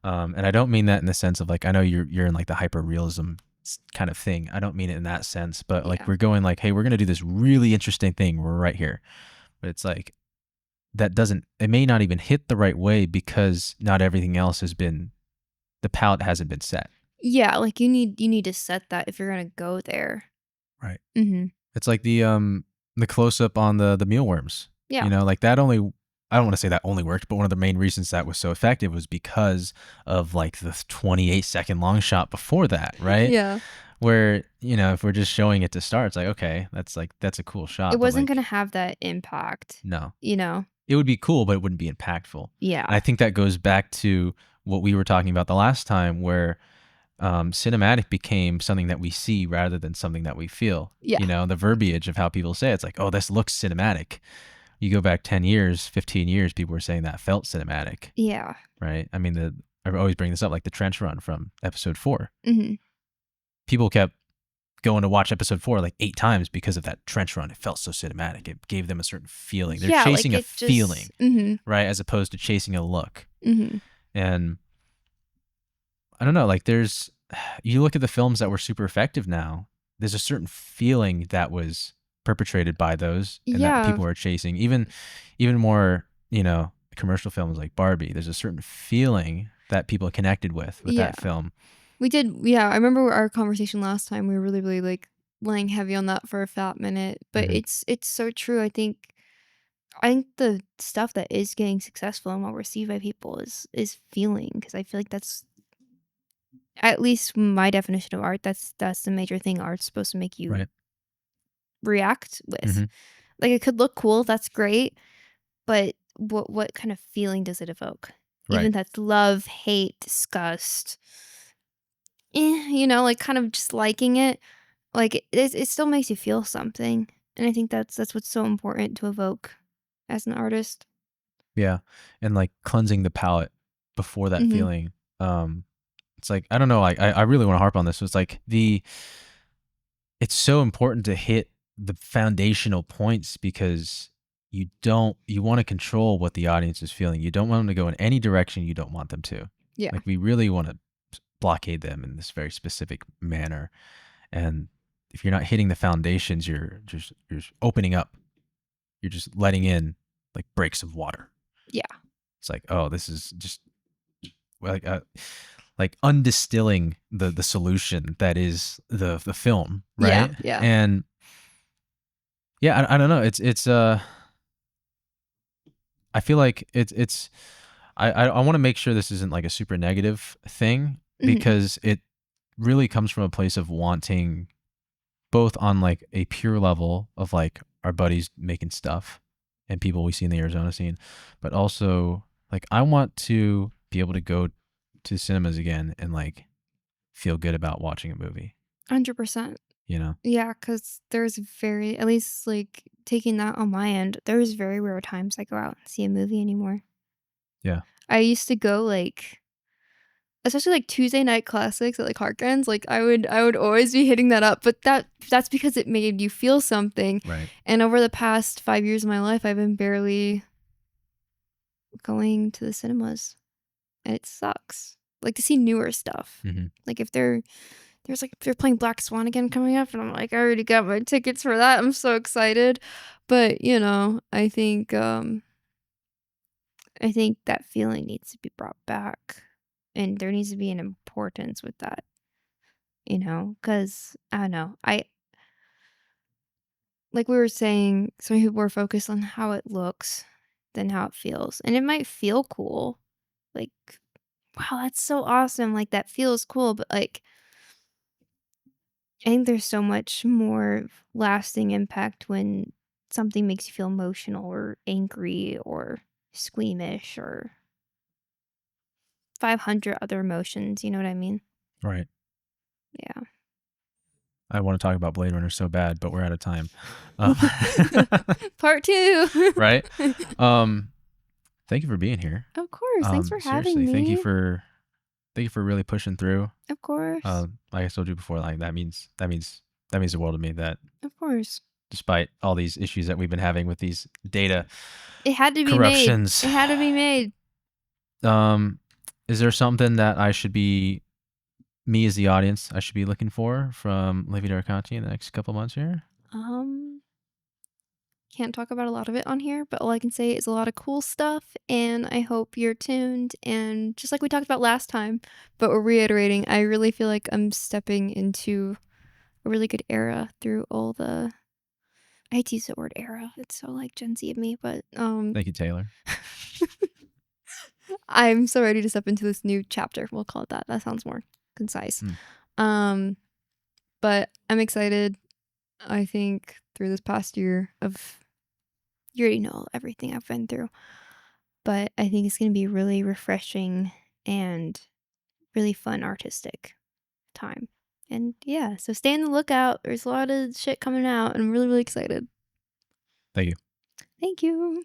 And I don't mean that in the sense of like, I know you're in like the hyper realism kind of thing. I don't mean it in that sense, but like Yeah. we're going like, hey, we're gonna do this really interesting thing. We're right here, but it's like that doesn't. It may not even hit the right way because not everything else has been. The palette hasn't been set. Yeah, like you need to set that if you're gonna go there. Right. Mhm. It's like the close up on the mealworms. Yeah. Like that only. I don't want to say that only worked, but one of the main reasons that was so effective was because of like the 28-second long shot before that, right? Yeah. Where, if we're just showing it to start, it's like, okay, that's a cool It shot, but wasn't gonna like, have that impact, no. you know? It would be cool, but it wouldn't be impactful. And Yeah. I think that goes back to what we were talking about the last time, where cinematic became something that we see rather than something that we feel. Yeah. The verbiage of how people say it's like, oh, this looks cinematic. You go back 10 years, 15 years, people were saying that felt cinematic, Yeah. right? I mean, I always bring this up, like the trench run from episode 4. Mhm. People kept going to watch episode 4 like 8 times because of that trench run. It felt so cinematic. It gave them a certain feeling. They're Yeah, like chasing a it feeling, just mhm. right? As opposed to chasing a look. Mhm. And I don't know, like you look at the films that were super effective now, there's a certain feeling that was perpetrated by those and that Yeah. people are chasing. Even more, commercial films like Barbie, there's a certain feeling that people connected with Yeah. that film. We did yeah, I remember our conversation last time, we were really, really, like, laying heavy on that for a fat minute, but Hmm. it's so true, I think the stuff that is getting successful and well received by people is feeling because I feel like that's at least my definition of art, that's the major thing art's supposed to make you Right. react with. Hmm. Like, it could look cool, that's great, but what kind of feeling does it evoke? Even Right. that's love, hate, disgust, like, kind of just liking it, like, it still makes you feel something, and I think that's what's so important to evoke as an artist. Yeah. And like cleansing the palate before that Mhm. feeling. It's like, I don't know, like I really want to harp on this. It's like it's so important to hit the foundational points because you want to control what the audience is feeling. You don't want them to go in any direction you don't want them to. Yeah. Like we really want to blockade them in this very specific manner. And if you're not hitting the foundations, you're just opening up. You're just letting in like breaks of water. Yeah. It's like, oh, this is just like undistilling the solution that is the film, Yeah, right? yeah. And yeah, I don't know. It's I feel like it's I want to make sure this isn't like a super negative thing Mhm. because it really comes from a place of wanting both on like a pure level of like our buddies making stuff and people we see in the Arizona scene, but also like I want to be able to go to cinemas again and like feel good about watching a movie, 100%. you know? Yeah, because there's very at least, like, taking that on my end, there's very rare times I go out and see a movie anymore. Yeah. I used to go, like especially, like, Tuesday night classics at, like, Harkins, like, I would always be hitting that up, but that's because it made you feel something, Right. and over the past 5 years of my life, I've been barely going to the cinemas, and it sucks. Like, to see newer stuff. Hmm. Like, if they're playing Black Swan again coming up, and I'm like, "I already got my tickets for that, I'm so excited." But, I think that feeling needs to be brought back, and there needs to be an importance with that, because I don't know, like we were saying, some people are focused on how it looks than how it feels, and it might feel cool, like, "Wow, that's so awesome," like, that feels cool, but, like, I think there's so much more lasting impact when something makes you feel emotional or angry or squeamish or 500 other emotions, you know what I mean? Right. Yeah. I want to talk about Blade Runner so bad, but we're out of time. Um, Part 2. right. Um, Thank you for being here. Of course, thanks for having Seriously, me. thank you for really pushing through. Of course. Like I told you before, like that means the world to me that Of course. despite all these issues that we've been having with these data It had to be made. corruptions, It had to be made. um, Is there something that me as the audience, I should be looking for from Livy Darkanti in the next couple months here? Um, can't talk about a lot of it on here, but all I can say is a lot of cool stuff, and I hope you're tuned. And just like we talked about last time, but we're reiterating, I really feel like I'm stepping into a really good era through all the. I hate to use the word era. It's so like Gen Z of me, but Thank you, Taylor. I'm so ready to step into this new chapter. We'll call it that. That sounds more concise. Mm. Um, but I'm excited. I think through this past year of you already know everything I've been through, but I think it's gonna be really refreshing and really fun artistic time. And yeah, so stay on the lookout. There's a lot of shit coming out, and I'm really, really excited. Thank you. Thank you.